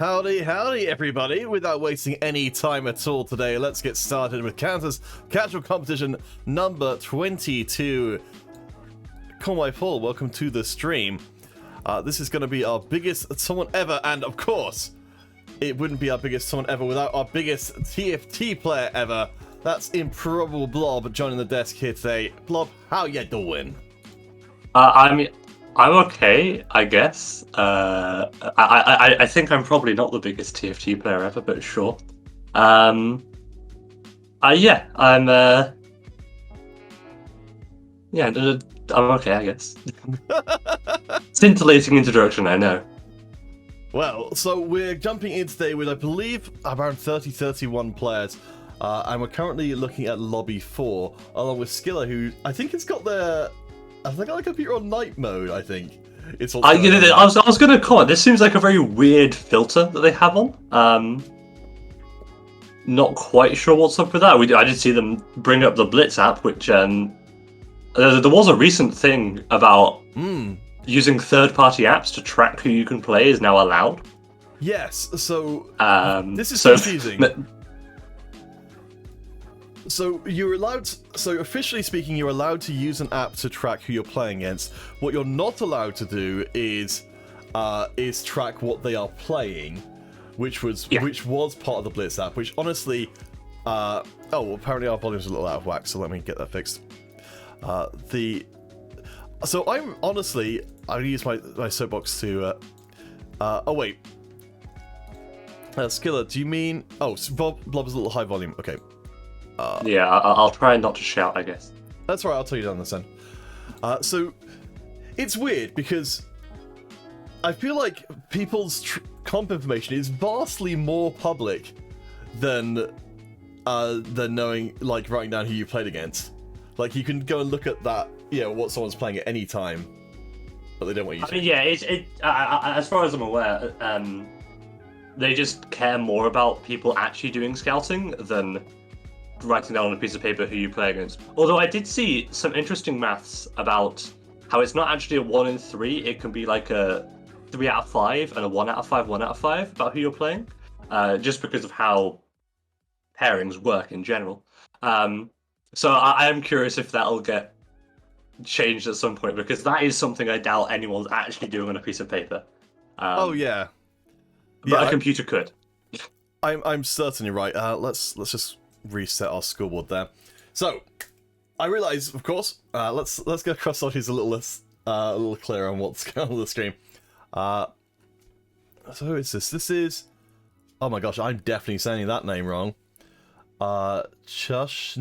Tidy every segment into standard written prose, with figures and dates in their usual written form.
Howdy, howdy, everybody. Without wasting any time at all today, let's get started with Casual Competition number 22. Call my Paul, welcome to the stream. This is going to be our biggest tournament ever, and of course, it wouldn't be our biggest tournament ever without our biggest TFT player ever. That's IMPROBABLEBLOB joining the desk here today. Blob, how you doing? I'm okay, I guess. I think I'm probably not the biggest TFT player ever, but sure. I'm okay, I guess. Scintillating introduction, I know. Well, so we're jumping in today with, I believe, around 31 players. And we're currently looking at Lobby 4, along with Skiller, who I think has got their... Have they got a computer on night mode, I think? I was going to comment, this seems like a very weird filter that they have on. Not quite sure what's up with that. I did see them bring up the Blitz app, which there was a recent thing about using third-party apps to track who you can play is now allowed. Yes, so this is confusing. So you're allowed, officially speaking, you're allowed to use an app to track who you're playing against. What you're not allowed to do is track what they are playing, which was part of the Blitz app. Which honestly, apparently our volume's a little out of whack, so let me get that fixed. So I'm honestly, I'll use my soapbox to. Skiller, do you mean? Oh, Blob is a little high volume. Okay. Yeah, I'll try not to shout, I guess. That's right, I'll tell you down this end. So, it's weird because I feel like people's comp information is vastly more public than knowing, like, writing down who you played against. Like, you can go and look at that, what someone's playing at any time, but they don't want you to. I mean, yeah, as far as I'm aware, they just care more about people actually doing scouting than writing down on a piece of paper who you play against. Although I did see some interesting maths about how it's not actually a 1 in 3, it can be like a 3 out of 5 and a 1 out of 5, 1 out of 5 about who you're playing, just because of how pairings work in general. So I am curious if that'll get changed at some point, because that is something I doubt anyone's actually doing on a piece of paper. Oh yeah. But a computer could. I'm certainly right. Let's just reset our scoreboard there. So I realise, of course, let's go across so he's a little clearer on what's going on the stream. So who is this? This is, oh my gosh, I'm definitely saying that name wrong. Chush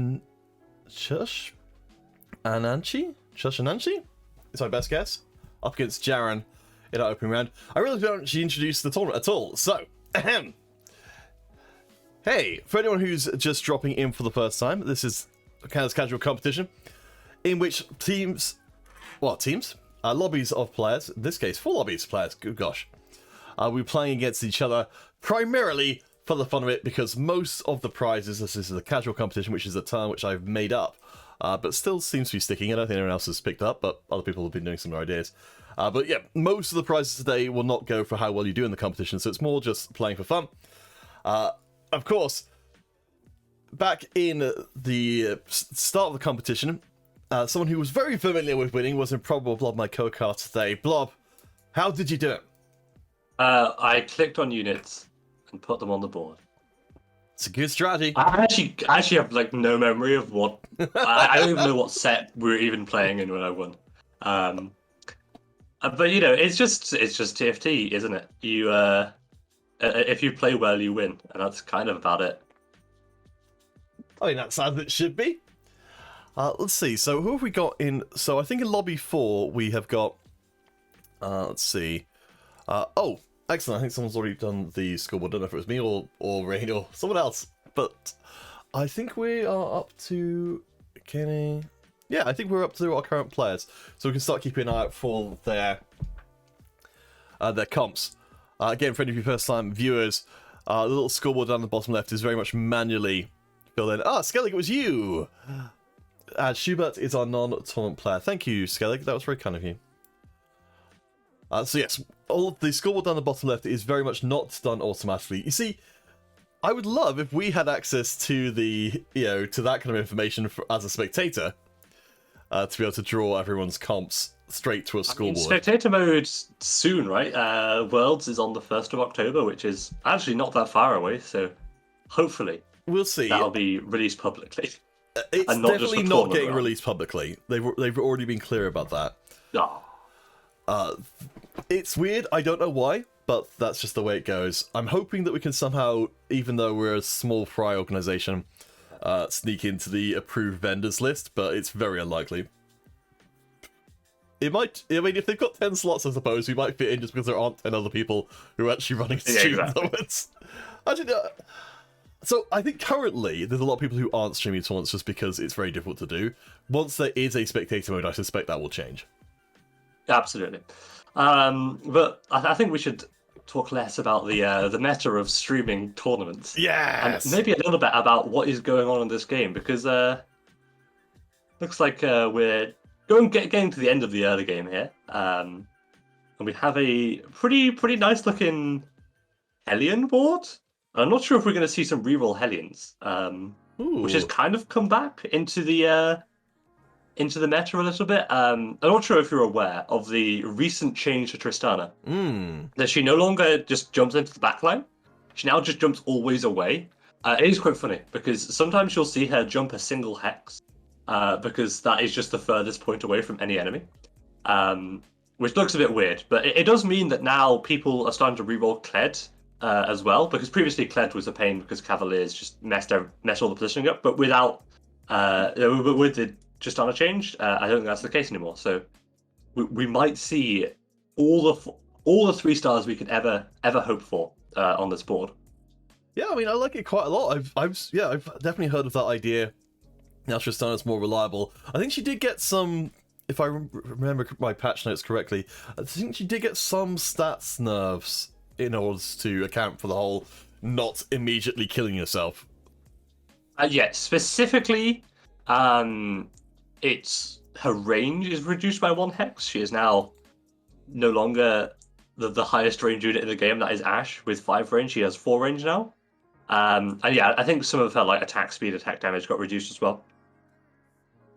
Ananchi is my best guess. Up against Jaron in our opening round. I really don't actually introduce the tournament at all. So ahem. Hey, for anyone who's just dropping in for the first time, this is Canada's Casual Competition, in which lobbies of players, in this case 4 lobbies of players, good gosh, we're playing against each other primarily for the fun of it, because most of the prizes, this is a casual competition, which is a term which I've made up, but still seems to be sticking. I don't think anyone else has picked up, but other people have been doing similar ideas. But yeah, most of the prizes today will not go for how well you do in the competition, so it's more just playing for fun. Of course, back in the start of the competition, someone who was very familiar with winning was IMPROBABLEBLOB, my co-car today. Blob, how did you do it? I clicked on units and put them on the board. It's a good strategy. I actually have like no memory of what I don't even know what set we were even playing in when I won. But it's just TFT, isn't it? If you play well, you win, and that's kind of about it. I mean, that's as it should be. Let's see. So who have we got in? So I think in Lobby 4 we have got. Let's see. Oh, excellent! I think someone's already done the scoreboard. I don't know if it was me or Rain or someone else, but I think we are up to Kenny. Yeah, I think we're up to our current players, so we can start keeping an eye out for their comps. Again, for any of you first-time viewers, the little scoreboard down the bottom left is very much manually filled in. Ah, Skellig, it was you! Schubert is our non-tournament player. Thank you, Skellig. That was very kind of you. So yes, all of the scoreboard down the bottom left is very much not done automatically. You see, I would love if we had access to the, to that kind of information as a spectator, to be able to draw everyone's comps straight to a scoreboard. Spectator mode soon, right? Worlds is on the 1st of October, which is actually not that far away, so hopefully we'll see. That'll be released publicly. It's and not definitely just not getting released publicly. They've already been clear about that. Oh. It's weird, I don't know why, but that's just the way it goes. I'm hoping that we can somehow, even though we're a small fry organization, sneak into the approved vendors list, but it's very unlikely. It might, I mean, if they've got 10 slots, I suppose, we might fit in just because there aren't 10 other people who are actually running stream tournaments. Actually, so I think currently there's a lot of people who aren't streaming tournaments just because it's very difficult to do. Once there is a spectator mode, I suspect that will change. Absolutely. But I think we should talk less about the meta of streaming tournaments. Yes! And maybe a little bit about what is going on in this game, because looks like we're getting to the end of the early game here. And we have a pretty nice looking Hellion board. I'm not sure if we're going to see some reroll Hellions, which has kind of come back into the meta a little bit. I'm not sure if you're aware of the recent change to Tristana. That she no longer just jumps into the backline. She now just jumps always away. It is quite funny, because sometimes you'll see her jump a single hex, because that is just the furthest point away from any enemy. Which looks a bit weird, but it does mean that now people are starting to reroll Kled as well, because previously Kled was a pain because Cavaliers just messed all the positioning up, but with the Tristana change, I don't think that's the case anymore. So we might see all the 3 stars we could ever hope for on this board. Yeah, I mean, I like it quite a lot. I've definitely heard of that idea. Now Tristana's more reliable. I think she did get some, if I remember my patch notes correctly, I think she did get some stats nerfs in order to account for the whole not immediately killing yourself. Yeah, specifically, it's her range is reduced by 1 hex. She is now no longer the highest range unit in the game. That is Ashe with 5 range. She has 4 range now. And yeah, I think some of her attack speed, attack damage got reduced as well.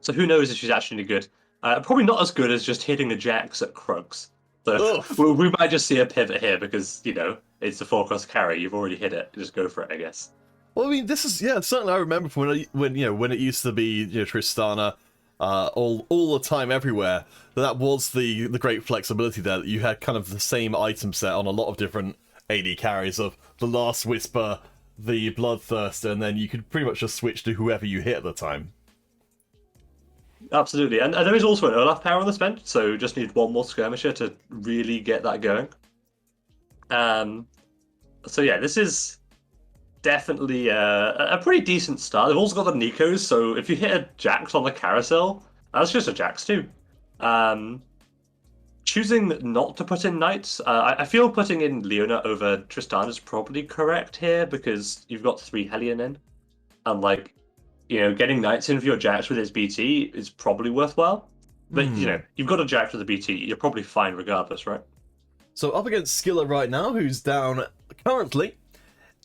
So who knows if she's actually good. Probably not as good as just hitting the jacks at Krugs. So we might just see a pivot here because, it's the 4-cost carry. You've already hit it. Just go for it, I guess. Well, I mean, this is, certainly I remember from when it used to be, Tristana all the time everywhere. That was the great flexibility there, that you had kind of the same item set on a lot of different AD carries of the Last Whisper, the Bloodthirster, and then you could pretty much just switch to whoever you hit at the time. Absolutely, and there is also an Olaf power on this bench, so just need 1 more skirmisher to really get that going. So yeah, this is definitely a pretty decent start. They've also got the Nikos, so if you hit a Jax on the carousel, that's just a Jax too. Choosing not to put in Knights, I feel putting in Leona over Tristana is probably correct here, because you've got 3 Hellion in, and getting Knights in for your Jax with his BT is probably worthwhile. But, you've got a Jax with a BT, you're probably fine regardless, right? So up against Skiller right now, who's down currently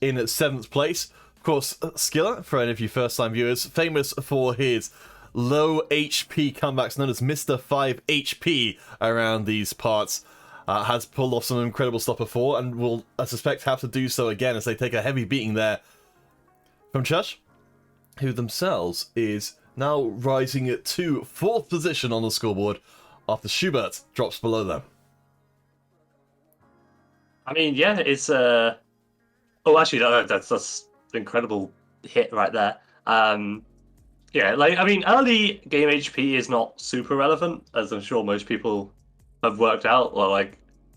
in 7th place. Of course, Skiller, for any of you first-time viewers, famous for his low HP comebacks known as Mr. 5 HP around these parts. Has pulled off some incredible stuff before, and will, I suspect, have to do so again as they take a heavy beating there from Chush, who themselves is now rising to 4th position on the scoreboard after Schubert drops below them. I mean, yeah, it's oh, actually, that's an incredible hit right there. Yeah, early game HP is not super relevant, as I'm sure most people have worked out. Or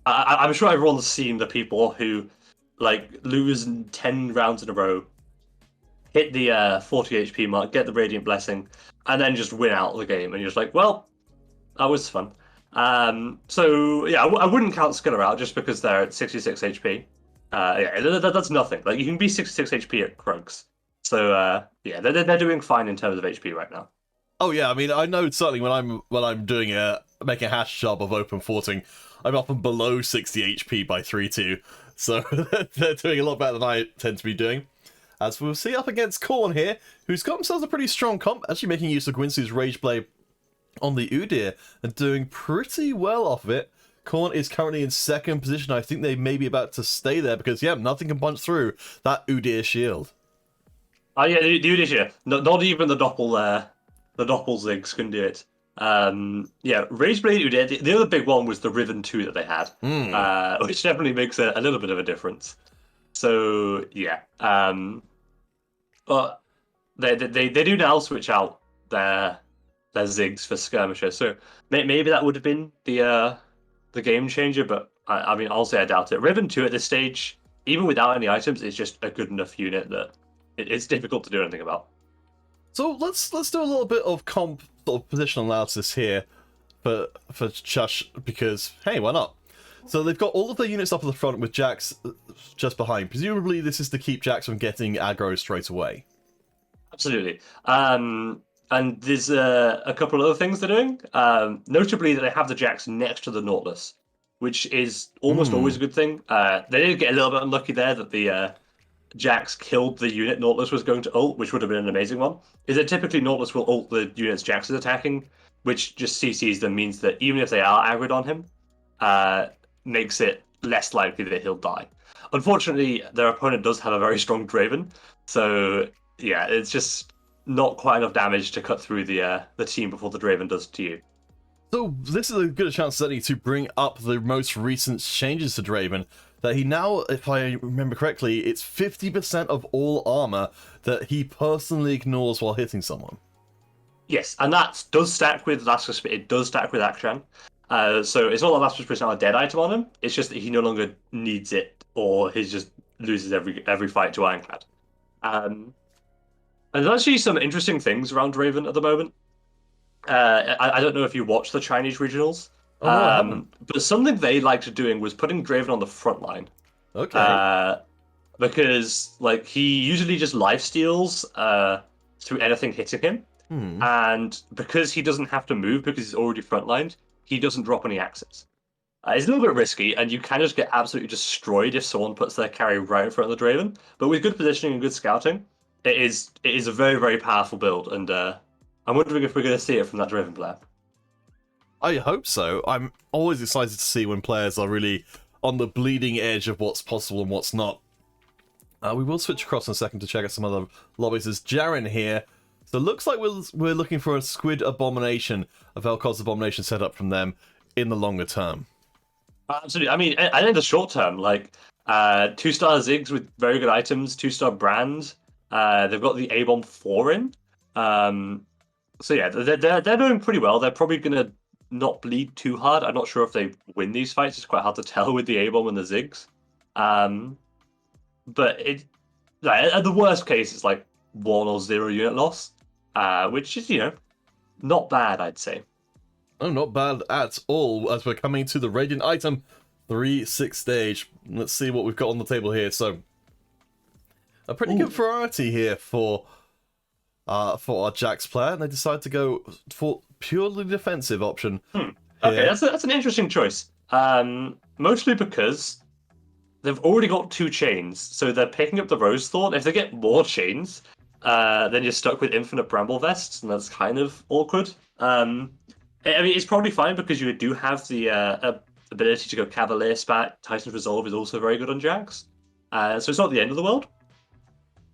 I'm sure everyone's seen the people who lose 10 rounds in a row, hit the 40 HP mark, get the Radiant Blessing, and then just win out the game. And you're just like, well, that was fun. So yeah, I wouldn't count Skiller out just because they're at 66 HP. Yeah, that's nothing. You can be 66 HP at Krugs. So yeah, they're doing fine in terms of HP right now. Oh yeah, I mean, I know certainly when I'm doing making a hash job of open forting. I'm often below 60 HP by 3-2, so they're doing a lot better than I tend to be doing. As we'll see up against Korn here, who's got themselves a pretty strong comp, actually making use of Gwynsu's Rage Blade on the Udyr and doing pretty well off of it. Korn is currently in second position. I think they may be about to stay there because, yeah, nothing can punch through that Udyr shield. Oh yeah, the Udyr shield. Not even the Doppelzigs can do it. Yeah, Rage Blade Udyr. The other big one was the Riven 2 that they had, which definitely makes a little bit of a difference. So yeah, but they do now switch out their Zigs for skirmishers. So maybe that would have been the game changer. But I mean, I'll say I doubt it. Riven 2 at this stage, even without any items, is just a good enough unit that it's difficult to do anything about. So let's do a little bit of comp sort of positional analysis here for Chush, because hey, why not? So they've got all of their units up at the front with Jax just behind. Presumably this is to keep Jax from getting aggro straight away. Absolutely. And there's a couple of other things they're doing. Notably that they have the Jax next to the Nautilus, which is almost always a good thing. They did get a little bit unlucky there that the Jax killed the unit Nautilus was going to ult, which would have been an amazing one. Is that typically Nautilus will ult the units Jax is attacking, which just CCs them, means that even if they are aggroed on him, makes it less likely that he'll die. Unfortunately, their opponent does have a very strong Draven, so yeah, it's just not quite enough damage to cut through the team before the Draven does to you. So this is a good chance certainly to bring up the most recent changes to Draven, that he now, if I remember correctly, it's 50% of all armor that he personally ignores while hitting someone. Yes, and that does stack with Laskus, it does stack with Akshan. So it's not that Laskus is now a dead item on him, it's just that he no longer needs it, or he just loses every fight to Ironclad. And there's actually some interesting things around Draven at the moment. I don't know if you watch the Chinese regionals, Oh, no, I haven't. but something they liked doing was putting Draven on the front line. Okay. Because like he usually just lifesteals through anything hitting him, and because he doesn't have to move because he's already frontlined, he doesn't drop any axes. It's a little bit risky, and you can just get absolutely destroyed if someone puts their carry right in front of the Draven. But with good positioning and good scouting, it is a very, very powerful build, and I'm wondering if we're going to see it from that Draven player. I hope so. I'm always excited to see when players are really on the bleeding edge of what's possible and what's not. We will switch across in a second to check out some other lobbies. There's Jaren here. So it looks like we're looking for a Squid Abomination, a Vel'Koz Abomination set up from them in the longer term. Absolutely. I mean, and in the short term, like 2-star Ziggs with very good items, 2-star Brand. They've got the A-Bomb 4 in. So yeah, they're doing pretty well. They're probably going to not bleed too hard. I'm not sure if they win these fights. It's quite hard to tell with the A-Bomb and the Ziggs. But at the worst case, it's like 1 or 0 unit loss, which is, not bad, I'd say. Oh, not bad at all, as we're coming to the Radiant item 3-6 stage. Let's see what we've got on the table here. So, a pretty good variety here for our Jax player, and they decide to go for purely defensive option. Okay, that's an interesting choice. Mostly because they've already got 2 chains, so they're picking up the Rose Thorn. If they get more chains, then you're stuck with infinite Bramble Vests, and that's kind of awkward. I mean, it's probably fine because you do have the ability to go Cavalier Spat. Titan's Resolve is also very good on Jax. So it's not the end of the world.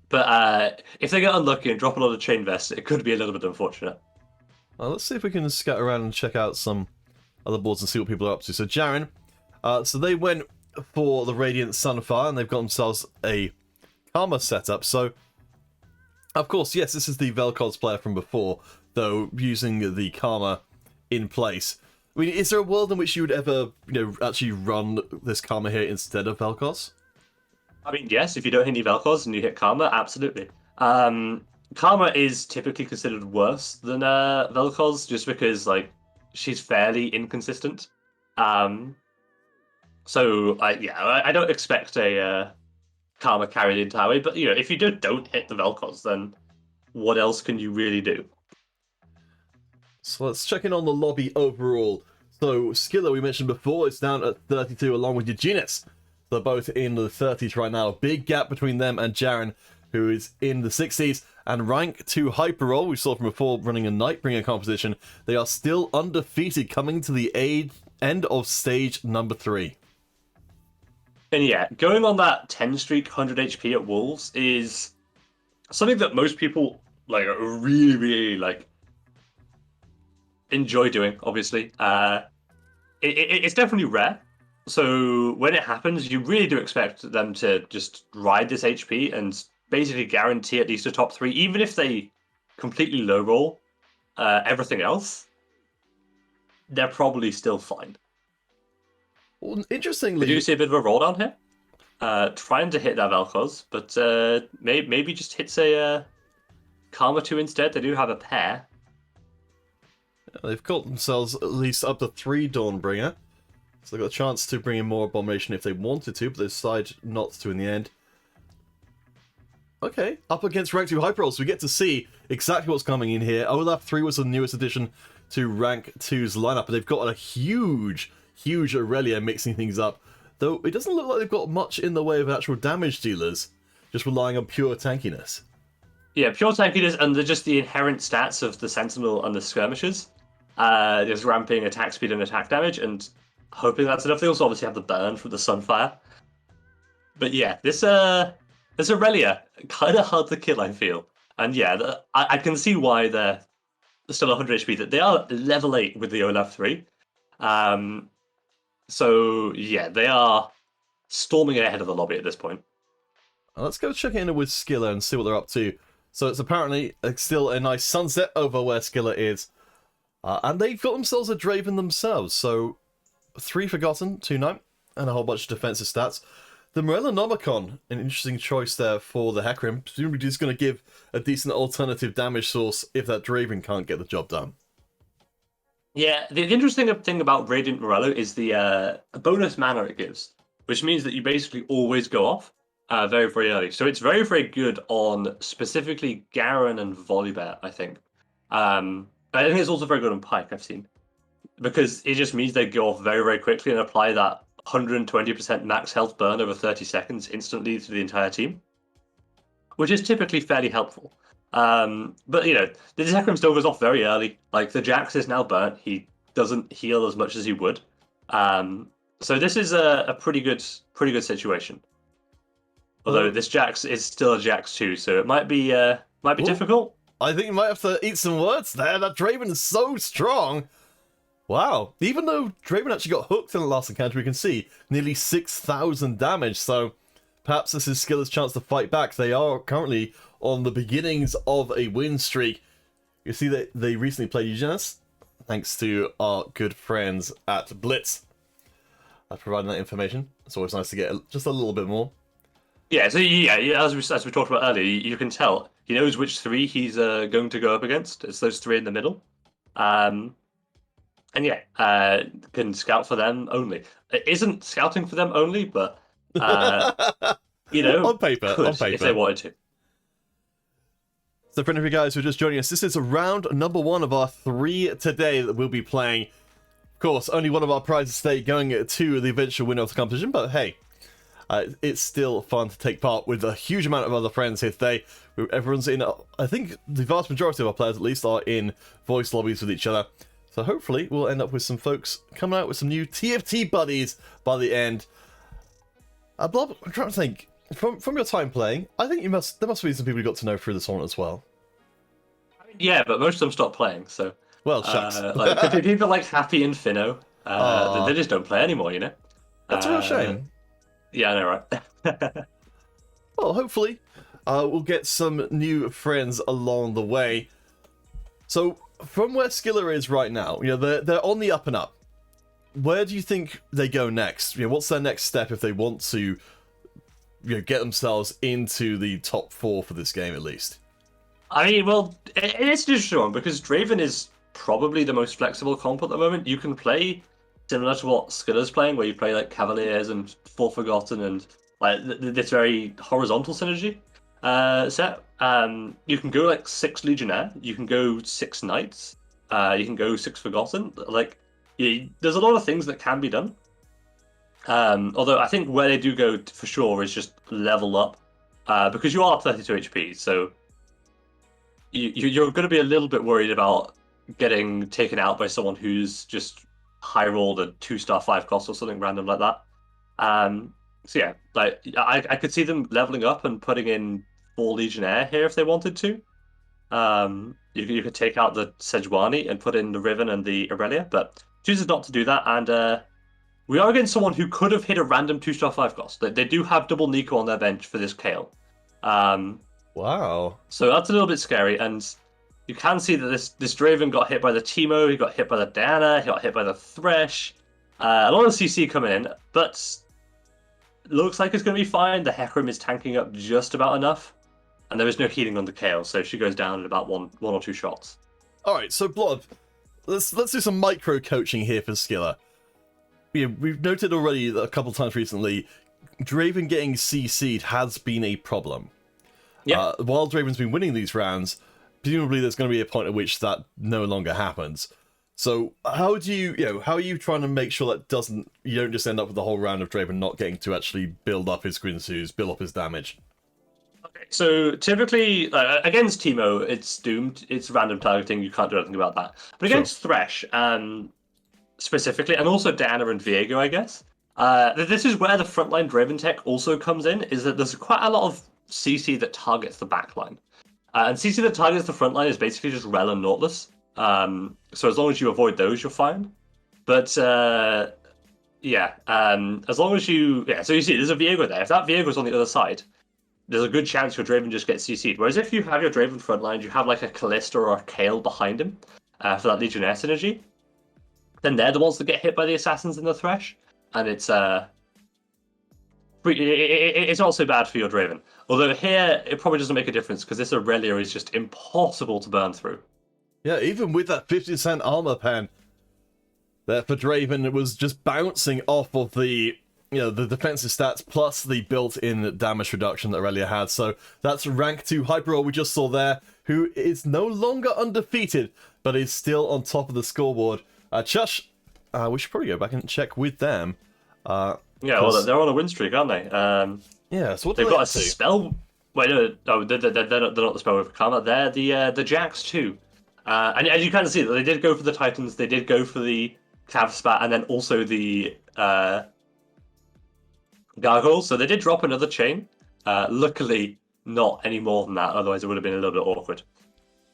But if they get unlucky and drop a lot of chain vests, it could be a little bit unfortunate. Let's see if we can scout around and check out some other boards and see what people are up to. So Jaren, so they went for the Radiant Sunfire, and they've got themselves a Karma setup. So, of course, yes, this is the Vel'Koz player from before, though using the Karma in place. I mean, is there a world in which you would ever, actually run this Karma here instead of Vel'Koz? I mean, yes, if you don't hit any Vel'Koz and you hit Karma, absolutely. Karma is typically considered worse than Vel'Koz just because, like, she's fairly inconsistent. So, I don't expect a Karma carry the entire way, but, if you don't hit the Vel'Koz, then what else can you really do? So let's check in on the lobby overall. So Skiller, we mentioned before, is down at 32 along with Eugenius. They're both in the 30s right now. Big gap between them and Jaren, who is in the 60s. And rank 2 Hyperroll, we saw from before running a Nightbringer competition. They are still undefeated coming to the end of stage number 3. And yeah, going on that 10 streak 100 HP at Wolves is something that most people like really like enjoy doing, obviously. It's definitely rare. So when it happens, you really do expect them to just ride this HP and basically guarantee at least a top 3, even if they completely low roll everything else, they're probably still fine. Well, interestingly, I do see a bit of a roll down here. Trying to hit that Vel'Koz, but maybe just hits a Karma 2 instead. They do have a pair. They've got themselves at least up to 3 Dawnbringer. So they've got a chance to bring in more Abomination if they wanted to, but they decide not to in the end. Okay, up against rank 2 Hyperroll, so we get to see exactly what's coming in here. Olaf 3 was the newest addition to rank 2's lineup, but they've got a huge Aurelia mixing things up. Though it doesn't look like they've got much in the way of actual damage dealers, just relying on pure tankiness. Yeah, pure tankiness and just the inherent stats of the Sentinel and the Skirmishers. Just ramping attack speed and attack damage, and hoping that's enough. They also obviously have the burn from the Sunfire. But yeah, this Aurelia, kind of hard to kill, I feel. And yeah, I can see why they're still 100 HP. That they are level 8 with the Olaf 3. So yeah, they are storming ahead of the lobby at this point. Let's go check in with Skiller and see what they're up to. So it's apparently still a nice sunset over where Skiller is. And they've got themselves a Draven themselves. So 3 Forgotten, 2 Knight, and a whole bunch of defensive stats. The Morellonomicon, an interesting choice there for the Hecarim. Presumably just going to give a decent alternative damage source if that Draven can't get the job done. Yeah, the interesting thing about Radiant Morello is the bonus mana it gives, which means that you basically always go off very, very early. So it's very, very good on specifically Garen and Volibear, I think. I think it's also very good on Pike, I've seen. Because it just means they go off very, very quickly and apply that 120% max health burn over 30 seconds instantly to the entire team, which is typically fairly helpful. But you know, the Hecarim still goes off very early. Like the Jax is now burnt; he doesn't heal as much as he would. So this is a pretty good situation. Although this Jax is still a Jax too, so it might be difficult. I think you might have to eat some words there. That Draven is so strong. Wow. Even though Draven actually got hooked in the last encounter, we can see nearly 6,000 damage. So perhaps this is Skiller's chance to fight back. They are currently on the beginnings of a win streak. You see that they recently played Eugenius, thanks to our good friends at Blitz. Providing that information. It's always nice to get just a little bit more. Yeah, so yeah, as we talked about earlier, you can tell he knows which 3 he's going to go up against. It's those 3 in the middle. And yeah, can scout for them only. It isn't scouting for them only, but you know, on paper, if they wanted to. So for any of you guys who are just joining us, this is round number 1 of our 3 today that we'll be playing. Of course, only one of our prizes today going to the eventual winner of the competition, but hey, it's still fun to take part with a huge amount of other friends here today. Everyone's in, I think the vast majority of our players at least are in voice lobbies with each other. So hopefully we'll end up with some folks coming out with some new TFT buddies by the end. Blob, I'm trying to think. From your time playing, I think there must be some people you got to know through the tournament as well. Yeah, but most of them stopped playing, so... Well, shucks. Like, people like Happy and Finno, they just don't play anymore, you know? That's a real shame. Yeah, I know, right? Well, hopefully we'll get some new friends along the way. So, from where Skiller is right now, you know, they're on the up and up. Where do you think they go next? You know, what's their next step if they want to, you know, get themselves into the top 4 for this game at least? I mean, well, it's an interesting one because Draven is probably the most flexible comp at the moment. You can play similar to what Skiller's playing, where you play like Cavaliers and Full Forgotten and like this very horizontal synergy set. You can go like 6 Legionnaire, you can go 6 Knights, you can go 6 Forgotten. Like there's a lot of things that can be done. Although I think where they do go for sure is just level up, because you are 32 HP, so you're going to be a little bit worried about getting taken out by someone who's just high rolled a 2-star 5 cost or something random like that. So yeah, like I could see them leveling up and putting in 4 Legionnaire here if they wanted to. You could take out the Sejuani and put in the Riven and the Aurelia, but chooses not to do that, and we are against someone who could have hit a random 2-star 5 cost. They do have double Nico on their bench for this Kale. Wow. So that's a little bit scary, and you can see that this Draven got hit by the Teemo, he got hit by the Diana, he got hit by the Thresh. A lot of CC coming in, but looks like it's going to be fine. The Hecarim is tanking up just about enough, and there is no healing on the Kale, so she goes down in about one or two shots. All right, so Blob, let's do some micro coaching here for Skiller. We've noted already that a couple times recently, Draven getting CC'd has been a problem. Yeah. While Draven's been winning these rounds, presumably there's going to be a point at which that no longer happens. So how do how are you trying to make sure that you don't just end up with the whole round of Draven not getting to actually build up his Quinsus, build up his damage? Okay, so typically against Teemo, it's doomed. It's random targeting. You can't do anything about that. But against Thresh, specifically, and also Diana and Viego, I guess, this is where the frontline Draven tech also comes in. Is that there's quite a lot of CC that targets the backline, and CC that targets the frontline is basically just Rel and Nautilus. So as long as you avoid those, you're fine. But as long as so you see, there's a Viego there. If that Viego's on the other side, there's a good chance your Draven just gets CC'd. Whereas if you have your Draven frontline, you have like a Callista or a Kale behind him for that Legionnaire synergy, then they're the ones that get hit by the Assassins and the Thresh, and it's not so bad for your Draven. Although here, it probably doesn't make a difference, because this Aurelia is just impossible to burn through. Yeah, even with that 50% armor pen there for Draven, it was just bouncing off of the defensive stats plus the built-in damage reduction that Aurelia had. So that's rank 2 Hyperroll we just saw there, who is no longer undefeated, but is still on top of the scoreboard. Chush, we should probably go back and check with them. Well, they're on a win streak, aren't they? Yeah, so what they've got a do? spell. Wait, no, they're not the spell with Karma. They're the Jax too. And you kind of see that they did go for the Titans, they did go for the Cav Spat, and then also the Gargoyles. So they did drop another chain. Luckily, not any more than that. Otherwise, it would have been a little bit awkward.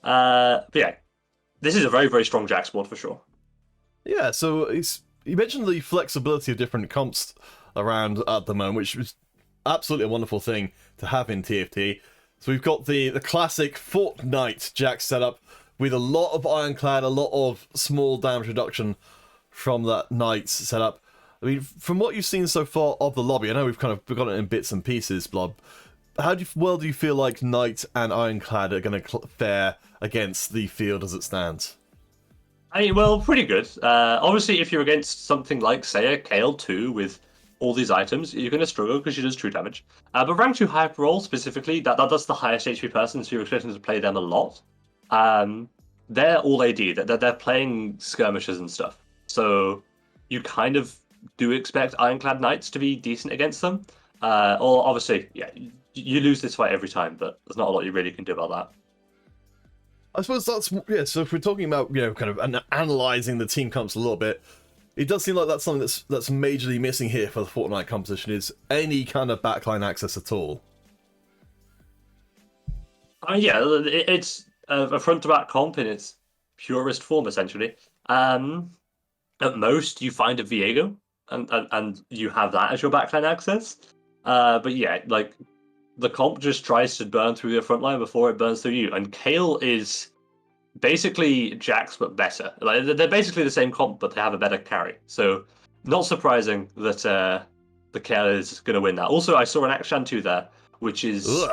But yeah, this is a very, very strong Jax board for sure. Yeah, so you mentioned the flexibility of different comps around at the moment, which was absolutely a wonderful thing to have in TFT. So we've got the classic Fortnite Jax setup with a lot of Ironclad, a lot of small damage reduction from that Knight setup. I mean, from what you've seen so far of the lobby, I know we've kind of got it in bits and pieces, Blob. How do you feel like Knight and Ironclad are going to fare against the field as it stands? Well, pretty good. Obviously, if you're against something like, say, a Kale 2 with all these items, you're going to struggle because she does true damage. But rank 2 Hyperroll specifically, that's the highest HP person, so you're expecting to play them a lot. They're all AD. They're playing skirmishes and stuff. So you kind of do expect Ironclad Knights to be decent against them. Or obviously, yeah, you lose this fight every time, but there's not a lot you really can do about that. I suppose that's, yeah, so if we're talking about, kind of analysing the team comps a little bit, it does seem like that's something that's majorly missing here for the Fortnite competition, is any kind of backline access at all. It's a front-to-back comp in its purest form, essentially. At most, you find a Viego, and you have that as your backline access. But yeah, like, the comp just tries to burn through your front line before it burns through you. And Kale is basically Jax, but better. Like, they're basically the same comp, but they have a better carry. So, not surprising that the Kale is going to win that. Also, I saw an Akshan 2 there, which is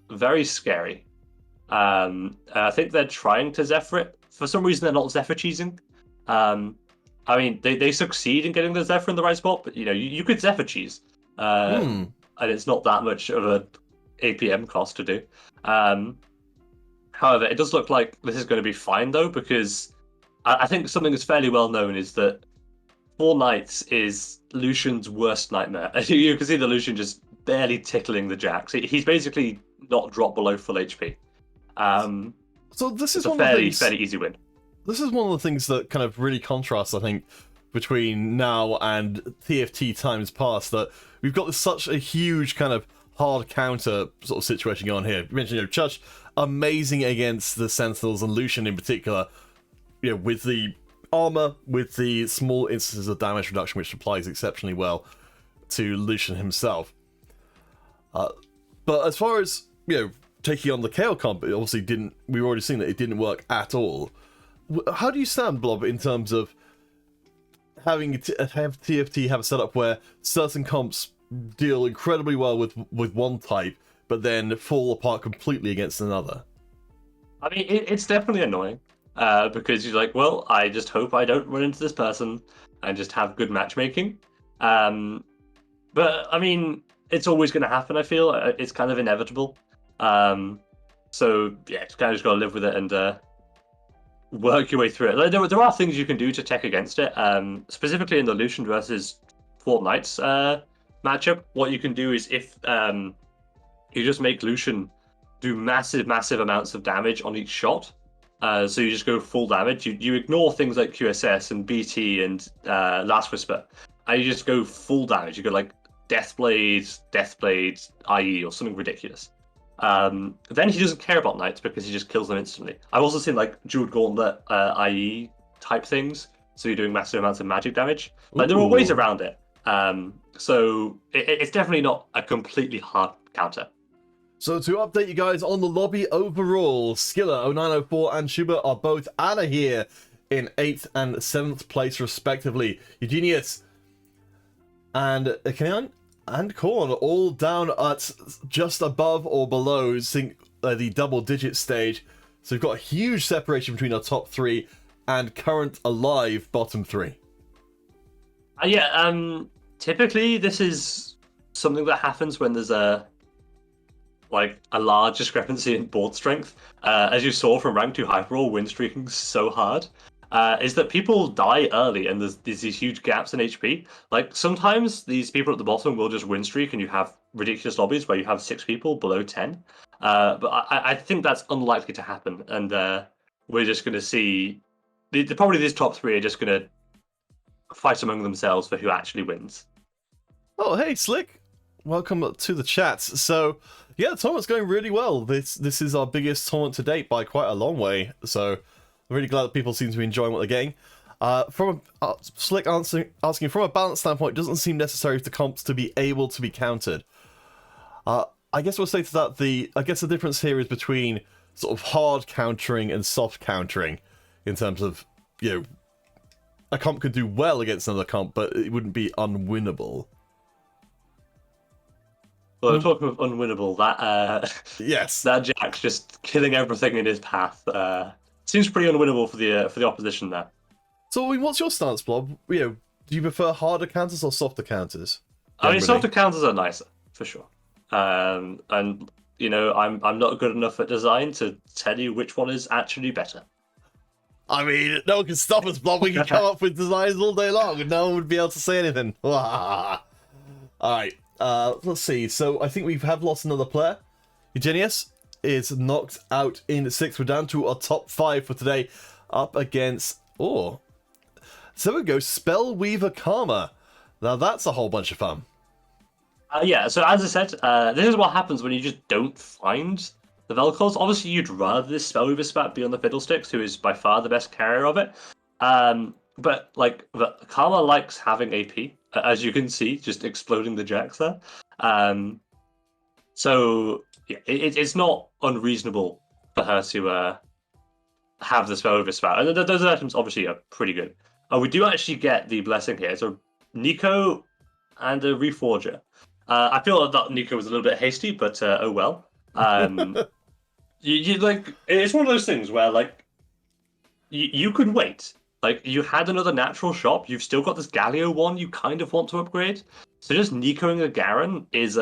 very scary. I think they're trying to Zephyr it. For some reason, they're not Zephyr cheesing. I mean, they succeed in getting the Zephyr in the right spot, but you could Zephyr cheese. And it's not that much of a APM cost to do. However, it does look like this is going to be fine, though, because I think something that's fairly well known is that 4 knights is Lucian's worst nightmare. You can see the Lucian just barely tickling the jacks. He's basically not dropped below full HP. So this It's is a one of the fairly things. easy win. This is one of the things that kind of really contrasts, I think, between now and TFT times past. That we've got such a huge kind of hard counter sort of situation going on here. You mentioned, Chush, amazing against the Sentinels and Lucian in particular. With the armor, with the small instances of damage reduction, which applies exceptionally well to Lucian himself. But as far as taking on the KO comp, it obviously didn't. We've already seen that it didn't work at all. How do you stand, Blob, in terms of having have TFT have a setup where certain comps deal incredibly well with one type, but then fall apart completely against another? I mean, it's definitely annoying because you're like, well, I just hope I don't run into this person and just have good matchmaking. But I mean, it's always going to happen. I feel it's kind of inevitable. So yeah, it's kind of just got to live with it and work your way through it. There are things you can do to tech against it. Specifically in the Lucian versus Fortnite's matchup, what you can do is if you just make Lucian do massive amounts of damage on each shot. So you just go full damage. You ignore things like QSS and BT and Last Whisper, and you just go full damage. You go like Deathblade, IE, or something ridiculous. Then he doesn't care about knights because he just kills them instantly. I've also seen like Jeweled Gauntlet, IE type things. So you're doing massive amounts of magic damage. Like there are ways Ooh. around it. So it's definitely not a completely hard counter. So to update you guys on the lobby overall, Skiller, 0904, and Schubert are both out of here in 8th and 7th place respectively. Eugenius and Kenyan and Korn all down at just above or below the double-digit stage. So we've got a huge separation between our top 3 and current alive bottom 3. Typically this is something that happens when there's a large discrepancy in board strength. As you saw from rank 2 Hyperall win streaking so hard, is that people die early and there's these huge gaps in HP. Like sometimes these people at the bottom will just win streak and you have ridiculous lobbies where you have 6 people below 10. But I think that's unlikely to happen, and we're just going to see probably these top 3 are just going to fight among themselves for who actually wins. Oh, hey, Slick. Welcome to the chat. So, yeah, the tournament's going really well. This is our biggest tournament to date by quite a long way. So, I'm really glad that people seem to be enjoying what they're getting. Slick asking, from a balance standpoint, it doesn't seem necessary for the comps to be able to be countered. I guess we'll say to that, the difference here is between sort of hard countering and soft countering, in terms of, a comp could do well against another comp, but it wouldn't be unwinnable. Well, talking of unwinnable, that yes, that Jack's just killing everything in his path. Seems pretty unwinnable for the opposition there. So, I mean, what's your stance, Blob? Do you prefer harder counters or softer counters? I mean, softer counters are nicer for sure. And I'm not good enough at design to tell you which one is actually better. I mean, no one can stop us, Blob. We can come up with designs all day long, and no one would be able to say anything. All right. Let's see. So I think we have lost another player. Eugenius is knocked out in 6th. We're down to our top 5 for today, up against so we go, Spellweaver Karma. Now that's a whole bunch of fun. Yeah. So as I said, this is what happens when you just don't find the Vel'Koz. Obviously, you'd rather this Spellweaver spat be on the Fiddlesticks, who is by far the best carrier of it. But Karma likes having AP, as you can see, just exploding the jacks there. So yeah, it's not unreasonable for her to have the Spellweaver spat, and those items obviously are pretty good. We do actually get the blessing here, so Nico and a Reforger. I feel that Nico was a little bit hasty, but oh well. You it's one of those things where you could wait. Like, you had another natural shop, you've still got this Galio one you kind of want to upgrade. So just Nicoing a Garen is,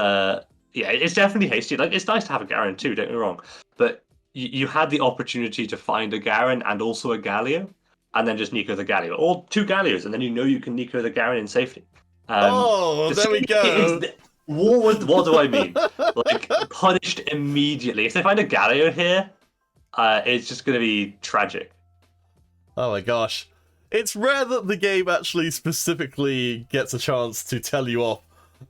it's definitely hasty. Like, it's nice to have a Garen too, don't get me wrong. But you had the opportunity to find a Garen and also a Galio. and then just Nico the Galio, or 2 Galios, and then you can Nico the Garen in safety. Oh, there we go. What do I mean? Like, punished immediately. If they find a Galio here, it's just going to be tragic. Oh my gosh. It's rare that the game actually specifically gets a chance to tell you off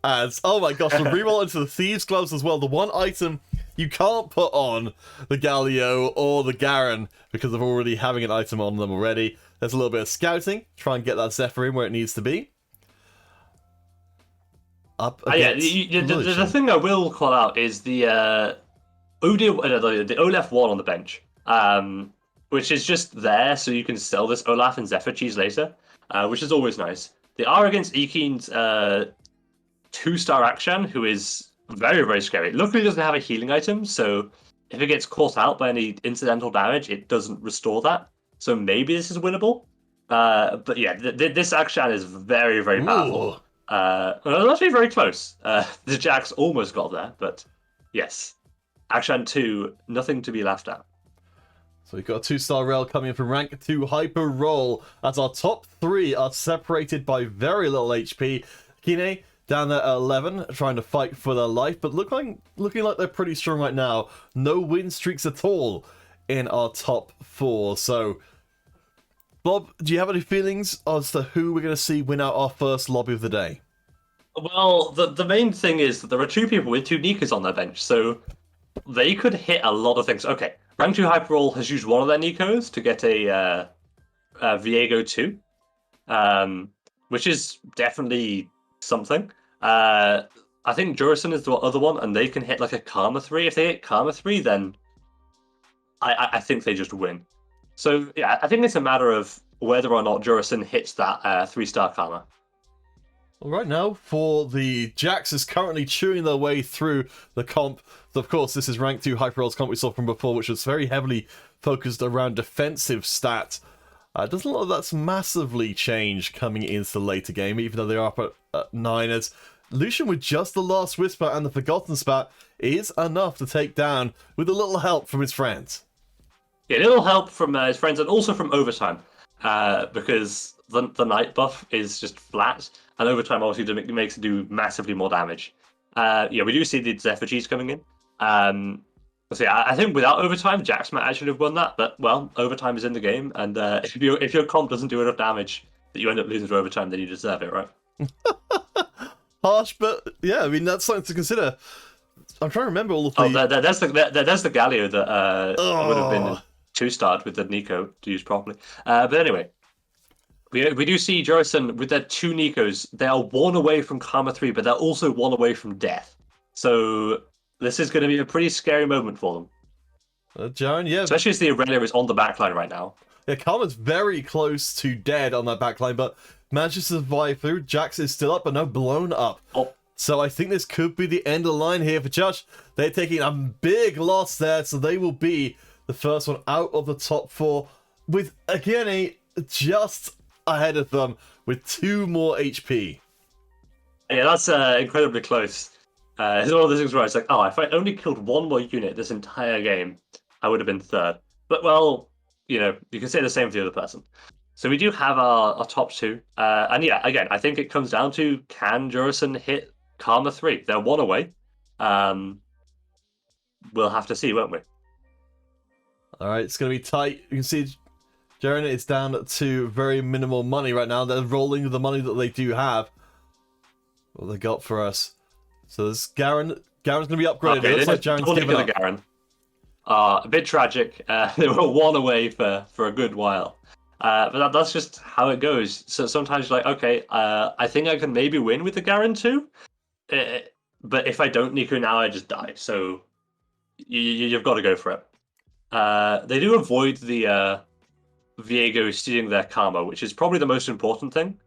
as, oh my gosh, the reroll into the Thieves' Gloves as well. The one item you can't put on the Galio or the Garen because of already having an item on them already. There's a little bit of scouting. Try and get that Zephyr in where it needs to be. Up against the thing I will call out is the Olaf 1 on the bench. Which is just there so you can sell this Olaf and Zephyr cheese later, which is always nice. They are against Ekin's 2-star Akshan, who is very, very scary. Luckily, it doesn't have a healing item, so if it gets caught out by any incidental damage, it doesn't restore that. So maybe this is winnable. But yeah, this Akshan is very, very powerful. Well, actually very close. The Jax almost got there, but yes. Akshan 2, nothing to be laughed at. So we've got a 2-star rail coming in from rank 2 Hyper Roll as our top 3 are separated by very little HP. Kine down there at 11, trying to fight for their life, but looking like they're pretty strong right now. No win streaks at all in our top 4. So, Bob, do you have any feelings as to who we're going to see win out our first lobby of the day? Well, the main thing is that there are 2 people with 2 Nikas on their bench, so they could hit a lot of things. Okay, rank 2 Hyperroll has used one of their Nikos to get a Viego 2, which is definitely something. I think Jurison is the other one, and they can hit like a Karma 3. If they hit Karma 3, then I think they just win. So yeah, I think it's a matter of whether or not Jurison hits that 3-star Karma. Well, right now, for the Jax is currently chewing their way through the comp. Of course, this is rank 2 Hyperroll's comp we saw from before, which was very heavily focused around defensive stats. Doesn't look like that's massively changed coming into the later game, even though they're up at 9. As Lucian with just the Last Whisper and the Forgotten Spat is enough to take down with a little help from his friends. Yeah, a little help from his friends and also from Overtime, because the Night buff is just flat, and Overtime obviously makes it do massively more damage. Yeah, we do see the Zephyr cheese coming in. So yeah, I think without Overtime, Jax might actually have won that, but well, Overtime is in the game, and if your comp doesn't do enough damage that you end up losing to Overtime, then you deserve it, right? Harsh, but yeah, I mean, that's something to consider. I'm trying to remember all of the... Oh, there's the Galio that would have been 2-starred with the Nico to use properly. But anyway, we do see Jurison with their 2 Nikos. They are 1 away from Karma 3, but they're also 1 away from death. So this is going to be a pretty scary moment for them. Jaren, yeah. Especially as the Aurelia is on the backline right now. Yeah, Karma's very close to dead on that backline, but manages to survive through. Jax is still up, but no blown up. Oh. So I think this could be the end of the line here for Judge. They're taking a big loss there, so they will be the first one out of the top 4 with, again, just ahead of them with 2 more HP. Yeah, that's incredibly close. It's one of those things where it's like, oh, if I only killed 1 more unit this entire game, I would have been 3rd. But, well, you know, you can say the same for the other person. So we do have our top 2. And yeah, again, I think it comes down to, can Jurison hit Karma 3? They're 1 away. We'll have to see, won't we? All right, it's going to be tight. You can see Jaren is down to very minimal money right now. They're rolling the money that they do have. What they got for us. So this Garen's going to be upgraded. Okay, it looks like Garen's given up. Garen. A bit tragic. They were 1 away for a good while. But that's just how it goes. So sometimes you're like, okay, I think I can maybe win with the Garen too. But if I don't Nico now, I just die. So you've got to go for it. They do avoid the Viego stealing their Karma, which is probably the most important thing.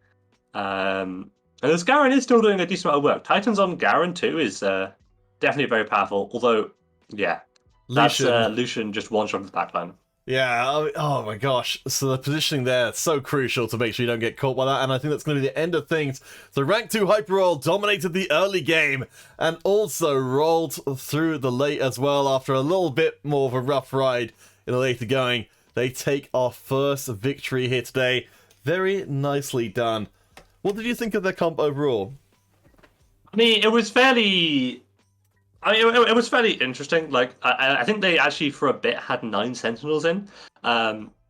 And this Garen is still doing a decent amount of work. Titans on Garen too is definitely very powerful. Although, yeah, Lucian. That's Lucian just one-shot the backline. Yeah, oh my gosh. So the positioning there is so crucial to make sure you don't get caught by that, and I think that's going to be the end of things. So rank 2 Hyperroll dominated the early game, and also rolled through the late as well after a little bit more of a rough ride in the later going. they take our first victory here today. Very nicely done. What did you think of their comp overall? I mean, it was fairly. It was fairly interesting. Like, I think they actually for a bit had 9 Sentinels in,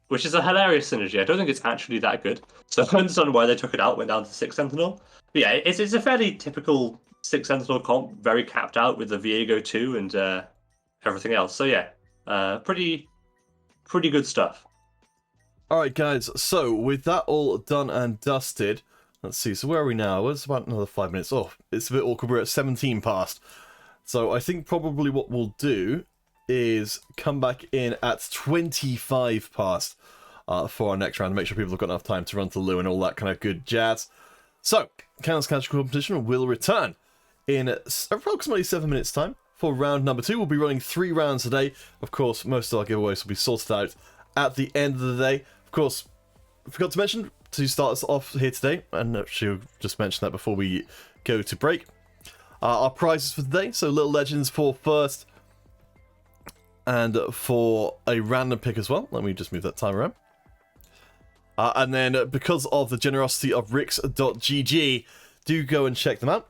which is a hilarious synergy. I don't think it's actually that good. So I understand why they took it out, went down to 6 Sentinel. But yeah, it's a fairly typical 6 Sentinel comp, very capped out with the Viego 2 and everything else. So yeah, pretty good stuff. Alright guys, so with that all done and dusted, let's see, so where are we now? It's about another 5 minutes. Oh, it's a bit awkward, we're at 17 past. So I think probably what we'll do is come back in at 25 past for our next round to make sure people have got enough time to run to Lou and all that kind of good jazz. So, Casual Competition will return in approximately 7 minutes time for round number 2. We'll be running 3 rounds today. Of course, most of our giveaways will be sorted out at the end of the day. Of course, I forgot to mention to start us off here today, and she'll just mention that before we go to break. Our prizes for today, so Little Legends for first, and for a random pick as well. Let me just move that time around. And then, because of the generosity of Rix.gg, do go and check them out.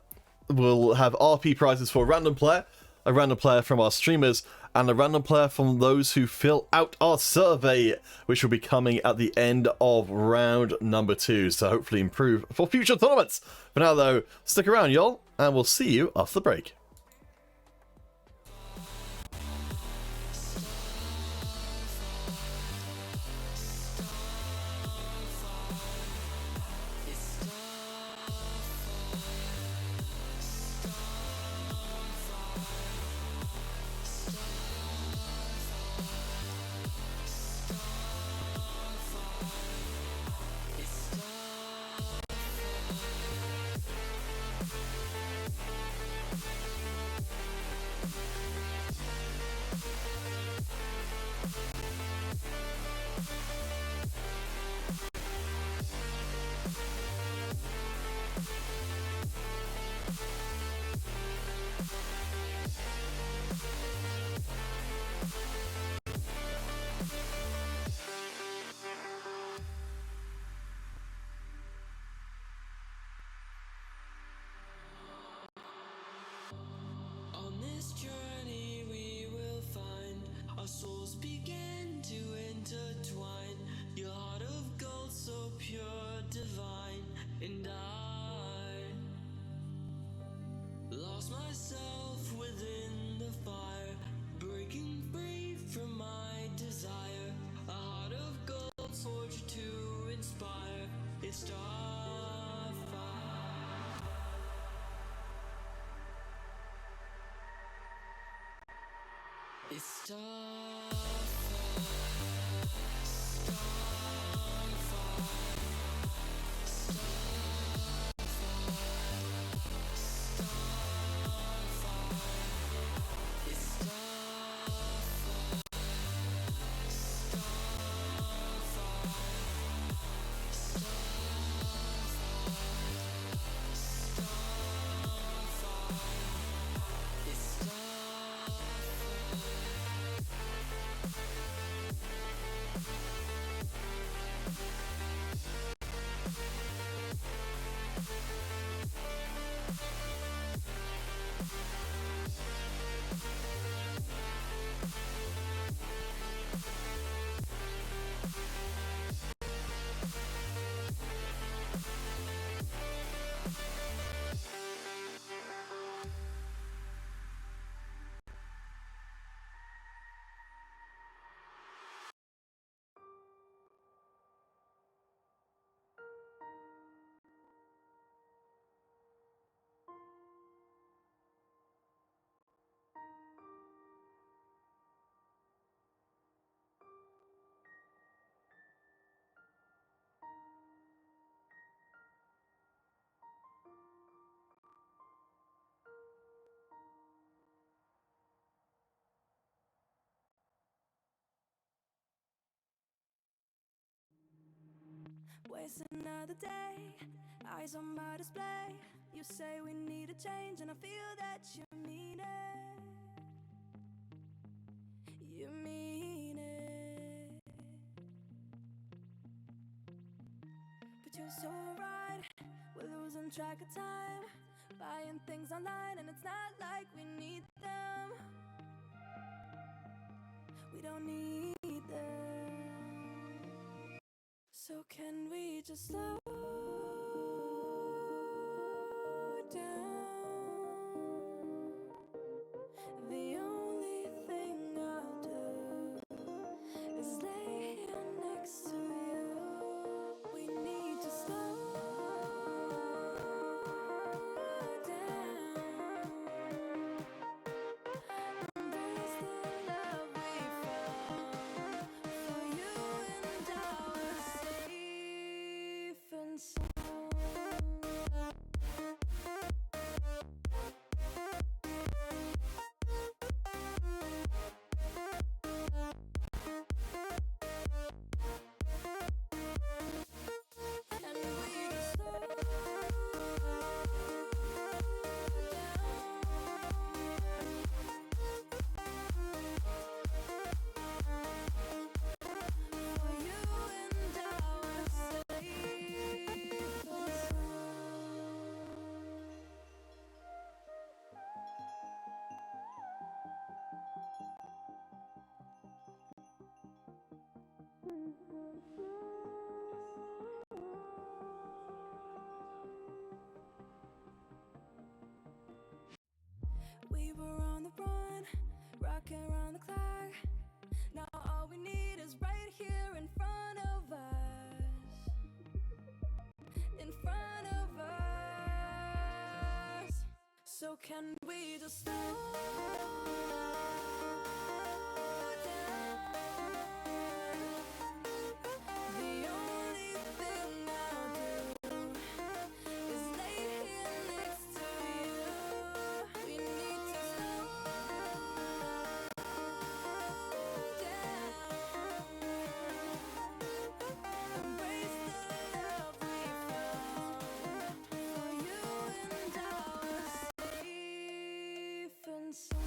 We'll have RP prizes for a random player from our streamers, and a random player from those who fill out our survey, which will be coming at the end of round number 2, so hopefully improve for future tournaments. For now, though, stick around, y'all, and we'll see you after the break. Waste another day, eyes on my display. You say we need a change, and I feel that you mean it. You mean it. You're so right, we're losing track of time, buying things online and it's not like we need them. We don't need them. So can we just slow down? The only thing I'll do is lay here next to you. We need to slow down. Embrace the love we found. For you and I were safe and sound. And we just slow down. For you and I were safe and sound. We were on the run, rocking around the clock. Now all we need is right here in front of us. In front of us. So can we just slow down? The only thing I'll do is lay here next to you. We need to slow down. Embrace the love we found. For you and I were safe and sound.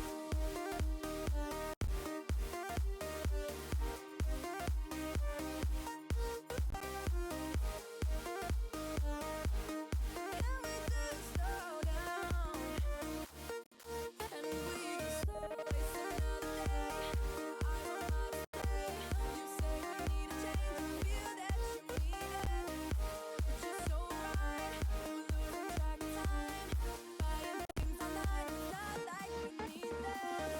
Can we just slow down? And we just slow waste another day. I don't know to say. You say you need a change, feel that you need it. But you're so right, we're losing track of time, buying things online, it's not like we need them.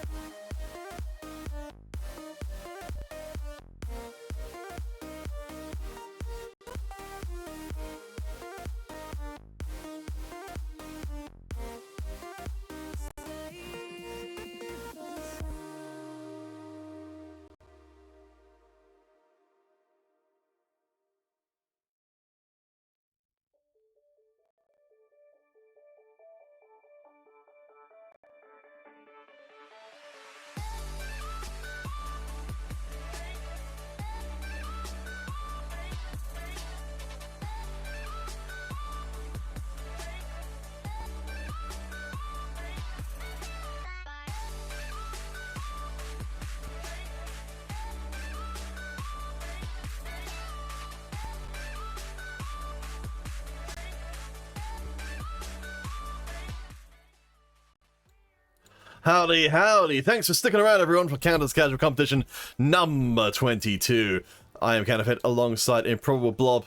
Safe and sound. Howdy, howdy. Thanks for sticking around, everyone, for Canada's Casual Competition number 22. I am Counterfeit alongside Improbable Blob,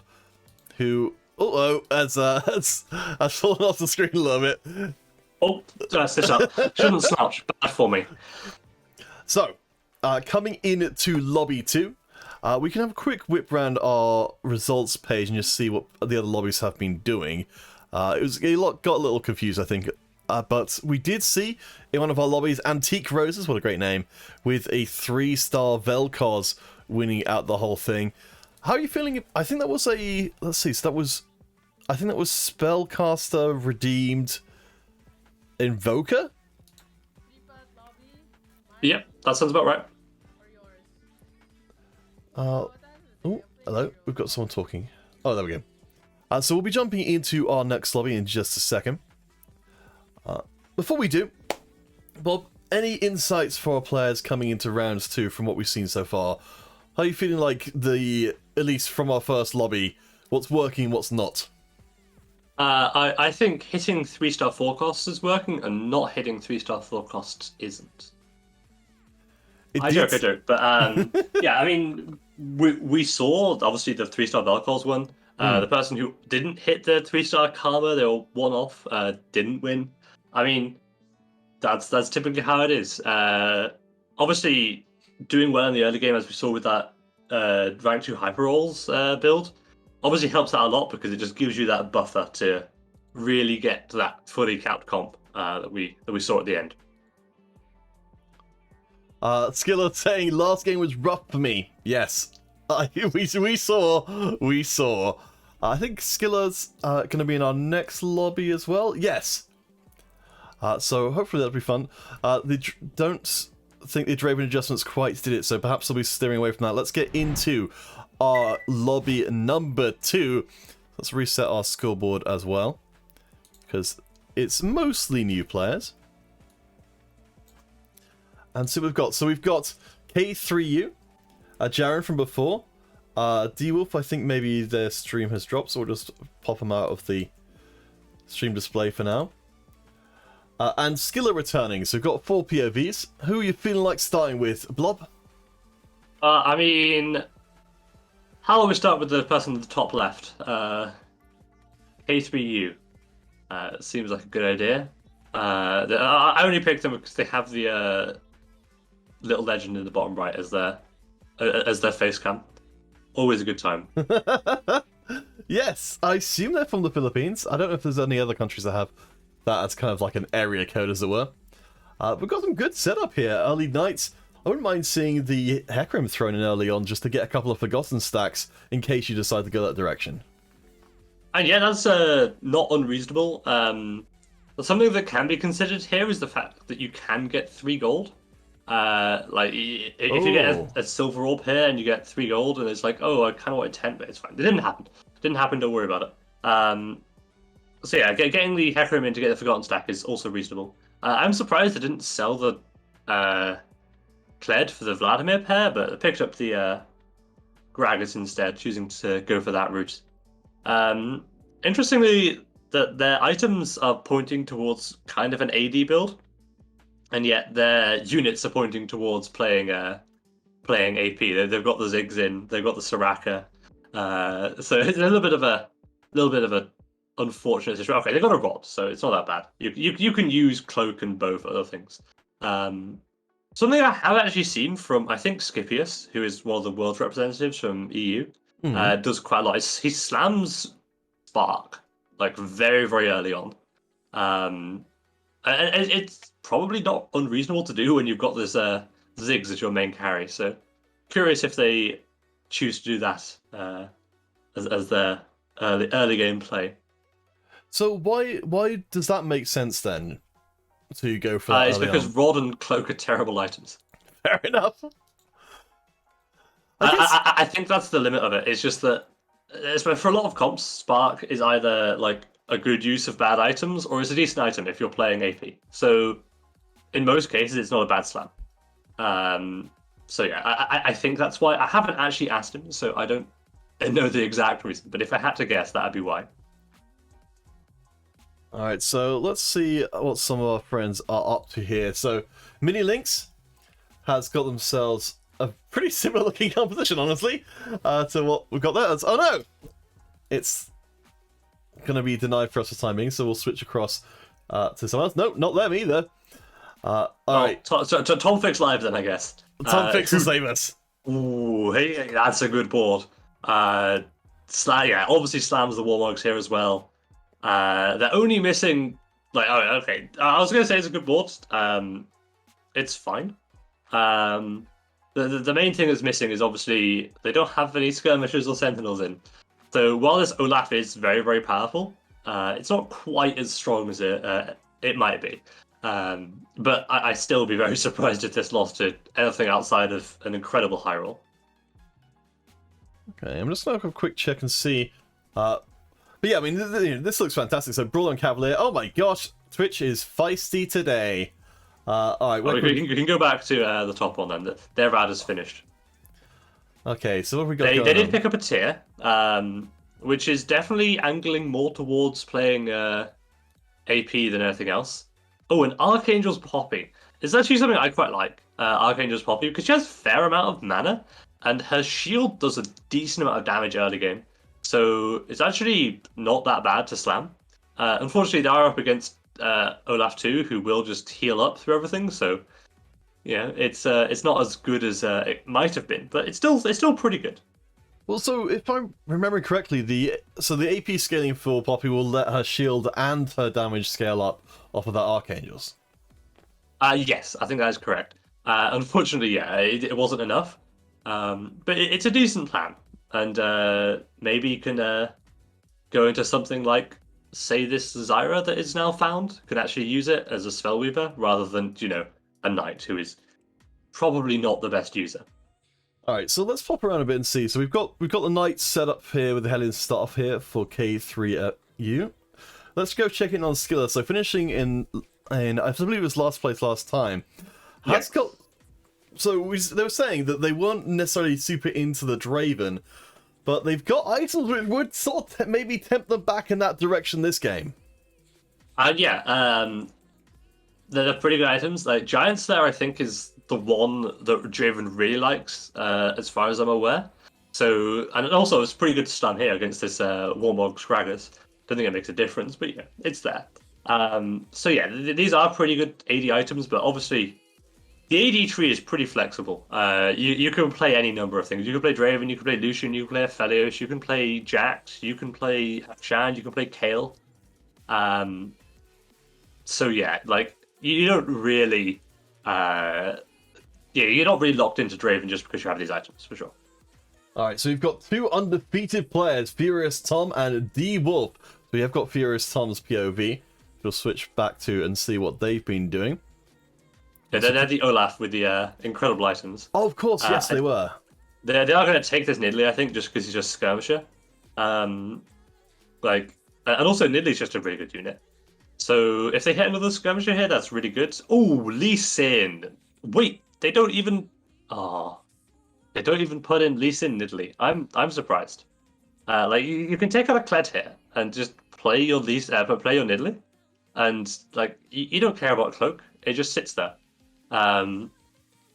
who, has fallen off the screen a little bit. Oh, sit up. Shouldn't slouch. Bad for me. So, coming into Lobby 2, we can have a quick whip around our results page and just see what the other lobbies have been doing. Got a little confused, I think. But we did see in one of our lobbies, Antique Roses, what a great name, with a 3-star Vel'Koz winning out the whole thing. How are you feeling? I think that was a, let's see, so that was, I think that was Spellcaster Redeemed Invoker? Yep, that sounds about right. Oh, hello, we've got someone talking. Oh, there we go. So we'll be jumping into our next lobby in just a second. Before we do, Bob, any insights for our players coming into rounds 2 from what we've seen so far? How are you feeling like at least from our first lobby, What's working, what's not? I think hitting 3-star forecasts is working, and not hitting 3-star forecasts isn't. I joke, but yeah, I mean, we saw obviously the 3-star Vel'Koz one. The person who didn't hit the 3-star Karma, they were one off, didn't win. I mean, that's typically how it is. Obviously, doing well in the early game, as we saw with that rank 2 hyper rolls build, obviously helps out a lot because it just gives you that buffer to really get to that fully capped comp that we saw at the end. Skiller saying last game was rough for me. Yes, we saw. I think Skiller's going to be in our next lobby as well. Yes. So hopefully that'll be fun. They don't think the Draven adjustments quite did it, so perhaps they'll be steering away from that. Let's get into our lobby number 2. Let's reset our scoreboard as well, because it's mostly new players. And so we've got K3U, Jaren from before, D-Wolf, I think maybe their stream has dropped, so we'll just pop them out of the stream display for now. And Skiller returning, so we've got 4 POVs. Who are you feeling like starting with, Blob? I mean, how about we start with the person at the top left? K3U. Seems like a good idea. I only picked them because they have the little legend in the bottom right as their face cam. Always a good time. Yes, I assume they're from the Philippines. I don't know if there's any other countries that have that as kind of like an area code, as it were. We've got some good setup here. Early nights. I wouldn't mind seeing the Hecarim thrown in early on just to get a couple of Forgotten stacks in case you decide to go that direction. And yeah, that's not unreasonable. Something that can be considered here is the fact that you can get 3 gold. Like, if you get a silver orb here and you get 3 gold, and it's like, oh, I kind of want a 10, but it's fine. It didn't happen. Don't worry about it. So yeah, getting the Hecarim in to get the Forgotten stack is also reasonable. I'm surprised they didn't sell the Kled for the Vladimir pair, but I picked up the Gragas instead, choosing to go for that route. Interestingly, their items are pointing towards kind of an AD build, and yet their units are pointing towards playing AP. They've got the Ziggs in, they've got the Soraka, so it's a little bit of a unfortunate situation. Okay, they've got a Rod, so it's not that bad. You can use Cloak and both other things. Something I have actually seen from, I think, Scipius, who is one of the world representatives from EU, does quite a lot. He slams Spark like very, very early on. And it's probably not unreasonable to do when you've got this Ziggs as your main carry. So curious if they choose to do that as their early game play. So why does that make sense then? To go for that it's because Rod and Cloak are terrible items. Fair enough. I think that's the limit of it. It's just that for a lot of comps, Spark is either like a good use of bad items or it's a decent item if you're playing AP. So in most cases, it's not a bad slam. So yeah, I think that's why. I haven't actually asked him, so I don't know the exact reason. But if I had to guess, that'd be why. Alright, so let's see what some of our friends are up to here. So, Mini Lynx has got themselves a pretty similar looking composition, honestly, to what we've got there. Oh no! It's going to be denied for us for timing, so we'll switch across to someone else. Nope, not them either. Alright. Tom Fix Live then, I guess. Tom Fix will save us. Ooh, hey, that's a good board. Yeah, obviously slams the Warmogs here as well. They're only missing, like, oh, okay. I was gonna say it's a good board. It's fine. The main thing that's missing is obviously they don't have any skirmishers or sentinels in. So while this Olaf is very, very powerful, it's not quite as strong as it might be. But I'd still be very surprised if this lost to anything outside of an incredible high roll. Okay, I'm just gonna have a quick check and see. But yeah, I mean, this looks fantastic. So, Brawl and Cavalier. Oh my gosh, Twitch is feisty today. Alright, we can go back to the top one then. Their rad is finished. Okay, so what have we got They did pick up a tier. which is definitely angling more towards playing AP than anything else. Oh, and Archangel's Poppy is actually something I quite like. Archangel's Poppy because she has a fair amount of mana, and her shield does a decent amount of damage early game. So it's actually not that bad to slam. Unfortunately, they are up against Olaf too, who will just heal up through everything. So yeah, it's not as good as it might have been, but it's still pretty good. Well, so if I'm remembering correctly, the AP scaling for Poppy will let her shield and her damage scale up off of that Archangels. Yes, I think that is correct. Unfortunately, yeah, it wasn't enough. But it's a decent plan, and maybe you can go into something like, say, this Zyra that is now found can actually use it as a Spellweaver rather than a Knight who is probably not the best user. All right, so let's pop around a bit and see. So we've got the Knights set up here with the Hellion staff here for K3U. Let's go check in on Skiller. So finishing in I believe it was last place last time. Has got. So they were saying that they weren't necessarily super into the Draven, but they've got items which would sort of maybe tempt them back in that direction this game. They're pretty good items. Like Giant Slayer, I think, is the one that Draven really likes, as far as I'm aware. So, and also it's pretty good to stun here against this Warmog Scraggers. Don't think it makes a difference, but yeah, it's there. So yeah, these are pretty good AD items, but obviously the AD tree is pretty flexible. You can play any number of things. You can play Draven, you can play Lucian, you can play Aphelios, you can play Jax, you can play Akshan, you can play Kayle. So yeah, like you don't really, you're not really locked into Draven just because you have these items for sure. All right, so we've got two undefeated players, Furious Tom and D Wolf. So we have got Furious Tom's POV. We'll switch back to and see what they've been doing. Yeah, they're the Olaf with the incredible items. Oh, of course, yes, they were. They are going to take this Nidalee, I think, just because he's just skirmisher. And also Nidalee's just a really good unit. So if they hit another skirmisher here, that's really good. Oh, Lee Sin. Wait, they don't even put in Lee Sin Nidalee. I'm surprised. You can take out a Kled here and just play your Nidalee, and you don't care about Cloak. It just sits there.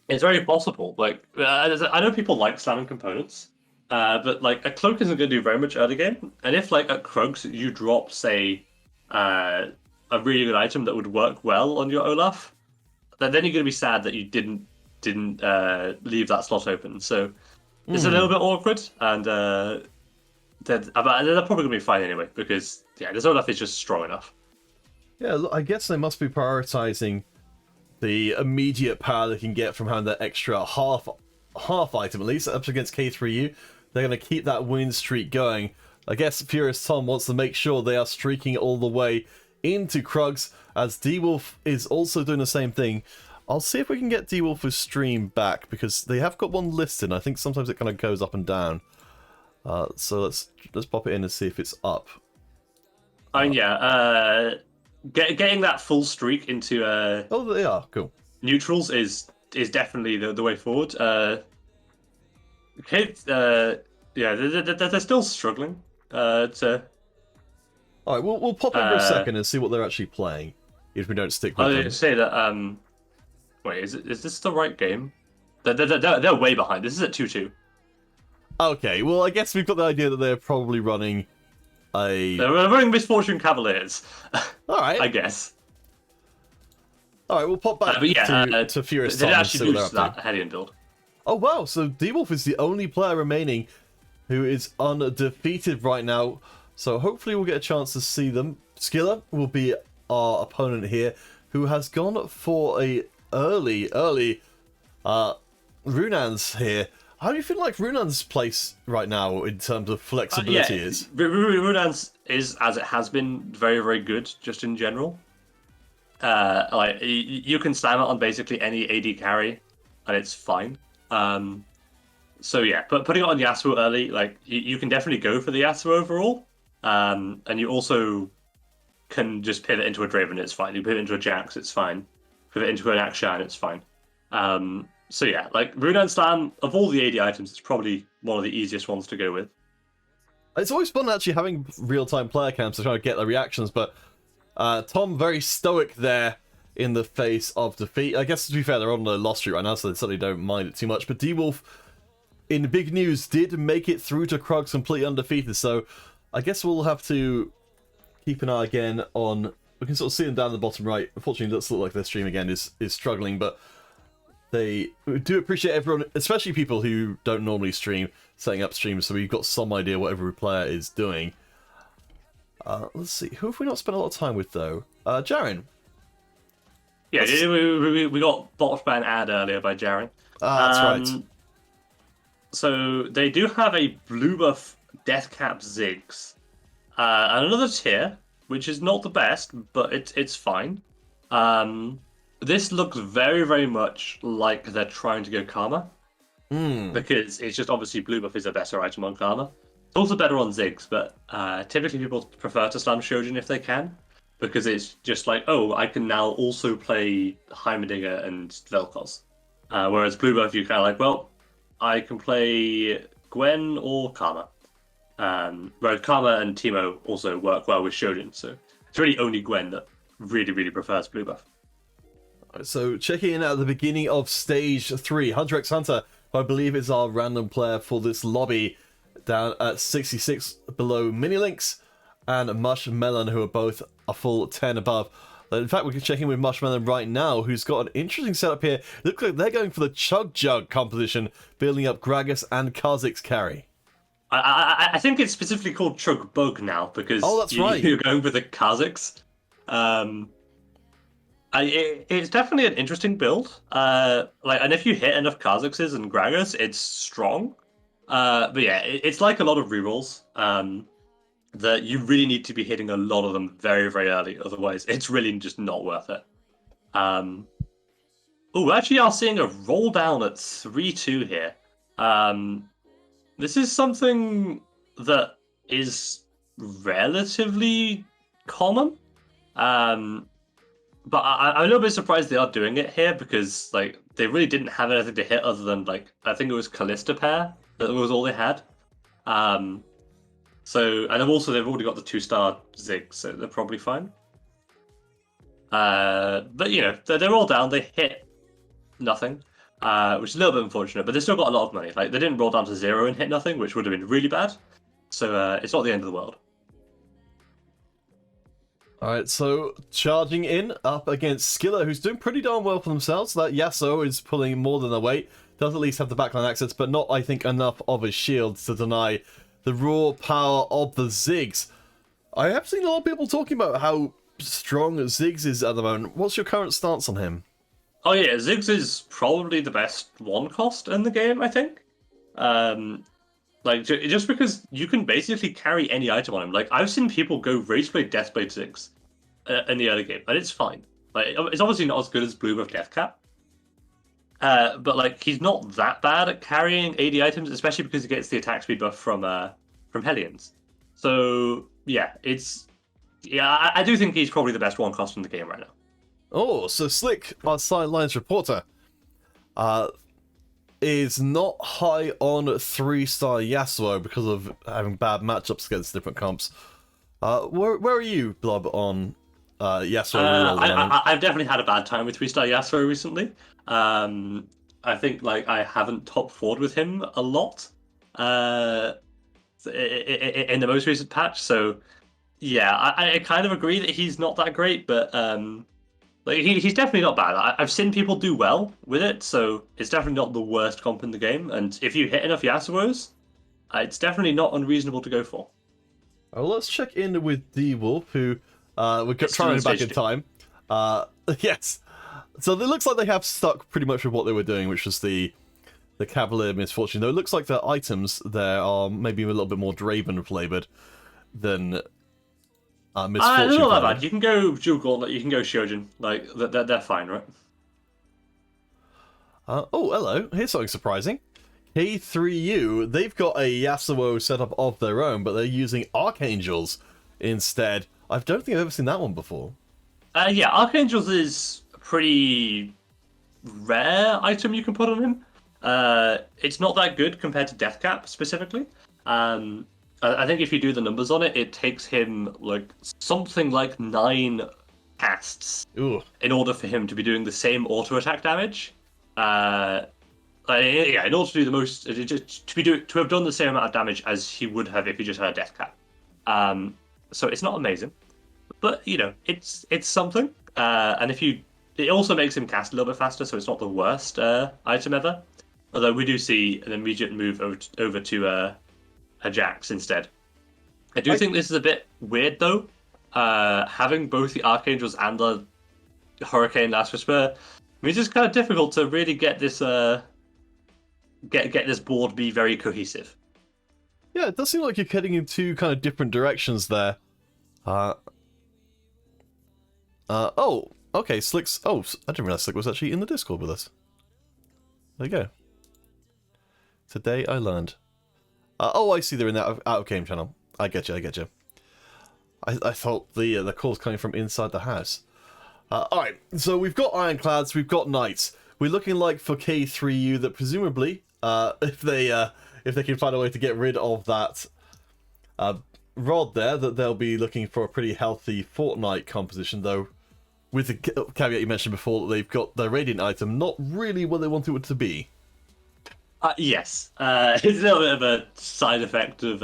It's very possible. I know people like slamming components, but a Cloak isn't going to do very much early game. And if at Krugs you drop, say, a really good item that would work well on your Olaf, then you're going to be sad that you didn't leave that slot open. So it's a little bit awkward, and they're probably going to be fine anyway because this Olaf is just strong enough. Yeah, look, I guess they must be prioritizing the immediate power they can get from having that extra half item, at least up against K3U. They're going to keep that win streak going. I guess Furious Tom wants to make sure they are streaking all the way into Krugs, as D-Wolf is also doing the same thing. I'll see if we can get D-Wolf's stream back, because they have got one listed. I think sometimes it kind of goes up and down. So let's pop it in and see if it's up. Getting that full streak into Oh, they are cool. neutrals is definitely the way forward. They're still struggling to. All right, we'll pop in for a second and see what they're actually playing, if we don't stick with I was them. going to say that. Wait, is this the right game? They're way behind. This is at 2-2. Okay, well, I guess we've got the idea that they're probably running They're running Misfortune Cavaliers. All right. I guess. All right, we'll pop back to Furious Tom They and see actually what lose they're up that to. Hellion build. Oh, wow, so D-Wolf is the only player remaining who is undefeated right now. So hopefully we'll get a chance to see them. Skiller will be our opponent here, who has gone for a early Runan's here. How do you feel like Runan's place right now in terms of flexibility is? Runan's is, as it has been, very, very good, just in general. You can slam it on basically any AD carry, and it's fine. So yeah, but putting it on Yasuo early, you can definitely go for the Yasuo overall. And you also can just pivot into a Draven, it's fine. You pivot into a Jax, it's fine. Pivot into an Akshan, it's fine. So yeah, Runan Slam, of all the AD items, it's probably one of the easiest ones to go with. It's always fun actually having real-time player cams to try to get their reactions, but Tom very stoic there in the face of defeat. I guess to be fair, they're on the loss streak right now, so they certainly don't mind it too much. But D-Wolf, in big news, did make it through to Krugs completely undefeated, so I guess we'll have to keep an eye again on... We can sort of see them down the bottom right. Unfortunately, it does look like their stream again is struggling, but we do appreciate everyone, especially people who don't normally stream, setting up streams, so we've got some idea what every player is doing. Let's see, who have we not spent a lot of time with, though? Jaren. Yeah, we got botched by an ad earlier by Jaren. That's right. So they do have a blue buff Deathcap Ziggs. And another tier, which is not the best, but it's fine. This looks very, very much like they're trying to go Karma. Because it's just obviously blue buff is a better item on Karma. It's also better on Ziggs, but typically people prefer to slam Shojin if they can. Because it's just like, oh, I can now also play Heimerdinger and Vel'Koz. Whereas blue buff, you're kind of like, well, I can play Gwen or Karma. Whereas Karma and Teemo also work well with Shojin, so it's really only Gwen that really, really prefers blue buff. So checking in at the beginning of stage 3, Hunter x Hunter, who I believe is our random player for this lobby, down at 66 below Minilinks, and Mushmelon, who are both a full 10 above. In fact, we can check in with Mushmelon right now, who's got an interesting setup here. Looks like they're going for the Chug Jug composition, building up Gragas and Kha'Zix's carry. I think it's specifically called Chug Bug now, because right. You're going for the Kha'Zix. It's definitely an interesting build. And if you hit enough Kha'Zixes and Gragas, it's strong. But yeah, it's like a lot of rerolls. That you really need to be hitting a lot of them very, very early. Otherwise, it's really just not worth it. Oh, actually, I'm seeing a roll down at 3-2 here. This is something that is relatively common. But I'm a little bit surprised they are doing it here because like they really didn't have anything to hit other than like I think it was Callista pair that was all they had. So and also they've already got the 2-star Zig, so they're probably fine. But you know they're all down. They hit nothing, which is a little bit unfortunate. But they still got a lot of money. Like they didn't roll down to 0 and hit nothing, which would have been really bad. So it's not the end of the world. Alright, so charging in up against Skiller, who's doing pretty darn well for themselves. That Yasuo is pulling more than their weight. Does at least have the backline access, but not, I think, enough of his shields to deny the raw power of the Ziggs. I have seen a lot of people talking about how strong Ziggs is at the moment. What's your current stance on him? Oh yeah, Ziggs is probably the best one cost in the game, I think. Like just because you can basically carry any item on him. Like I've seen people go rage play Deathblade Ziggs in the early game, and it's fine. Like it's obviously not as good as Blue Buff Deathcap. But like he's not that bad at carrying AD items, especially because he gets the attack speed buff from Hellions. So yeah, I do think he's probably the best one cost in the game right now. Oh, so Slick, our sidelines reporter, is not high on 3-star Yasuo because of having bad matchups against different comps. Where are you, Blob, on Yasuo? I've definitely had a bad time with 3-star Yasuo recently. I think like I haven't top 4'd with him a lot in the most recent patch. So yeah, I kind of agree that he's not that great, but like he's definitely not bad. I've seen people do well with it, so it's definitely not the worst comp in the game. And if you hit enough Yasuos, it's definitely not unreasonable to go for. Well, let's check in with D-Wolf, who we're trying back in time. Yes. So it looks like they have stuck pretty much with what they were doing, which was the Cavalier Misfortune. Though it looks like the items there are maybe a little bit more Draven flavored than Misfortune. They're not that bad. You can go Jewel Gauntlet, you can go Shojin. Like they're fine, right? Oh, hello. Here's something surprising. K3U, they've got a Yasuo setup of their own, but they're using Archangels instead. I don't think I've ever seen that one before. Yeah, Archangels is a pretty rare item you can put on him. It's not that good compared to Deathcap specifically. I think if you do the numbers on it, it takes him like something like 9 casts Ooh. in order for him to be doing the same auto attack damage. Yeah, in order to do the most, to have done the same amount of damage as he would have if he just had a death cap. So it's not amazing, but it's something. And it also makes him cast a little bit faster, so it's not the worst item ever. Although we do see an immediate move over to a Jax instead. I do think this is a bit weird though. Having both the Archangels and the Hurricane Last Whisper means it's kind of difficult to really get this get this board be very cohesive. Yeah, it does seem like you're heading in two kind of different directions there. Oh, okay, Slick's... Oh, I didn't realize Slick was actually in the Discord with us. There you go. Today I learned. Oh, I see they're in that out-of-game channel. I get you. I thought the call's coming from inside the house. Alright, so we've got Ironclads, we've got Knights. We're looking like for K3U that presumably, if they can find a way to get rid of that rod there, that they'll be looking for a pretty healthy Fortnite composition, though with the caveat you mentioned before that they've got their Radiant item not really where they want it to be. Yes, it's a little bit of a side effect of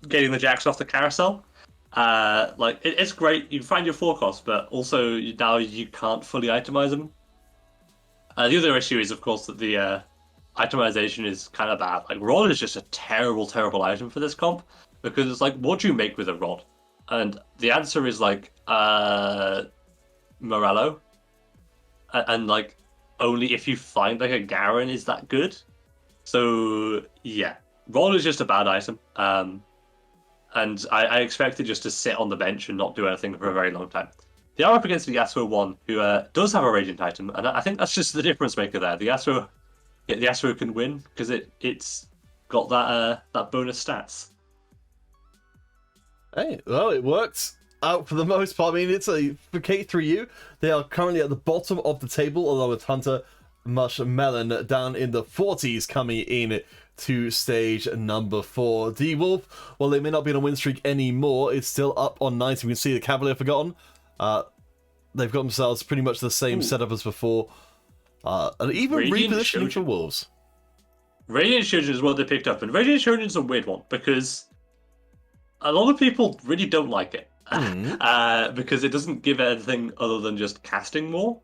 getting the Jax off the carousel. It's great, you can find your 4 costs, but also now you can't fully itemize them. The other issue is, of course, that the itemization is kind of bad. Like, Rod is just a terrible, terrible item for this comp, because it's like, what do you make with a Rod? And the answer is, like, Morello. And, like, only if you find, like, a Garen is that good. So, yeah. Rod is just a bad item. And I expect it just to sit on the bench and not do anything for a very long time. They are up against the Yasuo 1, who does have a Radiant item, and I think that's just the difference maker there. The Yasuo can win because it's got that bonus stats. Hey, well, it worked out for the most part. I mean, it's for K3U, they are currently at the bottom of the table, along with Hunter, Mush, Melon down in the 40s, coming in to stage number 4. D-Wolf, well, they may not be on a win streak anymore. It's still up on 90. We can see the Cavalier Forgotten. They've got themselves pretty much the same setup as before. And even repositioning for Wolves. Radiant Shojin is what they picked up, and Radiant Shojin is a weird one because a lot of people really don't like it. Because it doesn't give anything other than just casting more.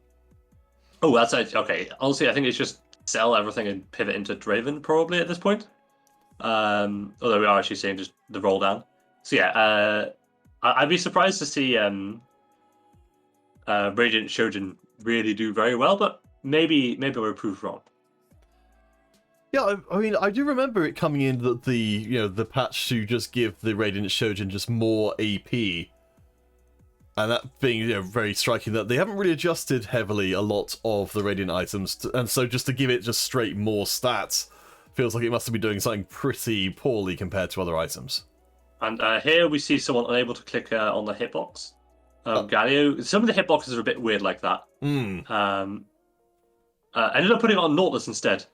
Oh, that's okay. Honestly, I think it's just sell everything and pivot into Draven probably at this point. Although we are actually seeing just the roll down. So yeah, I'd be surprised to see Radiant Shojin really do very well, but maybe we're proved wrong. Yeah, I mean, I do remember it coming in that the patch to just give the Radiant Shojin just more AP, and that being very striking that they haven't really adjusted heavily a lot of the Radiant items, and so just to give it just straight more stats feels like it must have been doing something pretty poorly compared to other items. And here we see someone unable to click on the hitbox. Galio, some of the hitboxes are a bit weird like that. Ended up putting it on Nautilus instead.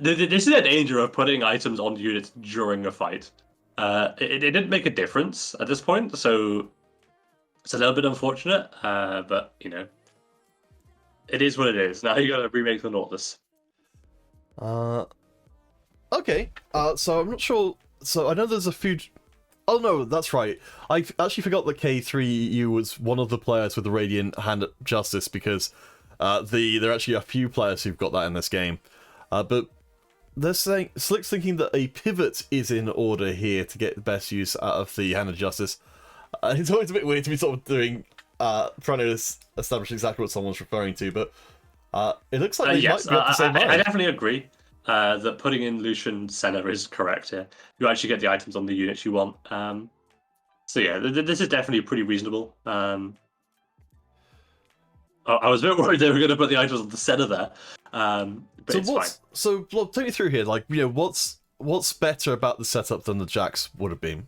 This is a danger of putting items on units during a fight. It didn't make a difference at this point, so it's a little bit unfortunate, but it is what it is. Now you gotta remake the Nautilus. Okay, so I'm not sure. So I know there's a few. Oh no, that's right. I actually forgot that K3U was one of the players with the Radiant Hand of Justice because there are actually a few players who've got that in this game. But they're saying Slick's thinking that a pivot is in order here to get the best use out of the Hand of Justice. It's always a bit weird to be sort of trying to establish exactly what someone's referring to, but it looks like they might be up the same line. I definitely agree that putting in Lucian Senna is correct here. You actually get the items on the units you want. So yeah, this is definitely pretty reasonable. I was a bit worried they were going to put the items on the Senna there, but it's fine. So, Blob, take me through here. Like, what's better about the setup than the Jax would have been?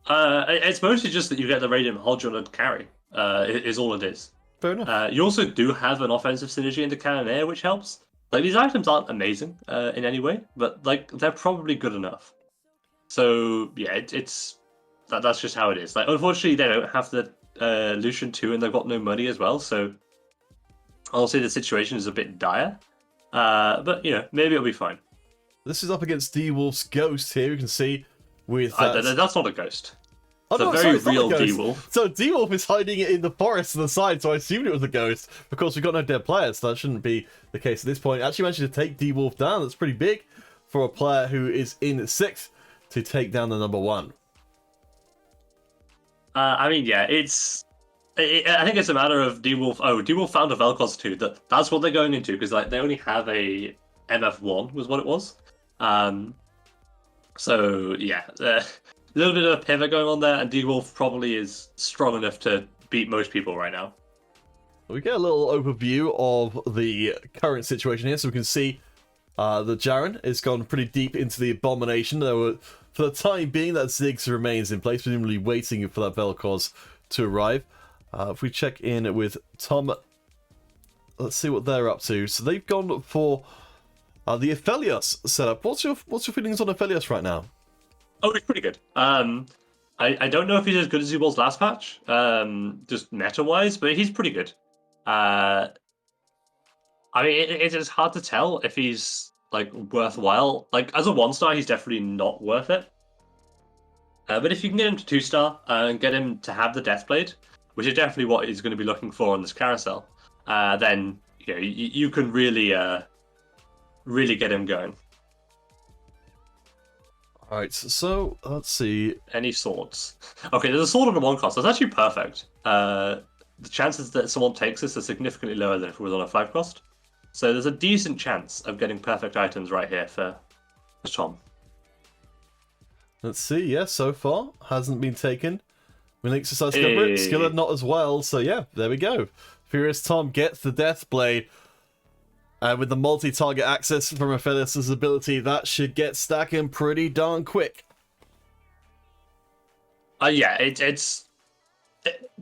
It's mostly just that you get the Radiant Hodge on a carry. Is all it is. Fair enough. You also do have an offensive synergy into Cannoneer, which helps. Like, these items aren't amazing in any way, but like they're probably good enough. So yeah, that's just how it is. Like, unfortunately, they don't have the Lucian 2, and they've got no money as well. So I'll say the situation is a bit dire. But maybe it'll be fine. This is up against D-Wolf's Ghost here. You can see with that's not a ghost. Oh, It's no, a sorry, very it's not a real ghost. D-Wolf. So D-Wolf is hiding it in the forest to the side, so I assumed it was a ghost. Of course, we've got no dead players, so that shouldn't be the case at this point. Actually managed to take D-Wolf down. That's pretty big for a player who is in 6th to take down the number 1. I mean, yeah, I think it's a matter of D-Wolf. Oh, D-Wolf found a Vel'Koz 2. That's what they're going into, because like they only have a MF1 was what it was. So yeah, a little bit of a pivot going on there, and D-Wolf probably is strong enough to beat most people right now. We get a little overview of the current situation here, so we can see the Jaren has gone pretty deep into the Abomination. For the time being, that Ziggs remains in place, presumably waiting for that Vel'Koz to arrive. If we check in with Tom, let's see what they're up to. So they've gone for the Aphelios setup. What's your feelings on Aphelios right now? Oh, he's pretty good. I don't know if he's as good as he was last patch, just meta-wise, but he's pretty good. I mean, it is hard to tell if he's like worthwhile. Like as a 1-star, he's definitely not worth it. But if you can get him to 2-star and get him to have the Deathblade, which is definitely what he's going to be looking for on this carousel, then you can really get him going. Alright, so let's see. Any swords? Okay, there's a sword on the 1 cost. That's actually perfect. The chances that someone takes this are significantly lower than if it was on a 5 cost. So there's a decent chance of getting perfect items right here for Tom. Let's see, yeah, so far hasn't been taken. Minix decides to go for it. Skiller not as well, so yeah, there we go. Furious Tom gets the Deathblade. And with the multi-target access from Aphelios' ability, that should get stacking pretty darn quick. Yeah, the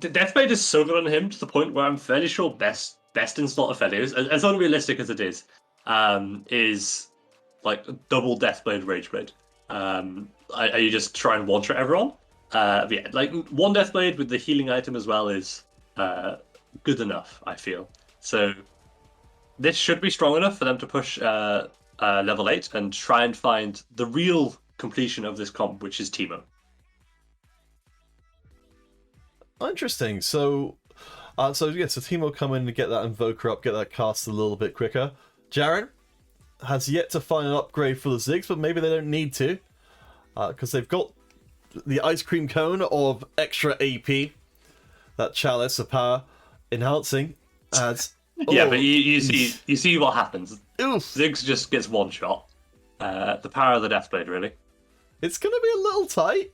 Deathblade is so good on him to the point where I'm fairly sure best in slot Aphelios, as unrealistic as it is like double Deathblade Rageblade. Are you just try and one-shot everyone? Yeah, like 1 Deathblade with the healing item as well is good enough, I feel. So this should be strong enough for them to push level 8 and try and find the real completion of this comp, which is Teemo. Interesting. So Teemo come in to get that Invoker up, get that cast a little bit quicker. Jaren has yet to find an upgrade for the Ziggs, but maybe they don't need to, because they've got the Ice Cream Cone of extra AP, that Chalice of Power enhancing as. Yeah, but you see what happens. Oof. Ziggs just gets 1 shot. The power of the Deathblade, really. It's going to be a little tight.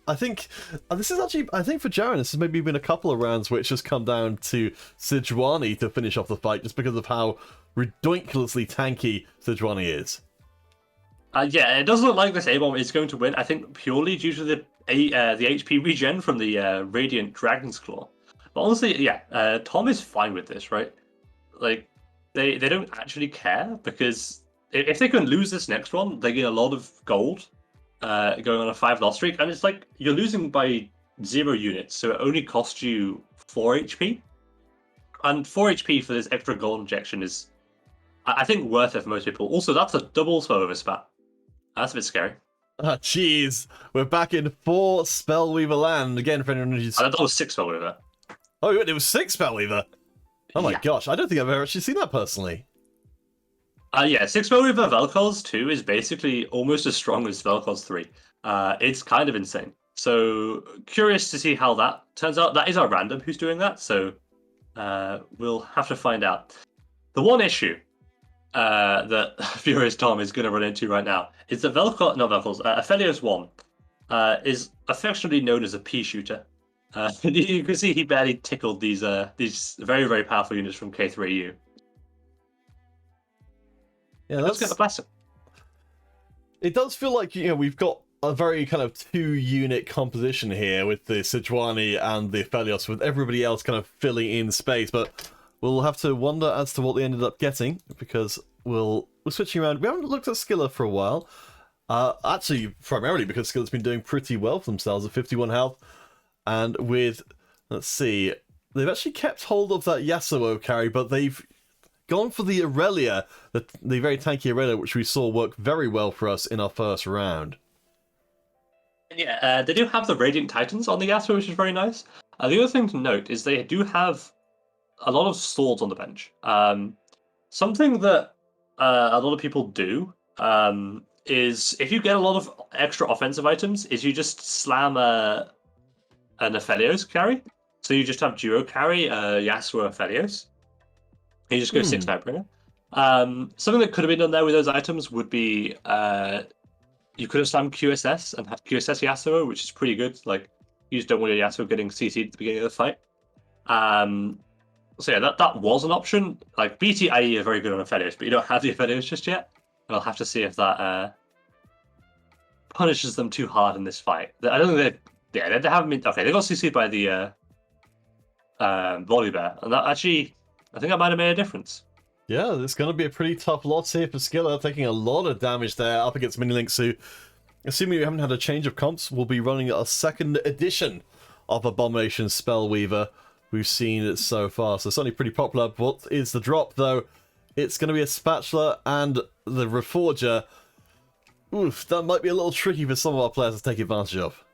I think this is actually, I think for Jaren, this has maybe been a couple of rounds where it's just come down to Sejuani to finish off the fight, just because of how ridiculously tanky Sejuani is. Yeah, it doesn't look like this A-bomb is going to win. I think purely due to the HP regen from the Radiant Dragon's Claw. But honestly, yeah, Tom is fine with this, right? Like, they don't actually care, because if they can lose this next one, they get a lot of gold going on a 5-loss streak, and it's like you're losing by 0 units, so it only costs you 4 HP. And 4 HP for this extra gold injection is, I think, worth it for most people. Also, that's a double Spellweaver spat. That's a bit scary. Ah, jeez. We're back in 4 Spellweaver land. Again, for anyone who's... I thought it was 6 Spellweaver. Oh, it was 6 Spellweaver. Oh my Yeah. gosh, I don't think I've ever actually seen that personally. Yeah, 6 Spellweaver Vel'Koz 2 is basically almost as strong as Vel'Koz 3. It's kind of insane. So, curious to see how that turns out. That is our random who's doing that, so we'll have to find out. The one issue that Furious Tom is going to run into right now is that Aphelios 1 is affectionately known as a pea shooter. You can see he barely tickled these very, very powerful units from K3U. Yeah, Let's get the blessing. It does feel like, we've got a very kind of 2-unit composition here with the Sejuani and the Aphelios, with everybody else kind of filling in space, but we'll have to wonder as to what they ended up getting, because we're switching around. We haven't looked at Skiller for a while. Actually, primarily because Skillet's been doing pretty well for themselves at 51 health, and with, let's see, they've actually kept hold of that Yasuo carry, but they've gone for the Aurelia, the very tanky Aurelia, which we saw work very well for us in our first round. Yeah, they do have the Radiant Titans on the Yasuo, which is very nice. The other thing to note is they do have a lot of swords on the bench. Something that a lot of people do is if you get a lot of extra offensive items, is you just slam an Aphelios carry. So you just have duo carry Yasuo Aphelios. You just go 6 Nightbringer. Something that could have been done there with those items would be you could have slammed QSS and had QSS Yasuo, which is pretty good. Like, you just don't want your Yasuo getting CC'd at the beginning of the fight. So yeah, that was an option. Like, BT IE are very good on Aphelios, but you don't have the Aphelios just yet. And I'll have to see if that punishes them too hard in this fight. I don't think they haven't been... Okay, they got CC'd by the Volibear, and that actually, I think that might have made a difference. Yeah, it's going to be a pretty tough lot here for Skiller, taking a lot of damage there up against Minilinks, who, assuming we haven't had a change of comps, will be running a second edition of Abomination Spellweaver we've seen it so far. So certainly pretty popular. What is the drop, though? It's going to be a Spatula and the Reforger. Oof, that might be a little tricky for some of our players to take advantage of.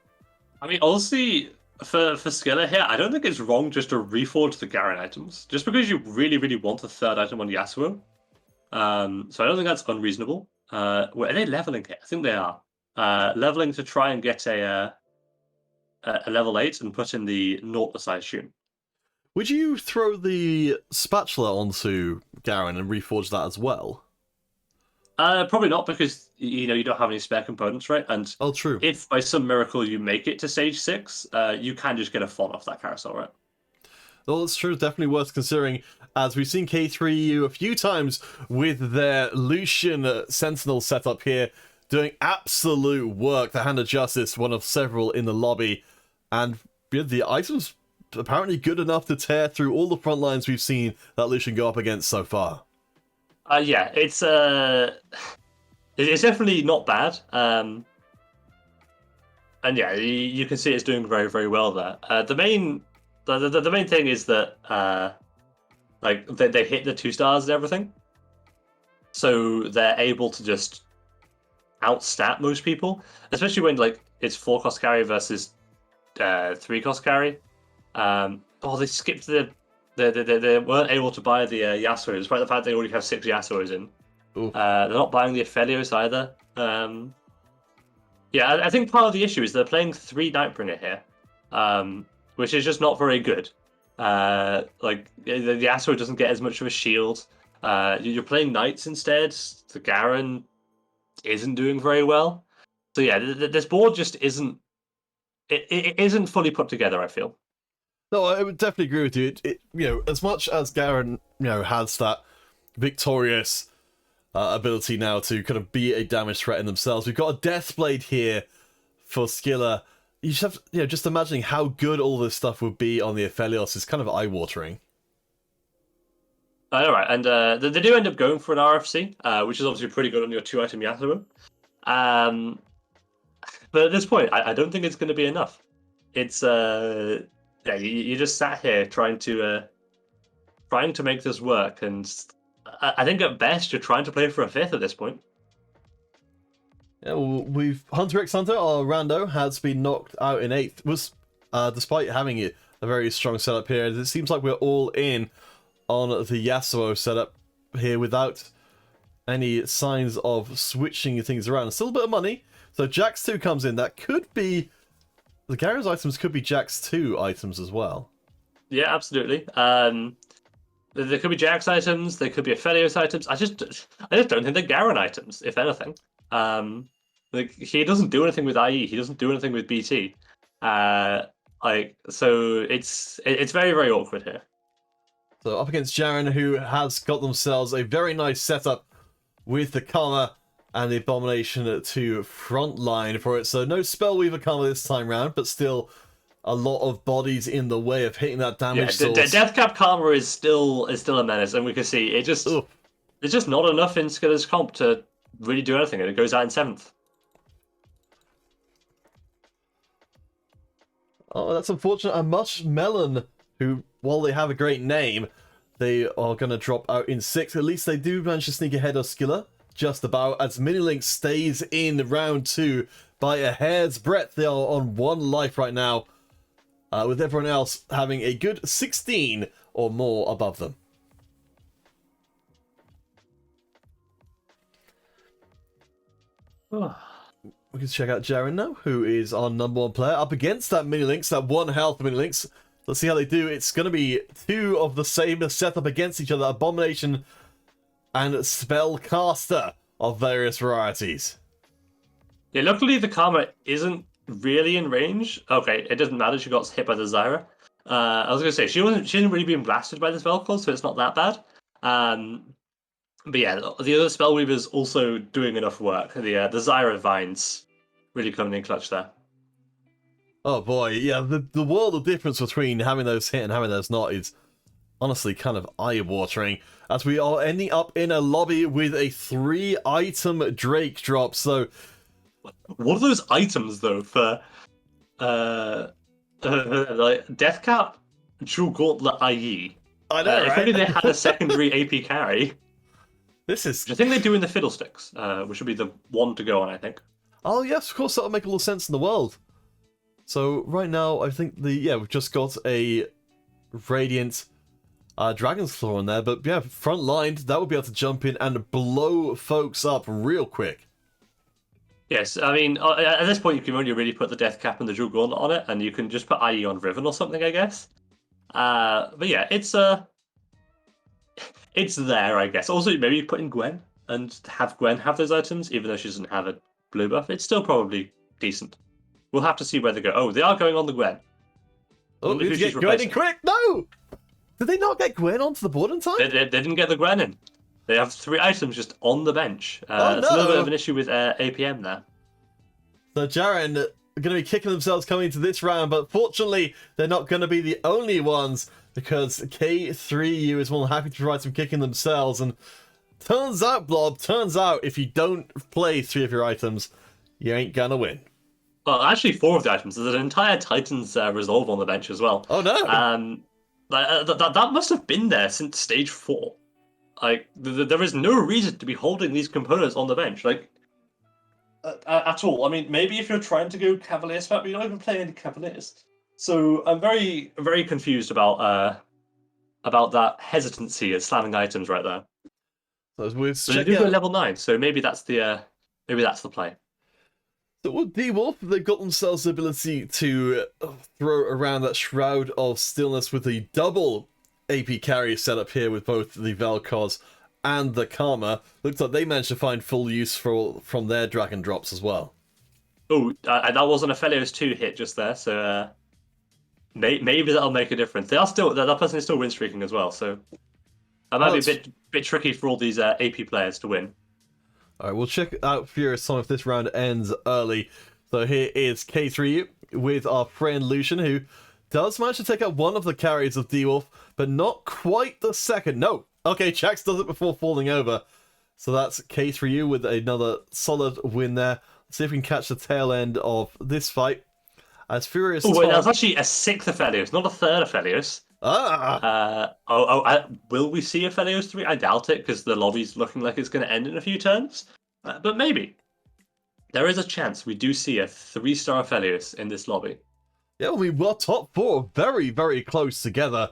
I mean, honestly, for Skiller here, I don't think it's wrong just to reforge the Garen items. Just because you really, really want a third item on Yasuo. So I don't think that's unreasonable. Are they leveling here? I think they are. Leveling to try and get a level 8 and put in the Nautilus, I assume. Would you throw the Spatula onto Garen and reforge that as well? Probably not, because you don't have any spare components, right? And oh, true. If by some miracle you make it to stage 6, you can just get a font off that carousel, right? Well, that's true. Definitely worth considering, as we've seen K3U a few times with their Lucian Sentinel setup here, doing absolute work. The Hand of Justice, one of several in the lobby, and the items apparently good enough to tear through all the front lines we've seen that Lucian go up against so far. Yeah, it's definitely not bad. And yeah, you can see it's doing very, very well there. The main thing is that like they hit the 2 stars and everything, so they're able to just outstat most people, especially when like it's 4-cost carry versus 3-cost carry. They skipped they weren't able to buy the Yasuo, despite the fact they already have 6 Yasuos in. They're not buying the Aphelios either. Yeah, I think part of the issue is they're playing 3 Nightbringer here, which is just not very good. Like, the Yasuo doesn't get as much of a shield. You're playing Knights instead. The Garen isn't doing very well. So yeah, this board just isn't... It isn't fully put together, I feel. No, I would definitely agree with you. As much as Garen, has that victorious ability now to kind of be a damage threat in themselves, we've got a Deathblade here for Skiller. You just have to, just imagining how good all this stuff would be on the Aphelios is kind of eye-watering. All right, and they do end up going for an RFC, which is obviously pretty good on your 2-item Yasuo. But at this point, I don't think it's going to be enough. It's you just sat here trying to make this work, and I think at best you're trying to play for a 5th at this point. Yeah, well, Hunter x Hunter, our rando, has been knocked out in 8th. Despite having a very strong setup here, it seems like we're all in on the Yasuo setup here without any signs of switching things around. Still a bit of money. So Jax 2 comes in. That could be... The Garen's items could be Jax 2 items as well. Yeah, absolutely. There could be Jax items. There could be Aphelios items. I just don't think they're Garen items, if anything. Like, he doesn't do anything with IE. He doesn't do anything with BT. So it's very, very awkward here. So up against Jaren, who has got themselves a very nice setup with the Karma and the Abomination to front line for it. So no Spellweaver Karma this time round, but still a lot of bodies in the way of hitting that damage source. Deathcap Karma is still a menace, and we can see it's just not enough in Skiller's comp to really do anything, and it goes out in 7th. Oh, that's unfortunate. And Mushmelon, who, while they have a great name, they are going to drop out in 6th. At least they do manage to sneak ahead of Skiller, just about, as Minilink stays in round 2 by a hair's breadth. They are on 1 life right now, with everyone else having a good 16 or more above them. We can check out Jaren now, who is our #1 player, up against that Minilinks, that 1 health Minilinks. Let's see how they do. It's going to be 2 of the same setup against each other, Abomination and Spellcaster of various varieties. Yeah, luckily the Karma isn't really in range. Okay, it doesn't matter. She got hit by the Zyra. I was gonna say she hasn't really been blasted by the Spellcall, so it's not that bad. But yeah, the other Spellweaver's also doing enough work. The Zyra Vines really coming in clutch there. Oh boy, yeah, the world of difference between having those hit and having those not is honestly kind of eye-watering, as we are ending up in a lobby with a 3-item Drake drop. So what are those items though for like Deathcap, True Gauntlet, IE? I know, If right? only they had a secondary AP carry. This is... Which I think they do in the Fiddlesticks, which would be the one to go on, I think. Oh yes, of course, that'll make all the sense in the world. So right now, I think we've just got a Radiant Dragon's Claw in there, but yeah, front lined, that would be able to jump in and blow folks up real quick. Yes, I mean, at this point you can only really put the Death Cap and the Jewel Gauntlet on it, and you can just put IE on Riven or something, I guess. But yeah, it's there, I guess. Also, maybe you put in Gwen and have Gwen have those items, even though she doesn't have a blue buff. It's still probably decent. We'll have to see where they go. Oh, they are going on the Gwen. Oh, Wonder need who to she's get Gwen in replacing. quick! No! Did they not get Gwen onto the board in time? They didn't get the Gwen in. They have 3 items just on the bench. Oh, It's a little bit no. of an issue with APM there. So Jaren are going to be kicking themselves coming into this round, but fortunately, they're not going to be the only ones, because K3U is more than happy to provide some kicking themselves, and turns out, Blob, if you don't play 3 of your items, you ain't gonna win. Well, actually, 4 of the items. There's an entire Titan's Resolve on the bench as well. Oh no! That must have been there since stage 4. Like, there is no reason to be holding these components on the bench, like, at all. I mean, maybe if you're trying to go Cavaliers, but you're not even playing any Cavaliers. So I'm very, very confused about that hesitancy at slamming items right there. So we're But they checking do go out... level 9, so maybe that's the play. So with D-Wolf, they've got themselves the ability to throw around that Shroud of Stillness with the double AP carry setup here with both the Vel'Koz and the Karma. Looks like they managed to find full use from their Dragon drops as well. Oh, that wasn't a Felios 2 hit just there, so maybe that'll make a difference. That person is still win streaking as well, so that might be a bit tricky for all these AP players to win. Alright, we'll check out Furious Tom if this round ends early. So here is K3U with our friend Lucian, who does manage to take out one of the carries of D-Wolf, but not quite the second. No! Okay, Jax does it before falling over. So that's K3U with another solid win there. Let's see if we can catch the tail end of this fight. As Furious Oh, wait, Tom... that's actually a 6th Aphelios, not a 3rd Aphelios. Will we see Aphelios 3? I doubt it, because the lobby's looking like it's going to end in a few turns. But maybe. There is a chance we do see a 3-star Aphelios in this lobby. Yeah, I mean, well, top 4 very, very close together.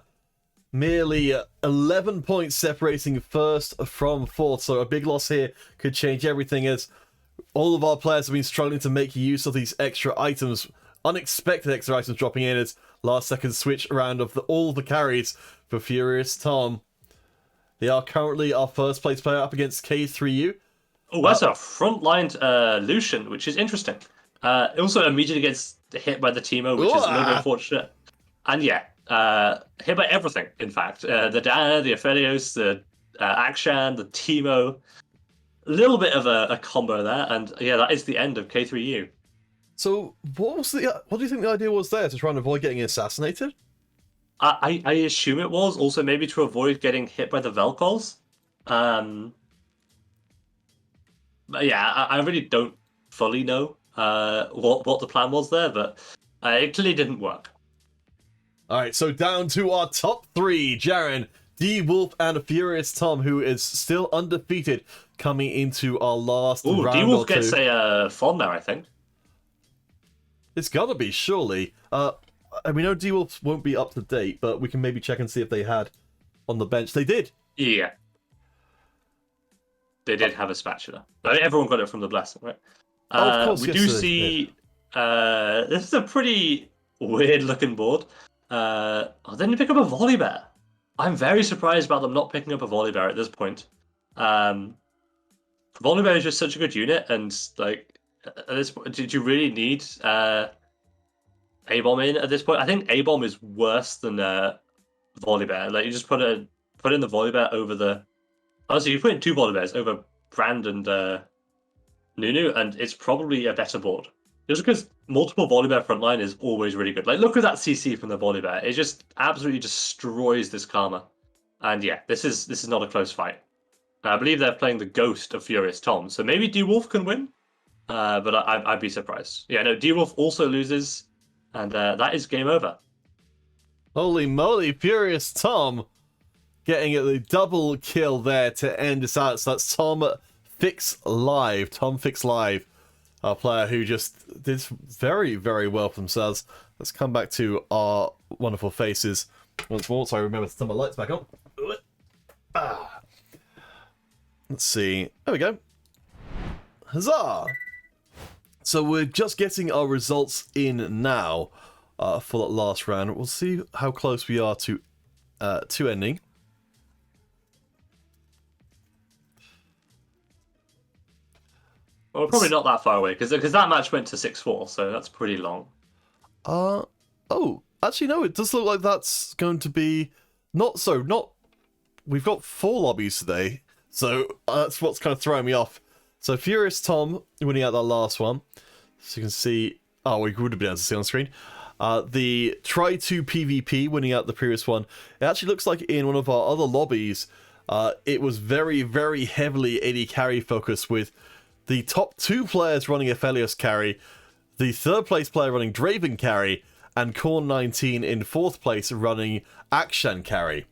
Merely 11 points separating first from fourth, so a big loss here could change everything, as all of our players have been struggling to make use of these extra items, unexpected extra items dropping in as last second switch around of all the carries for Furious Tom. They are currently our first place player up against K3U. Oh, that's a front-lined Lucian, which is interesting. It also immediately gets hit by the Teemo, which is a little bit unfortunate. And yeah, hit by everything, in fact. The Dana, the Aphelios, the Akshan, the Teemo. A little bit of a combo there, and yeah, that is the end of K3U. So, what do you think the idea was there, to try and avoid getting assassinated? I assume it was also maybe to avoid getting hit by the Vel'Koz. But yeah, I really don't fully know what the plan was there, but it clearly didn't work. All right, so down to our top 3. Jaren, D-Wolf, and Furious Tom, who is still undefeated coming into our last Ooh, round D-Wolf or two. gets a FOD now, I think. It's gotta be, surely. And we know D-Wolf won't be up to date, but we can maybe check and see if they had on the bench. They did. Yeah. They did have a spatula. But everyone got it from the blessing, right? Oh, of course, we yes, do they see... this is a pretty weird-looking board. They didn't pick up a Volibear. I'm very surprised about them not picking up a Volibear at this point. Volibear is just such a good unit, and like, at this point, did you really need A-Bomb in at this point? I think A-Bomb is worse than Volibear. Like, you just put in the Volibear over the... Honestly, you put in 2 Volibears over Brand and Nunu, and it's probably a better board. Just because multiple Volibear frontline is always really good. Like, look at that CC from the Volibear. It just absolutely destroys this Karma. And yeah, this is not a close fight. I believe they're playing the Ghost of Furious Tom, so maybe D-Wolf can win, but I'd be surprised. Yeah, no, D-Wolf also loses, and that is game over. Holy moly, Furious Tom getting the double kill there to end this out. So that's Tom Fix Live. Tom Fix Live, our player who just did very, very well for themselves. Let's come back to our wonderful faces once more. So I remember to turn my lights back on. Let's see. There we go. Huzzah! So we're just getting our results in now for that last round. We'll see how close we are to ending. Well, probably not that far away, because that match went to 6-4, so that's pretty long. Oh, actually no, it does look like that's going to be not. We've got 4 lobbies today, so that's what's kind of throwing me off. So Furious Tom winning out that last one, so you can see. Oh, we would have been able to see on screen. The Try 2 PvP winning out the previous one. It actually looks like in one of our other lobbies, it was very, very heavily AD carry focused, with the top 2 players running Aphelios carry, the 3rd place player running Draven carry, and Korn19 in 4th place running Akshan carry.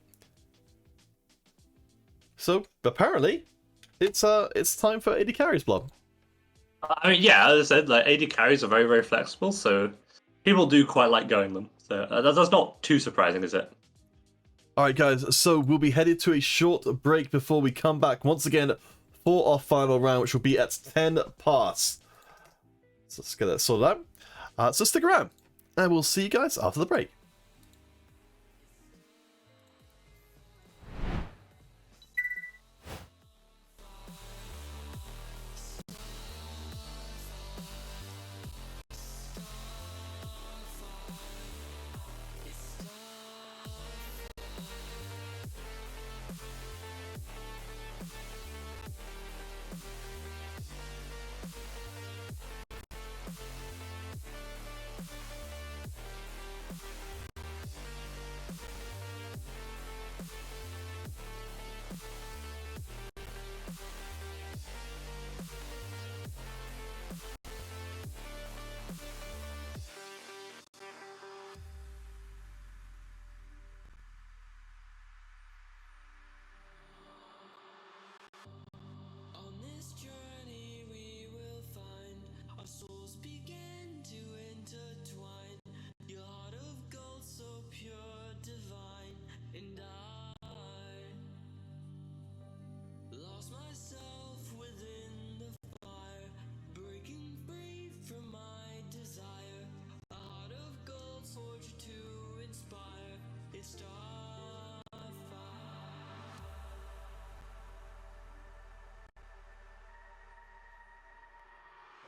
So apparently, it's time for AD carries, Blob. I mean, yeah, as I said, like AD carries are very, very flexible, so people do quite like going them. So that's not too surprising, is it? Alright guys, so we'll be headed to a short break before we come back once again for our final round, which will be at 10 past. So let's get that sorted out. So stick around, and we'll see you guys after the break. On this journey we will find our souls begin to intertwine. Your heart of gold so pure, divine, and I lost myself within the fire, breaking free from my desire. A heart of gold forged to inspire. It's Starfire.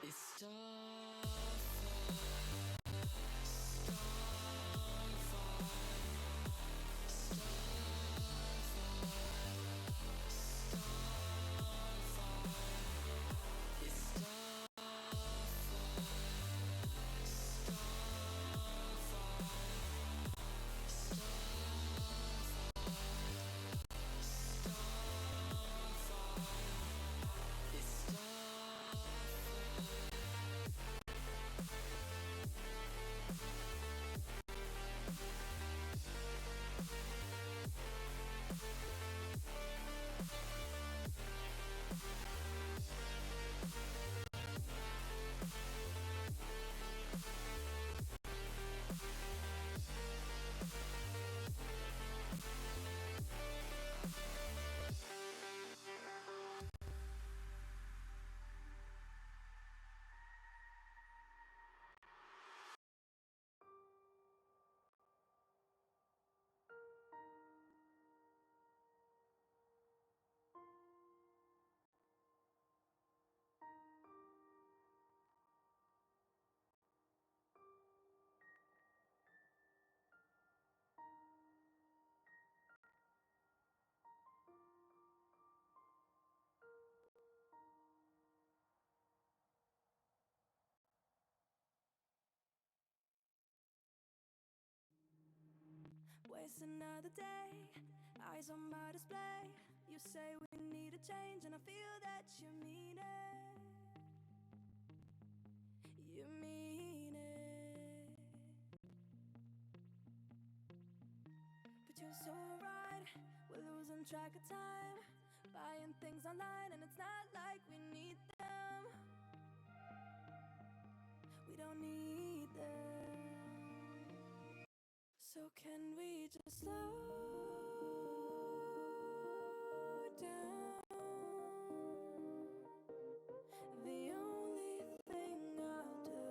It's It's another day, eyes on my display. You say we need a change, and I feel that you mean it. You mean it. But you're so right, we're losing track of time, buying things online, and it's not like we need them. We don't need them. So can we just slow down? The only thing I'll do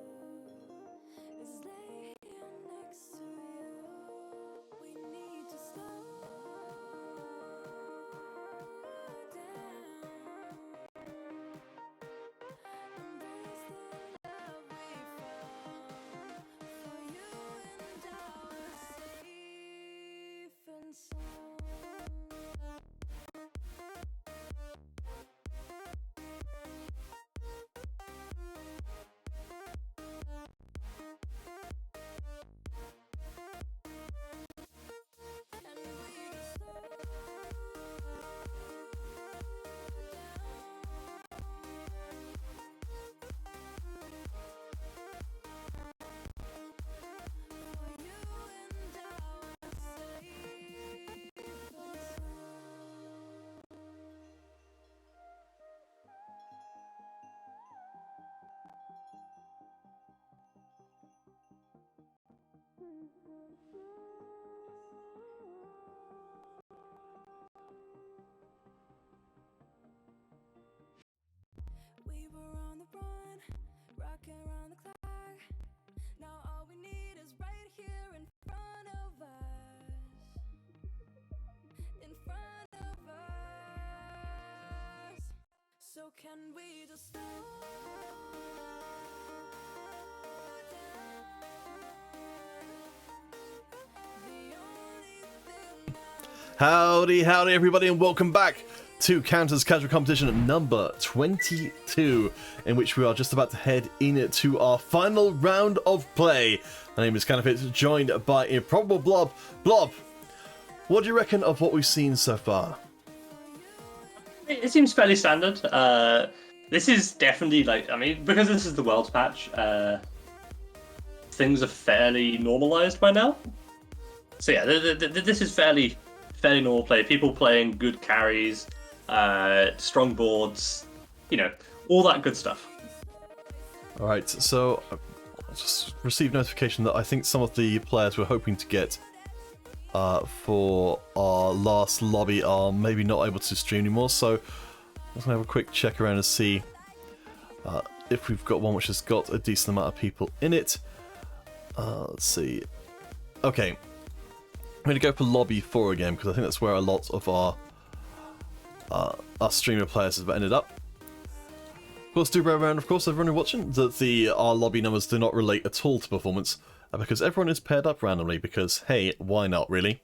is lay here next to you. We need to slow down. Embrace the love we found. For you and I are safe and sound. And we just slow down. For you and I are safe and sound. We were on the run, rocking around the clock. Now all we need is right here in front of us. In front of us. So can we just slow down? The only thing Howdy, howdy, everybody, and welcome back to Counter's Casual Competition number 22, in which we are just about to head into our final round of play. My name is Canafit, joined by Improbable Blob. Blob, what do you reckon of what we've seen so far? It seems fairly standard. This is definitely because this is the Worlds patch, things are fairly normalized by now. So yeah, this is fairly normal play. People playing good carries, strong boards, all that good stuff. Alright, so I just received notification that I think some of the players we're hoping to get for our last lobby are maybe not able to stream anymore, so I'm just going to have a quick check around and see if we've got one which has got a decent amount of people in it. Let's see. Okay, I'm going to go for lobby 4 again, because I think that's where a lot of our streamer players have ended up. Of course, do bear in mind, of course, everyone who's watching, that our lobby numbers do not relate at all to performance, because everyone is paired up randomly, because, hey, why not, really?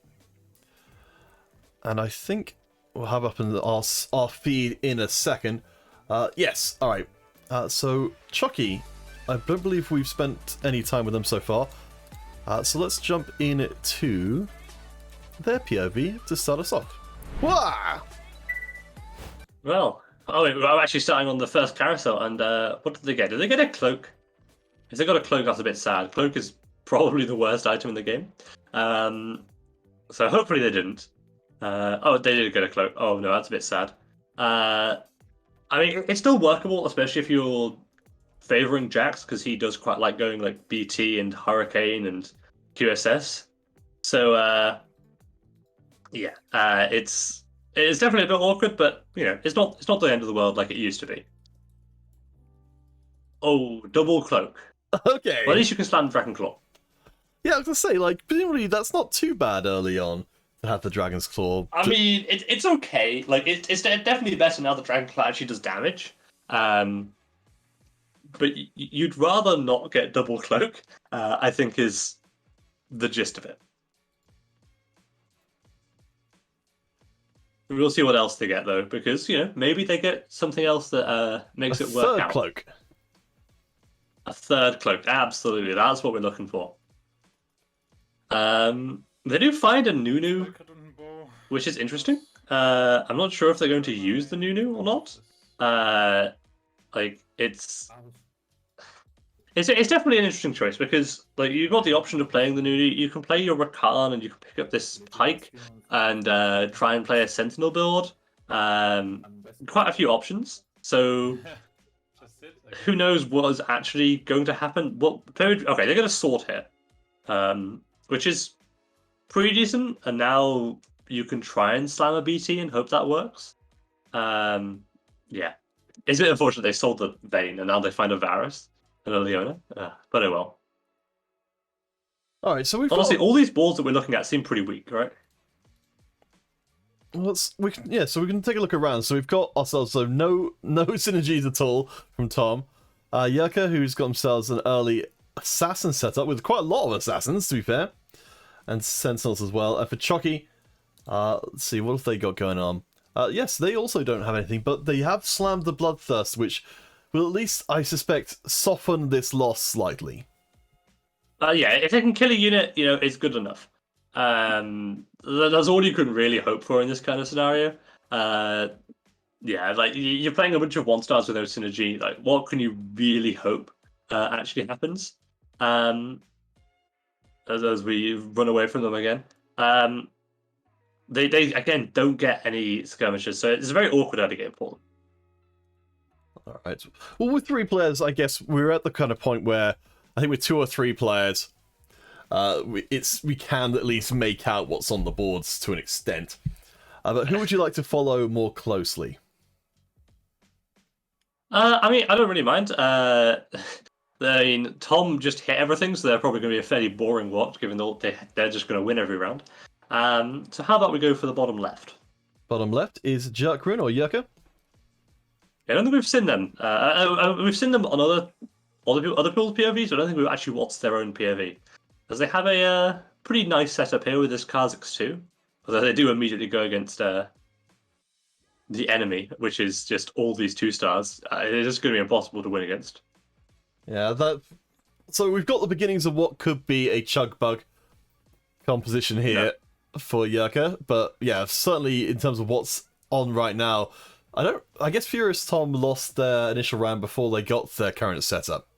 And I think we'll have up in our feed in a second. Yes, alright. So, Chucky, I don't believe we've spent any time with them so far. So let's jump in to their POV to start us off. Wah! Well, we're actually starting on the first carousel, and what did they get? Did they get a cloak? If they got a cloak, that's a bit sad. Cloak is probably the worst item in the game. So hopefully they didn't. They did get a cloak. Oh no, that's a bit sad. I mean, it's still workable, especially if you're favoring Jax, because he does quite like going like BT and Hurricane and QSS. So it's definitely a bit awkward, but it's not the end of the world like it used to be. Oh, double cloak. Okay. Well, at least you can slam Dragon Claw. Yeah, I was gonna say, like, presumably that's not too bad early on to have the Dragon's Claw. I mean, it's okay. Like, it's definitely better now that Dragon Claw actually does damage. But you'd rather not get double cloak, I think, is the gist of it. We'll see what else they get, though, because, maybe they get something else that makes it work out. Third cloak. A third cloak, absolutely. That's what we're looking for. They do find a Nunu, which is interesting. I'm not sure if they're going to use the Nunu or not. Like it's definitely an interesting choice because like you've got the option of playing the Nunu. You can play your Rakan and you can pick up this Pike and try and play a Sentinel build. Quite a few options. So who knows what is actually going to happen? Okay, they're going to sort here, which is pretty decent. And now you can try and slam a BT and hope that works. Yeah, it's a bit unfortunate they sold the Vayne and now they find a Varus and a Leona. But oh well. All right, so we've Honestly, got. all these boards that we're looking at seem pretty weak, right? So we can take a look around. So we've got ourselves no synergies at all from Tom. Yurka, who's got themselves an early assassin setup with quite a lot of assassins, to be fair, and sentinels as well. For Chucky, let's see what have they got going on. Yes, they also don't have anything, but they have slammed the Bloodthirst, which will at least, I suspect, soften this loss slightly. Yeah, if they can kill a unit, it's good enough. That's all you can really hope for in this kind of scenario. Yeah, like you're playing a bunch of 1-stars with no synergy. Like, what can you really hope actually happens? As we run away from them again. They again don't get any skirmishes, so it's a very awkward early game for them. All right. Well, with 3 players, I guess we're at the kind of point where I think with 2 or 3 players, we can at least make out what's on the boards to an extent. But who would you like to follow more closely? I mean, I don't really mind. I mean, Tom just hit everything, so they're probably going to be a fairly boring watch, given they're just going to win every round. So how about we go for the bottom left? Bottom left is Jerkrun or Yurka. I don't think we've seen them. We've seen them on other people's POVs, but I don't think we've actually watched their own POV. Because they have a pretty nice setup here with this Kha'Zix too. Although they do immediately go against the enemy, which is just all these 2-stars. It's just going to be impossible to win against. Yeah, so we've got the beginnings of what could be a chug bug composition here for Yurka, but yeah, certainly in terms of what's on right now, I guess Furious Tom lost their initial round before they got their current setup.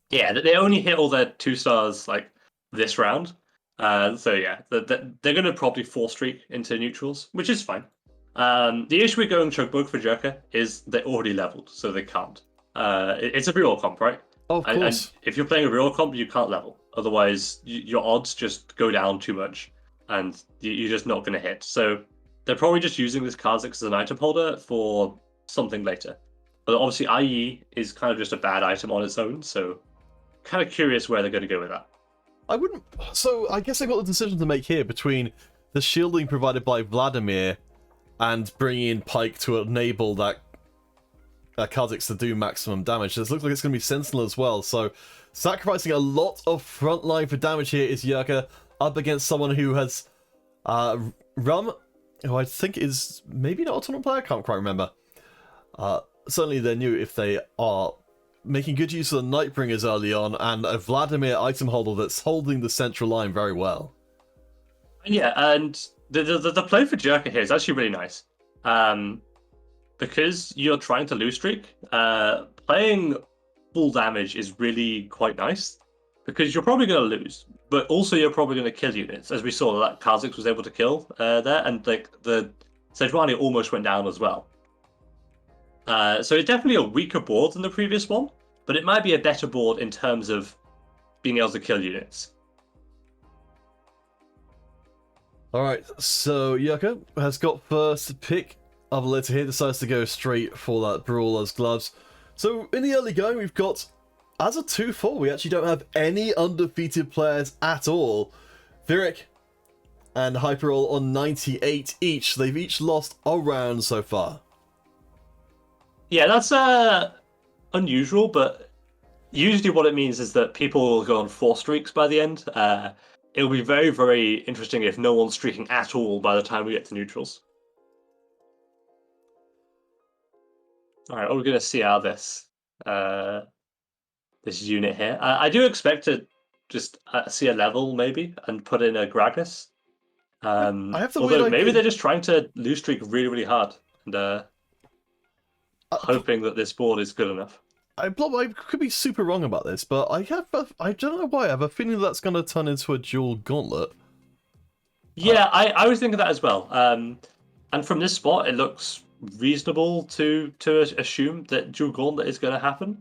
Yeah, they only hit all their 2-stars like this round. So yeah, they're going to probably 4-streak into neutrals, which is fine. The issue with going chug bug for Jerka is they're already leveled, so they can't. It's a real comp, right? Oh, of course. And if you're playing a real comp, you can't level. Otherwise, your odds just go down too much, and you're just not going to hit. So they're probably just using this Kha'Zix as an item holder for something later. But obviously, IE is kind of just a bad item on its own, so kind of curious where they're going to go with that. So I guess I got the decision to make here between the shielding provided by Vladimir and bringing in Pike to enable that Kha'Zix to do maximum damage. This looks like it's going to be Sentinel as well, so sacrificing a lot of frontline for damage here is Yurka up against someone who has Rum, who I think is maybe not a tournament player, I can't quite remember. Certainly they're new if they are making good use of the Nightbringers early on, and a Vladimir item holder that's holding the central line very well. Yeah, and the play for Jerka here is actually really nice. Because you're trying to lose streak, playing full damage is really quite nice. Because you're probably going to lose, but also you're probably going to kill units, as we saw that Kha'Zix was able to kill there, and like the Sejuani almost went down as well. So it's definitely a weaker board than the previous one, but it might be a better board in terms of being able to kill units. Alright, so Yurka has got first pick of the litter here, decides to go straight for that Brawler's Gloves. So in the early going, we've got, as a 2-4, we actually don't have any undefeated players at all. Virik and Hyperroll on 98 each. They've each lost a round so far. Yeah, that's unusual, but usually what it means is that people will go on 4 streaks by the end. It'll be very, very interesting if no one's streaking at all by the time we get to neutrals. All right, what we're going to see out of this unit here. I do expect it just see a level maybe and put in a Gragas. I have the Although weird maybe idea. they're just trying to lose streak really, really hard and hoping that this board is good enough. I could be super wrong about this, but I don't know why, I have a feeling that's going to turn into a dual gauntlet. Yeah, I was thinking that as well. And from this spot, it looks reasonable to assume that dual gauntlet is going to happen.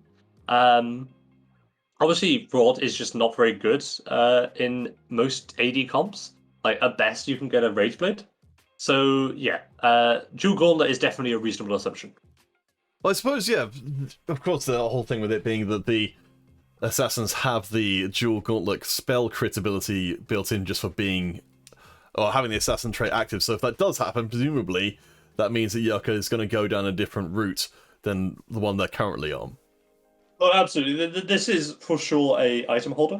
Obviously, Broad is just not very good in most AD comps. Like, at best, you can get a Rage Blade. So, yeah, dual gauntlet is definitely a reasonable assumption. Well, I suppose, yeah, of course, the whole thing with it being that the assassins have the dual gauntlet spell crit ability built in just for being, or having the assassin trait active. So if that does happen, presumably, that means that Yucca is going to go down a different route than the one they're currently on. Oh, absolutely. This is for sure a item holder.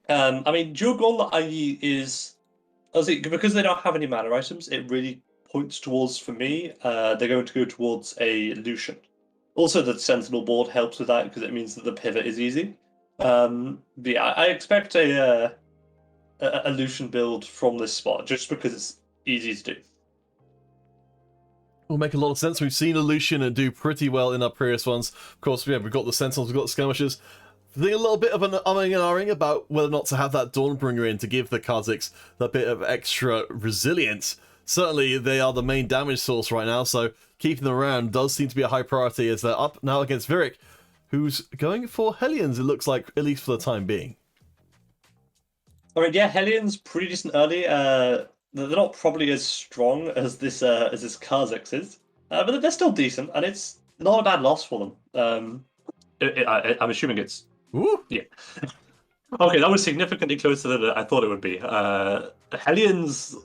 I mean, dual gauntlet is, obviously, because they don't have any mana items, it really points towards, for me, they're going to go towards a Lucian. Also, the Sentinel board helps with that because it means that the pivot is easy. But yeah, I expect a Lucian build from this spot just because it's easy to do. Will make a lot of sense. We've seen a Lucian do pretty well in our previous ones. Of course, yeah, we've got the Sentinels, we've got the Skirmishers. There's a little bit of an umming and ahhing about whether or not to have that Dawnbringer in to give the Kha'Zix that bit of extra resilience. Certainly, they are the main damage source right now, so keeping them around does seem to be a high priority as they're up now against Virik, who's going for Hellions, it looks like, at least for the time being. I mean, yeah, Hellions pretty decent early. They're not probably as strong as this Kha'Zix is, but they're still decent, and it's not a bad loss for them. I'm assuming it's Ooh. yeah. Okay, that was significantly closer than I thought it would be. Hellions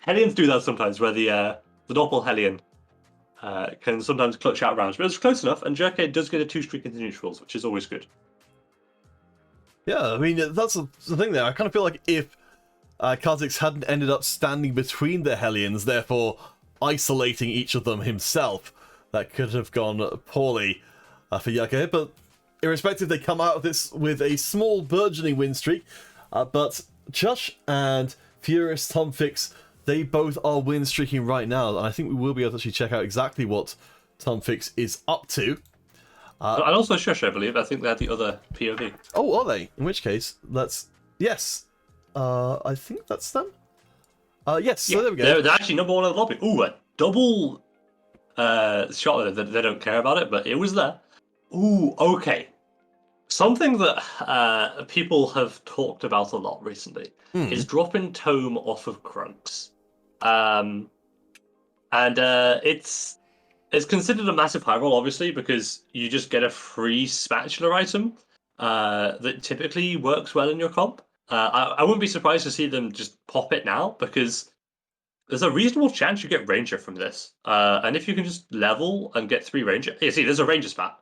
do that sometimes, where the Doppel Hellion can sometimes clutch out rounds, but it's close enough, and Jerke does get a 2-streak into neutrals, which is always good. Yeah, I mean, that's the thing there. I kind of feel like if Kha'Zix hadn't ended up standing between the Hellions, therefore isolating each of them himself, that could have gone poorly for Yucca. But irrespective, they come out of this with a small burgeoning win streak. But Chush and Furious Tomfix, they both are win streaking right now, and I think we will be able to actually check out exactly what Tomfix is up to. And also Shush, I believe. I think they're the other POV. Oh, are they? In which case, yes. I think that's them. Yes, Yeah, so there we go. they're actually number one in the lobby. Ooh, a double shot. They don't care about it, but it was there. Ooh, okay. Something that people have talked about a lot recently is dropping Tome off of Crunks. And it's considered a massive high roll, obviously, because you just get a free spatula item that typically works well in your comp. I wouldn't be surprised to see them just pop it now, because there's a reasonable chance you get Ranger from this. And if you can just level and get 3 Ranger... Yeah, see, there's a Ranger spat.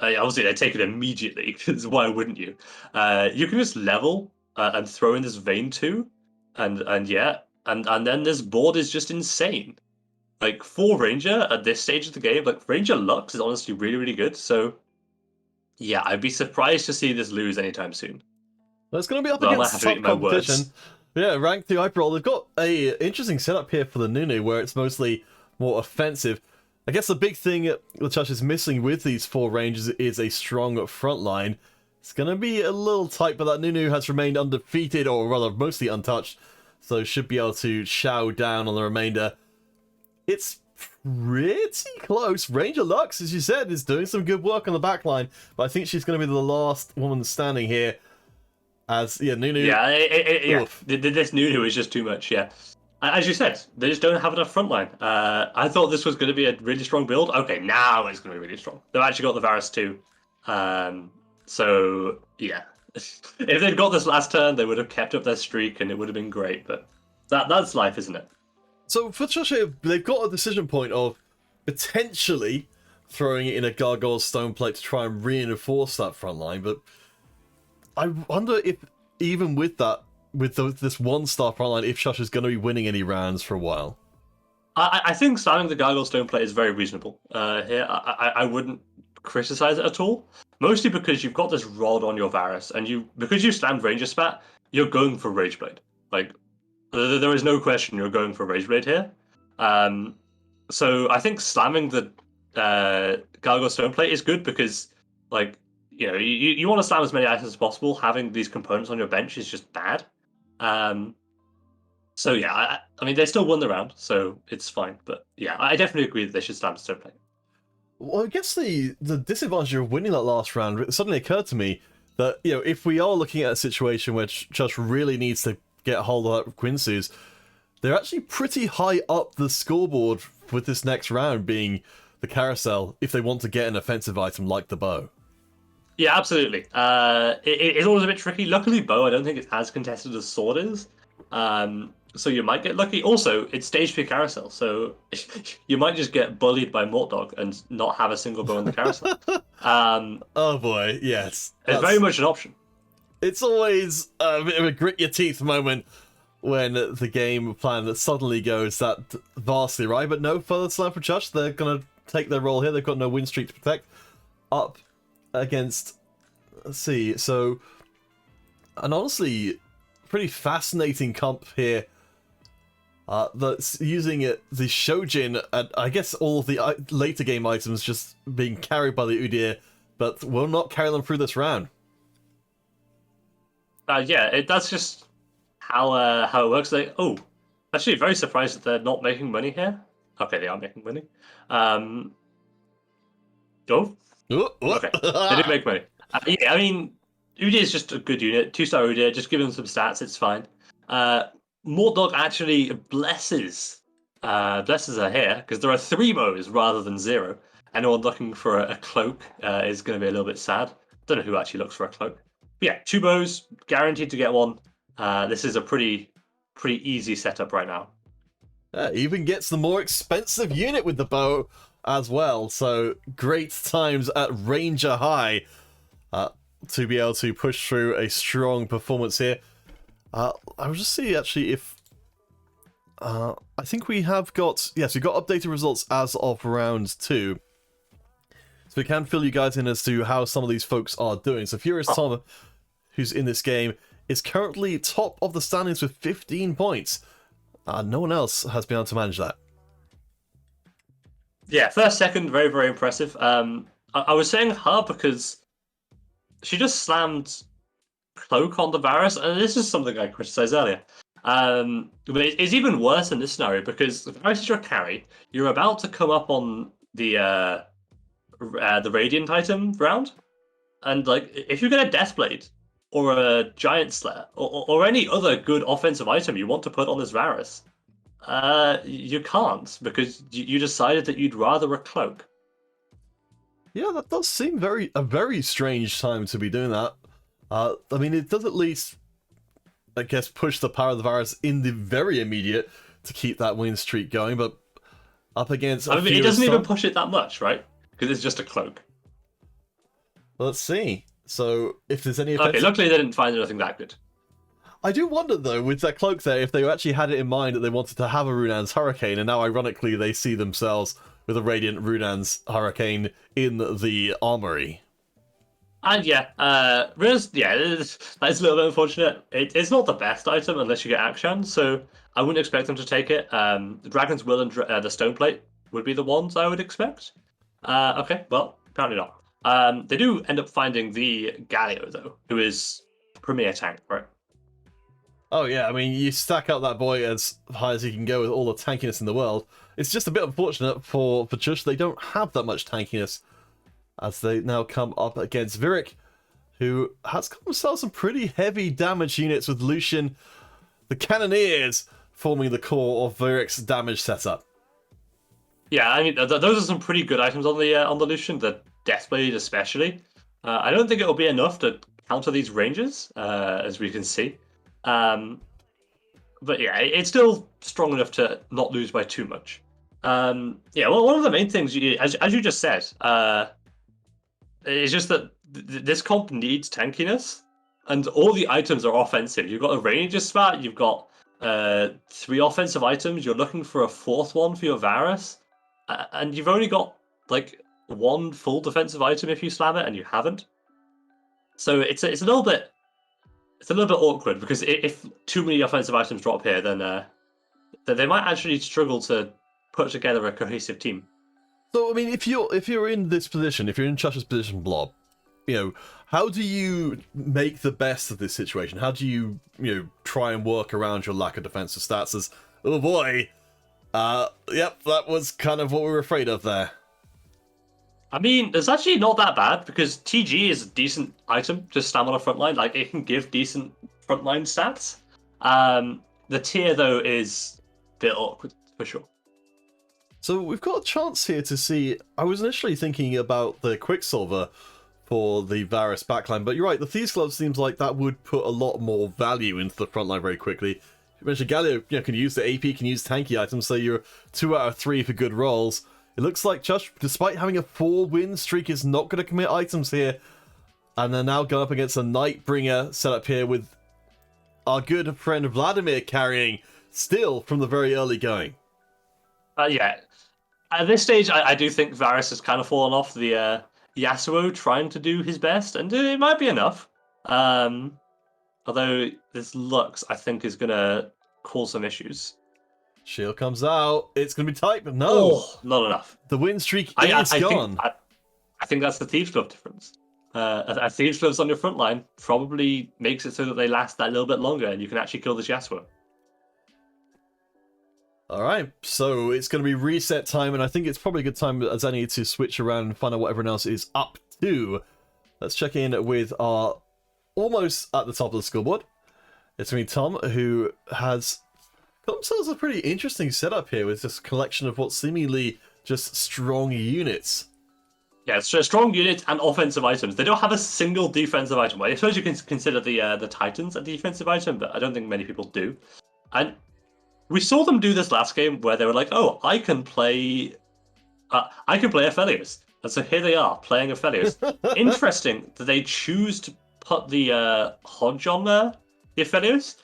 Obviously, they take it immediately, because why wouldn't you? You can just level and throw in this Vein 2, and then this board is just insane. Like, 4 Ranger at this stage of the game, like, Ranger Lux is honestly really, really good, so... Yeah, I'd be surprised to see this lose anytime soon. Well, it's going to be up Well, I might against have to top eat my words. competition. Yeah, rank 2 hyper roll. They've got a interesting setup here for the Nunu, where it's mostly more offensive. I guess the big thing LeChush is missing with these 4 ranges is a strong front line. It's going to be a little tight, but that Nunu has remained undefeated, or rather mostly untouched, so should be able to chow down on the remainder. It's pretty close. Ranger Lux, as you said, is doing some good work on the back line, but I think she's going to be the last woman standing here. As, yeah, Nunu... Yeah, this Nunu is just too much, yeah. As you said, they just don't have enough frontline. I thought this was going to be a really strong build. Okay, now it's going to be really strong. They've actually got the Varus too. So, yeah. If they'd got this last turn, they would have kept up their streak and it would have been great, but that's life, isn't it? So for Choshe, they've got a decision point of potentially throwing it in a Gargoyle's Stone Plate to try and reinforce that front line, but I wonder if even with that, with this 1-star front line, if Shush is going to be winning any rounds for a while. I think slamming the Gargoyle Stone Plate is very reasonable here. I wouldn't criticize it at all. Mostly because you've got this rod on your Varus, and because you slammed Ranger Spat, you're going for Rageblade. Like, there is no question you're going for Rageblade here. So I think slamming the Gargoyle Stoneplate is good because, like, you want to slam as many items as possible. Having these components on your bench is just bad. So yeah, I mean, they still won the round, so it's fine. But yeah, I definitely agree that they should slam Stoneplate. Well, I guess the disadvantage of winning that last round, it suddenly occurred to me that, if we are looking at a situation where Josh really needs to get a hold of that Quincy's, they're actually pretty high up the scoreboard with this next round being the carousel if they want to get an offensive item like the bow. Yeah, absolutely. It's always a bit tricky. Luckily, bow, I don't think it's as contested as sword is. So you might get lucky. Also, it's stage 3 carousel, so you might just get bullied by Mortdog and not have a single bow in the carousel. Oh boy, yes. It's very much an option. It's always a bit of a grit your teeth moment when the game plan that suddenly goes that vastly right, but no further slam for Josh. They're going to take their role here. They've got no win streak to protect. Up against, let's see, so an honestly pretty fascinating comp here that's using the Shojin and I guess all of the later game items just being carried by the Udyr, but will not carry them through this round. Yeah, that's just how it works. Actually, very surprised that they're not making money here. Okay, they are making money. Okay, they did make money. Yeah, I mean, Udyr is just a good unit. 2-star Udyr, just give him some stats, it's fine. Mortdog actually blesses her here because there are 3 bows rather than 0. Anyone looking for a cloak is going to be a little bit sad. Don't know who actually looks for a cloak. But yeah, 2 bows, guaranteed to get one. This is a pretty easy setup right now. Even gets the more expensive unit with the bow as well, so great times at Ranger High to be able to push through a strong performance here. I'll just see actually if I think we have got, yes, we've got updated results as of round 2. So we can fill you guys in as to how some of these folks are doing. So Furious Tom, who's in this game, is currently top of the standings with 15 points. No one else has been able to manage that. Yeah, first, second, very, very impressive. I was saying her because she just slammed Cloak on the Varus, and this is something I criticized earlier. But it's even worse in this scenario because the Varus is your carry. You're about to come up on the Radiant item round, and like if you get a Deathblade or a Giant Slayer or any other good offensive item you want to put on this Varus, you can't because you decided that you'd rather a Cloak. Yeah, that does seem a very strange time to be doing that. I mean, it does at least, I guess, push the power of the Varus in the very immediate to keep that win streak going, but up against I mean, it doesn't even push it that much, right? Because it's just a Cloak. Let's see. So, if there's any... Okay, luckily they didn't find anything that good. I do wonder, though, with that Cloak there, if they actually had it in mind that they wanted to have a Runan's Hurricane, and now, ironically, they see themselves with a Radiant Runan's Hurricane in the armory. And yeah, that's a little bit unfortunate. It's not the best item unless you get Akshan, so I wouldn't expect them to take it. The Dragon's Will and the Stoneplate would be the ones I would expect. Okay, well, apparently not. They do end up finding the Galio, though, who is premier tank, right? Oh yeah, I mean, you stack up that boy as high as he can go with all the tankiness in the world. It's just a bit unfortunate for Chush. They don't have that much tankiness as they now come up against Virik, who has got himself some pretty heavy damage units with Lucian, the Cannoneers, forming the core of Virik's damage setup. Yeah, I mean, those are some pretty good items on the Lucian, the Deathblade especially. I don't think it'll be enough to counter these ranges, as we can see. But yeah, it's still strong enough to not lose by too much. Yeah, well, one of the main things, as you just said, is just that this comp needs tankiness, and all the items are offensive. You've got a Ranger Spat, you've got 3 offensive items, you're looking for a 4th one for your Varus, and you've only got like one full defensive item if you slam it, and you haven't. So it's a little bit awkward because if too many offensive items drop here, then they might actually struggle to put together a cohesive team. So I mean, if you're in this position, if you're in Chush's position, Blob, how do you make the best of this situation? How do you try and work around your lack of defensive stats? As oh boy, yep, that was kind of what we were afraid of there. I mean, it's actually not that bad because TG is a decent item to stamina frontline. Like, it can give decent frontline stats. The tier, though, is a bit awkward, for sure. So we've got a chance here to see... I was initially thinking about the Quicksilver for the Varus backline, but you're right, the Thieves' Glove seems like that would put a lot more value into the frontline very quickly. You mentioned Galio can use the AP, can use tanky items, so you're 2 out of 3 for good rolls. It looks like Chush, despite having a 4-win streak, is not going to commit items here. And they're now going up against a Nightbringer setup here with our good friend Vladimir carrying still from the very early going. Yeah. At this stage, I do think Varus has kind of fallen off the Yasuo trying to do his best, and it might be enough. Although this Lux, I think, is going to cause some issues. Shield comes out. It's going to be tight, but no. Oh, not enough. The win streak is gone. I think that's the Thieves' Glove difference. A Thieves' Gloves on your front line probably makes it so that they last that little bit longer and you can actually kill this Yasuo. Alright, so it's going to be reset time, and I think it's probably a good time as any to switch around and find out what everyone else is up to. Let's check in with our almost at the top of the scoreboard. It's me, Tom, who has got themselves a pretty interesting setup here with this collection of what seemingly just strong units. Yeah, it's a strong unit and offensive items. They don't have a single defensive item. Well, I suppose you can consider the Titans a defensive item, but I don't think many people do. And we saw them do this last game where they were like, "Oh, I can play Aphelios," and so here they are playing Aphelios. Interesting that they choose to put the Hodge on there, the Aphelios.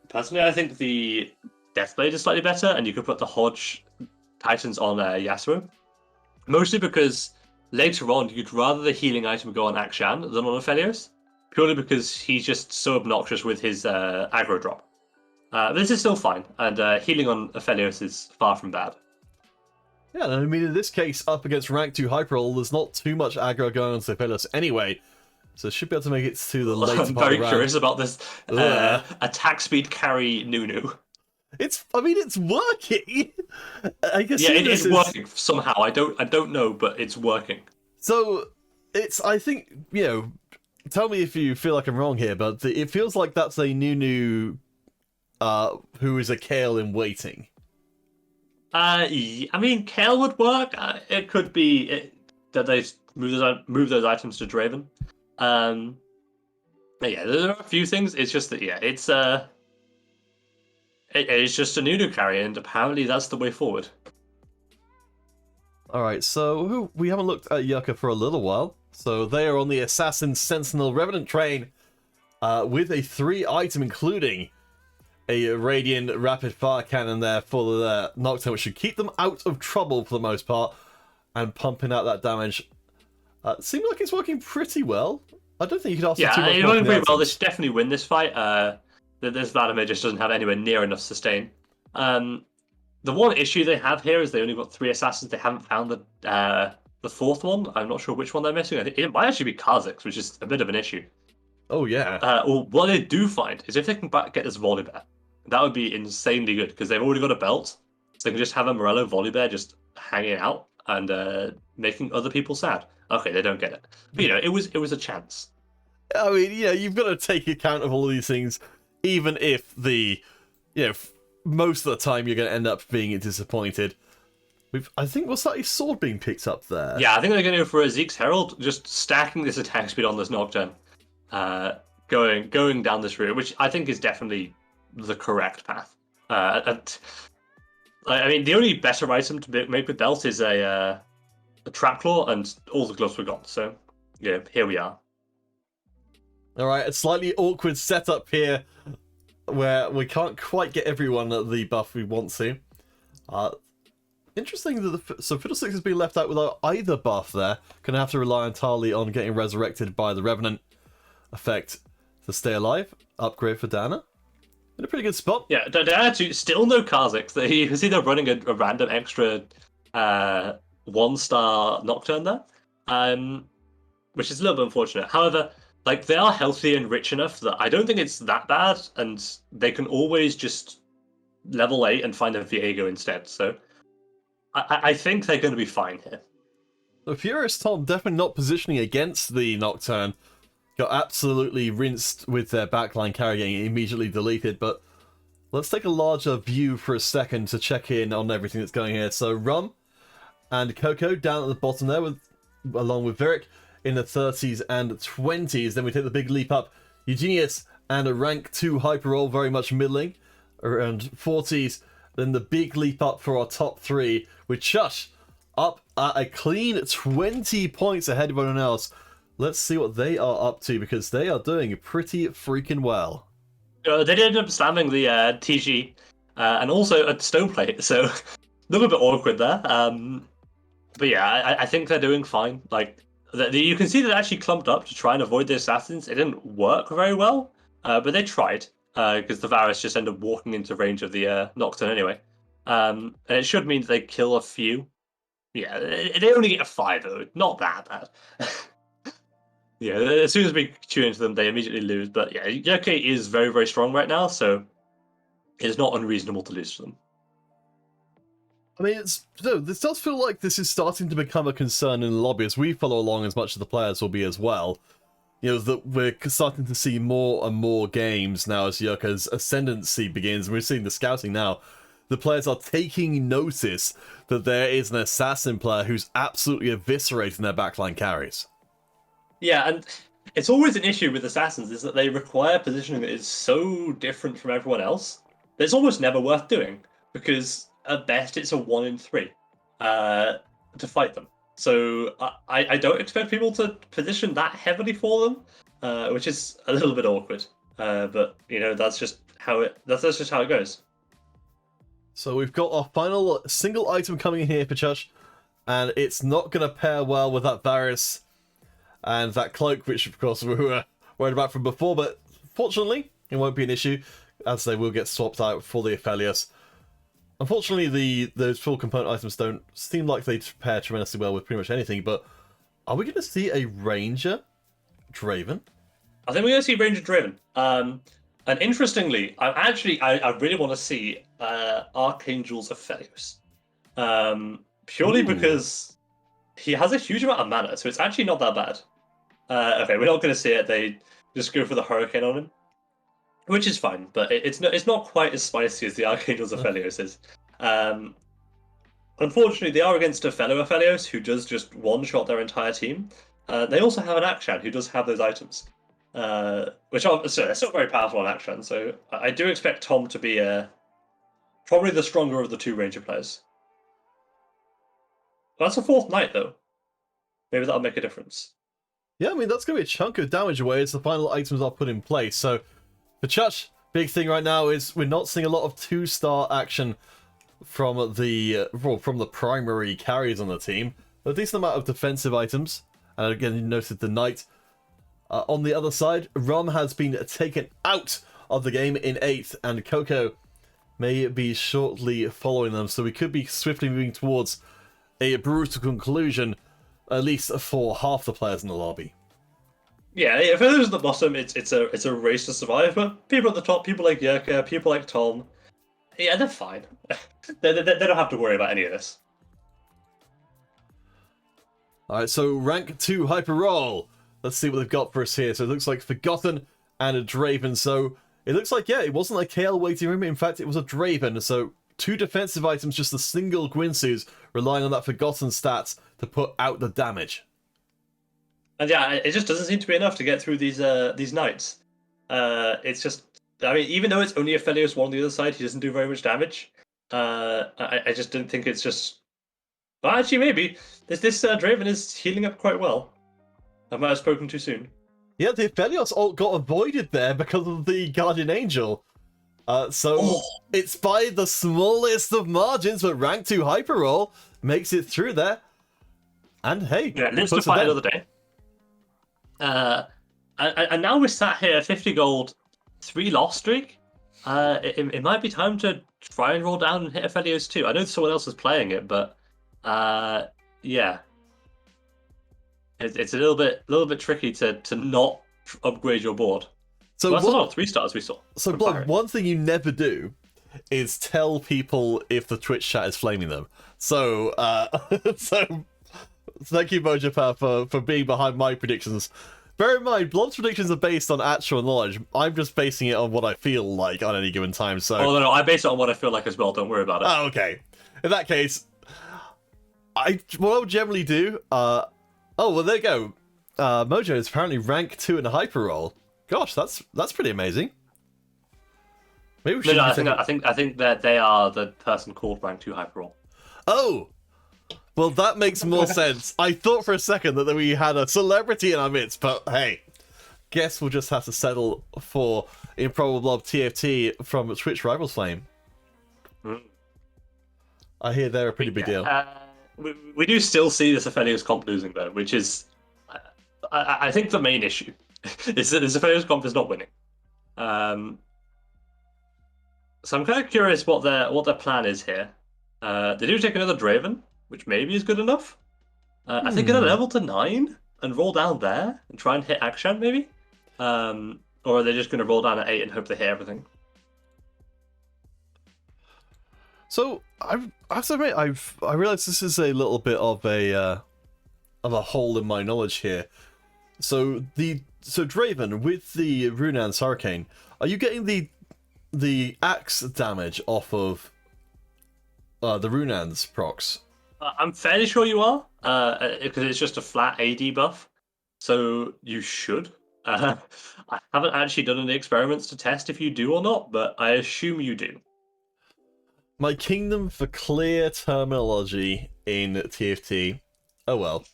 Personally, I think the Deathblade is slightly better, and you could put the Hodge Titans on Yasuo. Mostly because later on, you'd rather the healing item go on Akshan than on Aphelios, purely because he's just so obnoxious with his aggro drop. This is still fine, and healing on Aphelios is far from bad. Yeah, I mean, in this case, up against rank 2 Hyperall, there's not too much aggro going on to Aphelios anyway, so should be able to make it to the later part I'm very of the curious about this attack speed carry Nunu. It's working. I guess Yeah, it's working somehow. I don't know, but it's working. So I think tell me if you feel like I'm wrong here, but it feels like that's a Nunu who is a Kale in waiting. I mean, Kale would work. It could be that they move those items to Draven. But yeah, there are a few things. It's just that it's just a Nunu carry, and apparently that's the way forward. Alright, so we haven't looked at Yucca for a little while. So they are on the Assassin Sentinel Revenant train with a 3-item, including a Radiant Rapid Fire Cannon there for the Nocturne, which should keep them out of trouble for the most part, and pumping out that damage. Seems like it's working pretty well. I don't think you could ask for too much more. Yeah, it's working pretty well. They should definitely win this fight. This Vladimir just doesn't have anywhere near enough sustain. The one issue they have here is they only got 3 assassins. They haven't found the 4th one. I'm not sure which one they're missing. I think it might actually be Kha'Zix, which is a bit of an issue. Oh yeah. Well, what they do find is if they can get this Volibear, that would be insanely good because they've already got a belt, so they can just have a Morello Volibear just hanging out and making other people sad. Okay, they don't get it, but it was a chance. I mean, you've got to take account of all of these things, even if most of the time you're going to end up being disappointed. I think what's that sword being picked up there? Yeah, I think they're going to go for a Zeke's Herald, just stacking this attack speed on this Nocturne, going down this route, which I think is definitely the correct path. I mean, the only better item to make with belt is a Trap Claw, and all the gloves were gone. So yeah, here we are. All right, a slightly awkward setup here, where we can't quite get everyone the buff we want to. Interesting that so Fiddlesticks has been left out without either buff there. Gonna have to rely entirely on getting resurrected by the Revenant effect to stay alive. Upgrade for Dana. In a pretty good spot. Yeah, actually still no Kha'Zix. You can see they're running a random extra 1-star Nocturne there, which is a little bit unfortunate. However, like they are healthy and rich enough that I don't think it's that bad, and they can always just level 8 and find a Viego instead. So I think they're going to be fine here. So Furious Tom definitely not positioning against the Nocturne. Got absolutely rinsed with their backline carry getting immediately deleted, but let's take a larger view for a second to check in on everything that's going here. So Rum and Coco down at the bottom there, along with Virik in the 30s and 20s. Then we take the big leap up. Eugenius and a rank 2 Hyper Roll, very much middling, around 40s. Then the big leap up for our top 3, with Chush up at a clean 20 points ahead of everyone else. Let's see what they are up to, because they are doing pretty freaking well. They did end up slamming the TG and also a Stoneplate, so a little bit awkward there. But yeah, I think they're doing fine. Like you can see they're actually clumped up to try and avoid the assassins. It didn't work very well, but they tried because the Varus just ended up walking into range of the Nocturne anyway. And it should mean that they kill a few. Yeah, they only get a 5 though, not that bad. Yeah, as soon as we tune into them, they immediately lose. But yeah, Yoke is very, very strong right now, so it's not unreasonable to lose to them. I mean, this does feel like this is starting to become a concern in the lobby as we follow along, as much as the players will be as well. You know, that we're starting to see more and more games now as Yoka's ascendancy begins, and we're seeing the scouting now. The players are taking notice that there is an assassin player who's absolutely eviscerating their backline carries. Yeah, and it's always an issue with assassins is that they require positioning that is so different from everyone else that it's almost never worth doing, because at best it's a 1 in 3 to fight them. So I don't expect people to position that heavily for them, which is a little bit awkward. But you know, that's just how it goes. So we've got our final single item coming in here for Chush, and it's not going to pair well with that Varus and that cloak, which of course we were worried about from before, but fortunately it won't be an issue, as they will get swapped out for the Aphelios. Unfortunately, those full component items don't seem like they pair tremendously well with pretty much anything, but are we going to see a Ranger Draven? I think we're going to see Ranger Draven. And interestingly, I really want to see Archangel's Aphelios. Purely because he has a huge amount of mana, so it's actually not that bad. Okay, we're not going to see it. They just go for the Hurricane on him, which is fine, but it's not quite as spicy as the Archangel's Aphelios is. Unfortunately, they are against a fellow Aphelios who does just one-shot their entire team. They also have an Akshan who does have those items, which are they're still very powerful on Akshan. So I do expect Tom to be probably the stronger of the 2 Ranger players. That's a 4th Knight, though. Maybe that'll make a difference. Yeah, I mean, that's going to be a chunk of damage away as the final items are put in place. So, for Chuch, big thing right now is we're not seeing a lot of 2-star action from the primary carries on the team. A decent amount of defensive items. And again, you noted the Knight. On the other side, Rum has been taken out of the game in 8th, and Coco may be shortly following them. So we could be swiftly moving towards a brutal conclusion, at least for half the players in the lobby. Yeah, for those at the bottom, it's a race to survive. But people at the top, people like Yerka, people like Tom, yeah, they're fine. they don't have to worry about any of this. All right, so rank 2 Hyper Roll. Let's see what they've got for us here. So it looks like Forgotten and a Draven. So it looks like, yeah, it wasn't a KL waiting room. In fact, it was a Draven. So 2 defensive items, just a single Gwynsu's, relying on that Forgotten stats to put out the damage. And yeah, it just doesn't seem to be enough to get through these Knights. It's just, I mean, even though it's only Aphelios 1 on the other side, he doesn't do very much damage. I just don't think it's just... Well, actually, maybe. This Draven is healing up quite well. I might have spoken too soon. Yeah, the Aphelios ult got avoided there because of the Guardian Angel. So it's by the smallest of margins, but rank 2 Hyper Roll makes it through there. And hey, Yeah, lives to puts it fight down. another day. And now we're sat here, 50 gold, 3 loss streak. It might be time to try and roll down and hit Aphelios too. I know someone else is playing it, but yeah, it's a little bit tricky to not upgrade your board. So Well, that's a what- lot of 3 stars we saw. So, from Blob, Pirate. one thing you never do is tell people if the Twitch chat is flaming them. So, so thank you, Mojopa, for being behind my predictions. Bear in mind, Blob's predictions are based on actual knowledge. I'm just basing it on what I feel like on any given time. So, Oh no, I base it on what I feel like as well. Don't worry about it. oh, okay. In that case, what I would generally do. Oh well, there you go. Mojo is apparently rank 2 in a hyper roll. Gosh, that's pretty amazing. Maybe we should. No, I think that they are the person called rank 2 hyperroll. Oh, well, that makes more sense. I thought for a second that we had a celebrity in our midst, but hey, guess we'll just have to settle for IMPROBABLEBLOB TFT from Twitch Rivals Flame. I hear they're a pretty big deal. We do still see this Aphelios comp losing though, which is, I think the main issue is that this Aphelios comp is not winning. So I'm kind of curious what their plan is here. They do take another Draven, which maybe is good enough. I think at a level to 9 and roll down there and try and hit Akshan maybe. Or are they just going to roll down at 8 and hope they hit everything? So I have to admit, I realize this is a little bit of a hole in my knowledge here. So Draven with the Runan's Hurricane, are you getting the axe damage off of the Runan's procs? I'm fairly sure you are, because it's just a flat AD buff, so you should. I haven't actually done any experiments to test if you do or not, but I assume you do. My kingdom for clear terminology in TFT. Oh well.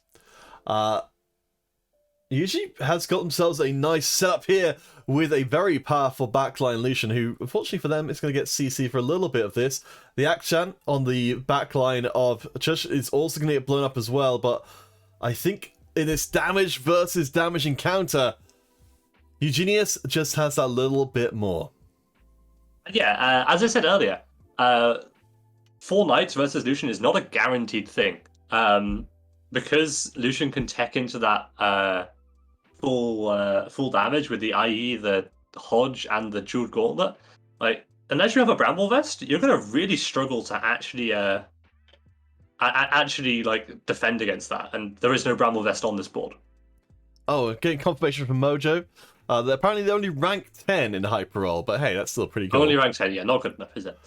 Yuji has got themselves a nice setup here with a very powerful backline Lucian, who, unfortunately for them, is going to get CC for a little bit of this. The Akshan on the backline of Chush is also going to get blown up as well, but I think in this damage versus damage encounter, Eugenius just has that little bit more. Yeah, as I said earlier, 4 Knights versus Lucian is not a guaranteed thing. Because Lucian can tech into that full damage with the IE, the Hodge, and the Jeweled Gauntlet. Like, unless you have a Bramble Vest, you're gonna really struggle to actually like defend against that. And there is no Bramble Vest on this board. Oh, getting confirmation from Mojo. Apparently they only rank 10 in Hyper Roll, but hey, that's still pretty good. Only rank 10, yeah, not good enough, is it?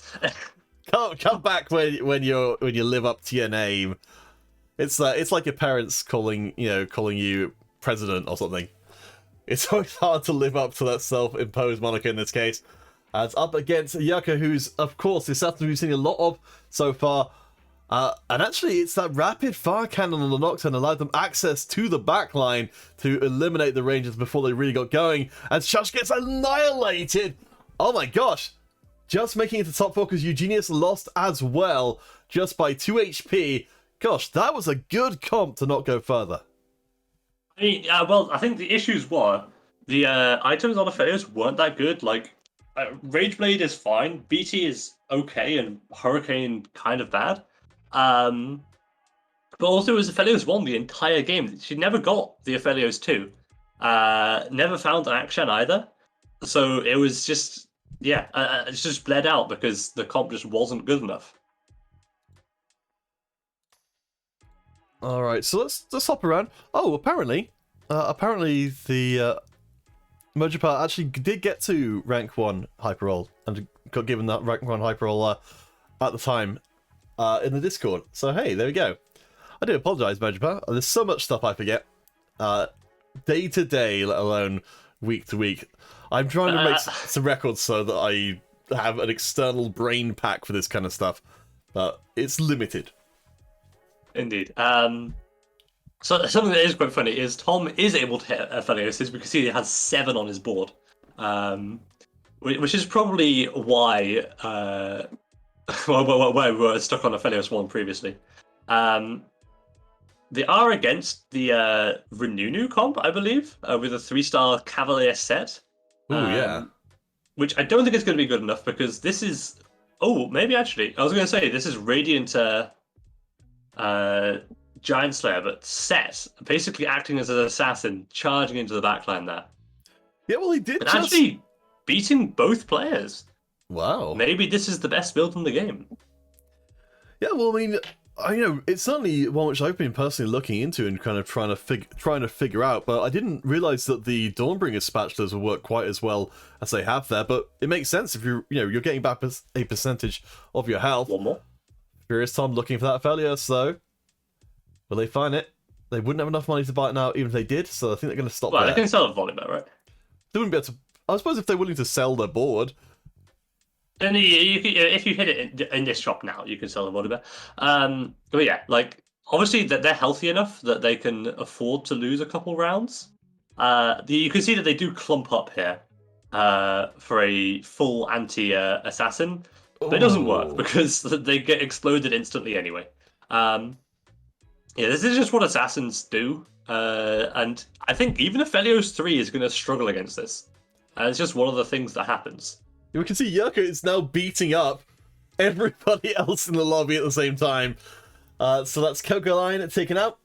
Come back when you live up to your name. It's like your parents calling you president or something. It's always hard to live up to that self-imposed moniker in this case. It's up against Yucca, who's of course the assassin we've seen a lot of so far. And actually, it's that rapid fire cannon on the Nocturne allowed them access to the backline to eliminate the Rangers before they really got going. And Shush gets annihilated. Oh my gosh. Just making it to top 4 because Eugenius lost as well, just by 2 HP. Gosh, that was a good comp to not go further. I mean, well, I think the issues were the items on Aphelios weren't that good. Like, Rageblade is fine, BT is okay, and Hurricane kind of bad. But also, as Aphelios won the entire game, she never got the Aphelios 2. Never found an action either. So it was just, yeah, it's just bled out because the comp just wasn't good enough. All right, so let's hop around. Oh, apparently the Mojapa actually did get to rank 1 hyper roll and got given that rank 1 hyper roll at the time in the Discord. So hey, there we go. I do apologize, Mojapa. There's so much stuff I forget, day to day, let alone week to week. I'm trying to make some records so that I have an external brain pack for this kind of stuff, but it's limited. Indeed. So something that is quite funny is Tom is able to hit Aphelios because he has 7 on his board. which is probably why why we were stuck on Aphelios 1 previously. They are against the Renunu comp, I believe, with a 3-star Cavalier set. Ooh, yeah. Which I don't think is going to be good enough because this is... Oh, maybe actually. I was going to say, this is Radiant Giant Slayer, but set, basically acting as an assassin, charging into the backline there. Yeah, well, he did And just... actually beating both players. Wow. Maybe this is the best build in the game. Yeah, well, I mean, it's certainly one which I've been personally looking into and kind of trying to figure out, but I didn't realize that the Dawnbringer spatulas would work quite as well as they have there. But it makes sense if you're getting back a percentage of your health. One more. Furious Tom looking for that failure, so will they find it? They wouldn't have enough money to buy it now, even if they did. So I think they're going to stop Well, there. they can sell a Volibear, right? They wouldn't be able to. I suppose if they're willing to sell their board. And if you hit it in this shop now, you can sell the Volibear. But yeah, like obviously that they're healthy enough that they can afford to lose a couple rounds. You can see that they do clump up here for a full anti-assassin, but it doesn't work because they get exploded instantly anyway. Yeah, this is just what assassins do, and I think even Aphelios 3 is going to struggle against this. It's just one of the things that happens. We can see Yurka is now beating up everybody else in the lobby at the same time. So that's Coco Line taken out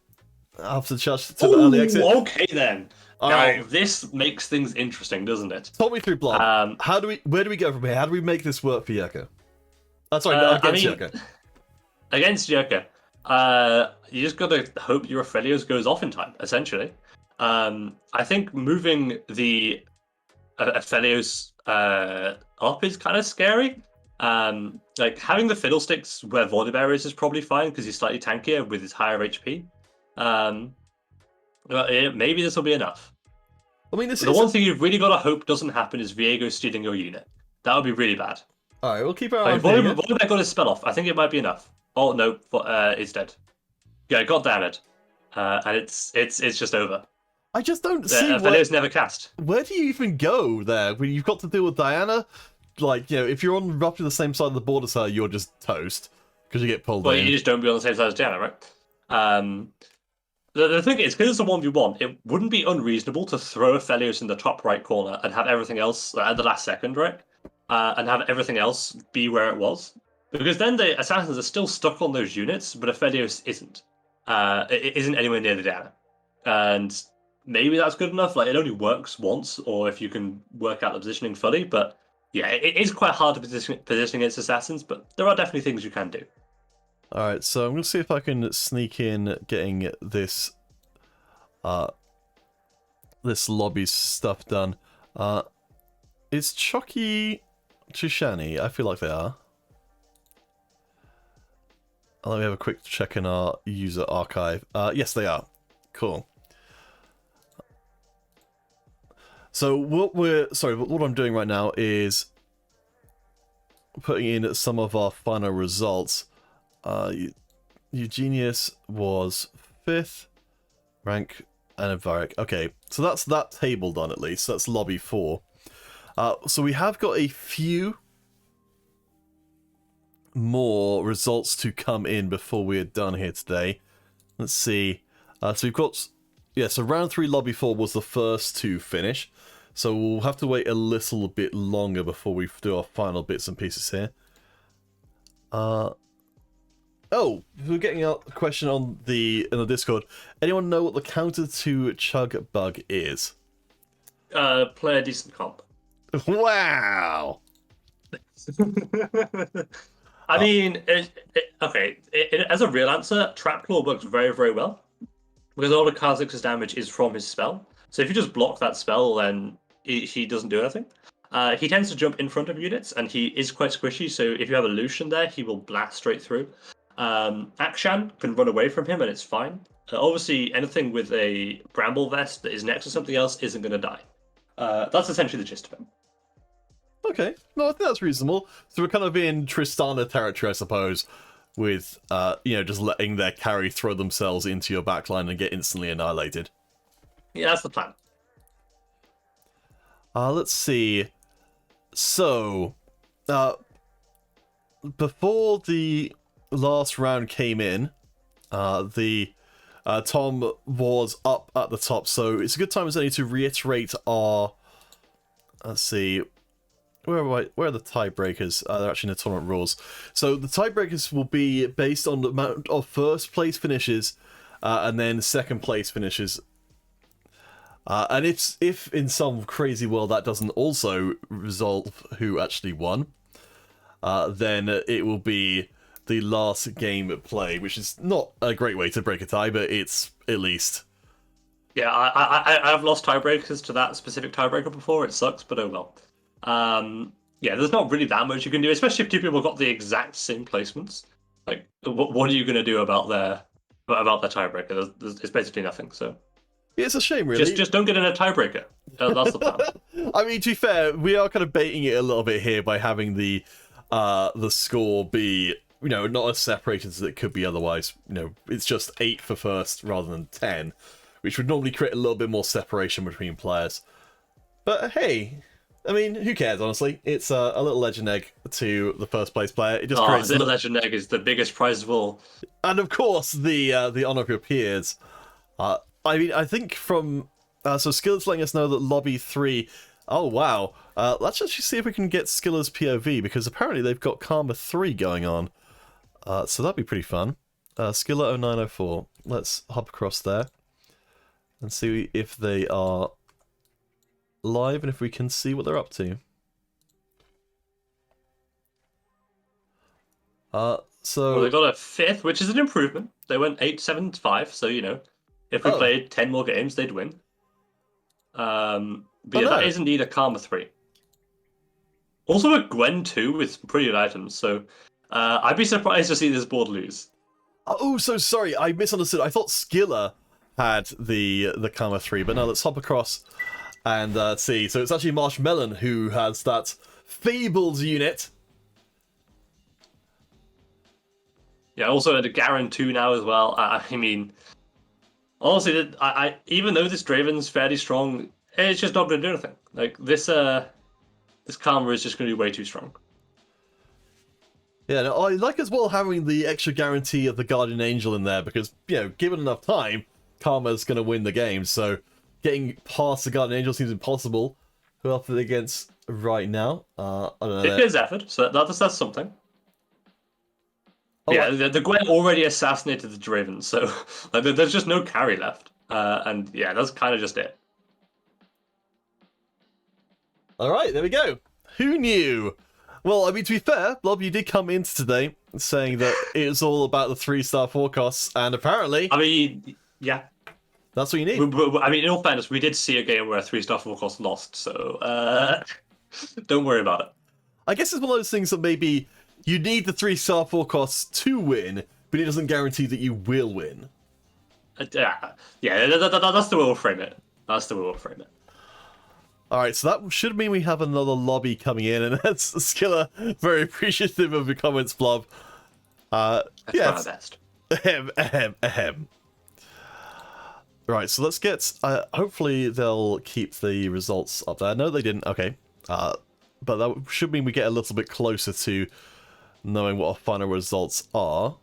after the charge to the early exit. Okay then. All Now right. this makes things interesting, doesn't it? Talk me through Blob. Where do we go from here? How do we make this work for Yurka? Against Yurka. Against Yurka, you just gotta hope your Aphelios goes off in time, essentially. I think moving the Aphelios up is kind of scary. Like having the Fiddlesticks where Volibear is probably fine because he's slightly tankier with his higher HP. But maybe this will be enough. I mean, The one thing you've really got to hope doesn't happen is Viego stealing your unit. That would be really bad. All right, we'll keep our eye on Volibear Viego. got his spell off. I think it might be enough. Oh no, it's dead. Yeah, god damn it. And it's just over. I just don't see Aphelios never cast. where do you even go there when you've got to deal with Diana. Like, if you're on roughly the same side of the border as her, you're just toast because you get pulled Well, in. you just don't be on the same side as Diana, right? The thing is, because it's a 1v1, it wouldn't be unreasonable to throw Aphelios in the top right corner and have everything else at the last second, right? And have everything else be where it was. Because then the assassins are still stuck on those units, but Aphelios isn't. It isn't anywhere near the Diana. And maybe that's good enough. Like, it only works once, or if you can work out the positioning fully. But yeah, it is quite hard to position against assassins, but there are definitely things you can do. Alright, so I'm going to see if I can sneak in getting this this lobby stuff done. Is Chucky Chishani? I feel like they are. Let me have a quick check in our user archive. Yes, they are. Cool. So what I'm doing right now is putting in some of our final results. Eugenius was 5th rank and Varric. Okay, so that's that table done at least. That's lobby 4. So we have got a few more results to come in before we're done here today. Let's see. So we've got, so round 3 lobby 4 was the first to finish. So we'll have to wait a little bit longer before we do our final bits and pieces here. Oh, we're getting a question in the Discord. Anyone know what the counter to Chug Bug is? Play a decent comp. Wow! I mean, as a real answer, Trapclaw works very, very well. Because all of Kha'Zix's damage is from his spell. So if you just block that spell, then he doesn't do anything. He tends to jump in front of units, and he is quite squishy, so if you have a Lucian there, he will blast straight through. Akshan can run away from him, and it's fine. Obviously, anything with a Bramble Vest that is next to something else isn't going to die. That's essentially the gist of it. Okay, no, I think that's reasonable. So we're kind of in Tristana territory, I suppose, with, just letting their carry throw themselves into your backline and get instantly annihilated. Yeah, that's the plan. Let's see. So, before the last round came in, the Tom was up at the top, so it's a good time as any to reiterate our. Let's see, where are the tiebreakers? They're actually in the tournament rules. So the tiebreakers will be based on the amount of first place finishes, and then second place finishes. And if in some crazy world that doesn't also resolve who actually won, then it will be the last game play, which is not a great way to break a tie, but it's at least. Yeah, I've lost tiebreakers to that specific tiebreaker before. It sucks, but oh well. Yeah, there's not really that much you can do, especially if two people got the exact same placements. Like, what are you going to do about their tiebreaker? It's basically nothing. So Yeah, it's a shame, really. just don't get in a tiebreaker. That's the plan. I mean, to be fair, we are kind of baiting it a little bit here by having the score be, not as separated as it could be otherwise. It's just 8 for first rather than 10, which would normally create a little bit more separation between players. But hey, I mean, who cares, honestly? It's a little legend egg to the first place player. It just creates the legend egg is the biggest prize of all. And of course, the honor of your peers. I mean, I think from... so Skiller's letting us know that Lobby 3... Oh, wow. Let's actually see if we can get Skiller's POV, because apparently they've got Karma 3 going on. So that'd be pretty fun. Skiller 0904. Let's hop across there and see if they are live and if we can see what they're up to. So Well, they got a 5th, which is an improvement. They went 8-7-5, so if we played 10 more games, they'd win. But yeah, that is indeed a Karma 3. Also a Gwen 2 with pretty good items, so I'd be surprised to see this board lose. Oh, so sorry, I misunderstood. I thought Skiller had the Karma 3, but no, let's hop across and see. So it's actually Marshmelon who has that fabled unit. Yeah, also the Garen 2 now as well. I mean, honestly, even though this Draven's fairly strong, it's just not going to do anything. Like, this Karma is just going to be way too strong. Yeah, no, I like as well having the extra guarantee of the Guardian Angel in there, because, given enough time, Karma's going to win the game, so getting past the Guardian Angel seems impossible. Who else are they against right now? I don't know. It is effort, so that's something. Oh, yeah, the Gwen already assassinated the Draven, so like, there's just no carry left. And yeah, that's kind of just it. Alright, there we go. Who knew? Well, I mean, to be fair, Blob, you did come into today saying that it was all about the 3-star forecasts, and apparently... I mean, yeah. That's what you need. I mean, in all fairness, we did see a game where a 3-star forecast lost, so don't worry about it. I guess it's one of those things that maybe you need the 3-star forecasts to win, but it doesn't guarantee that you will win. Yeah, that's the way we'll frame it. That's the way we'll frame it. Alright, so that should mean we have another lobby coming in, and that's Skiller. Very appreciative of your comments, Blob. That's yes. our best. Ahem. Right, so let's get... hopefully they'll keep the results up there. No, they didn't. Okay. But that should mean we get a little bit closer to knowing what our final results are.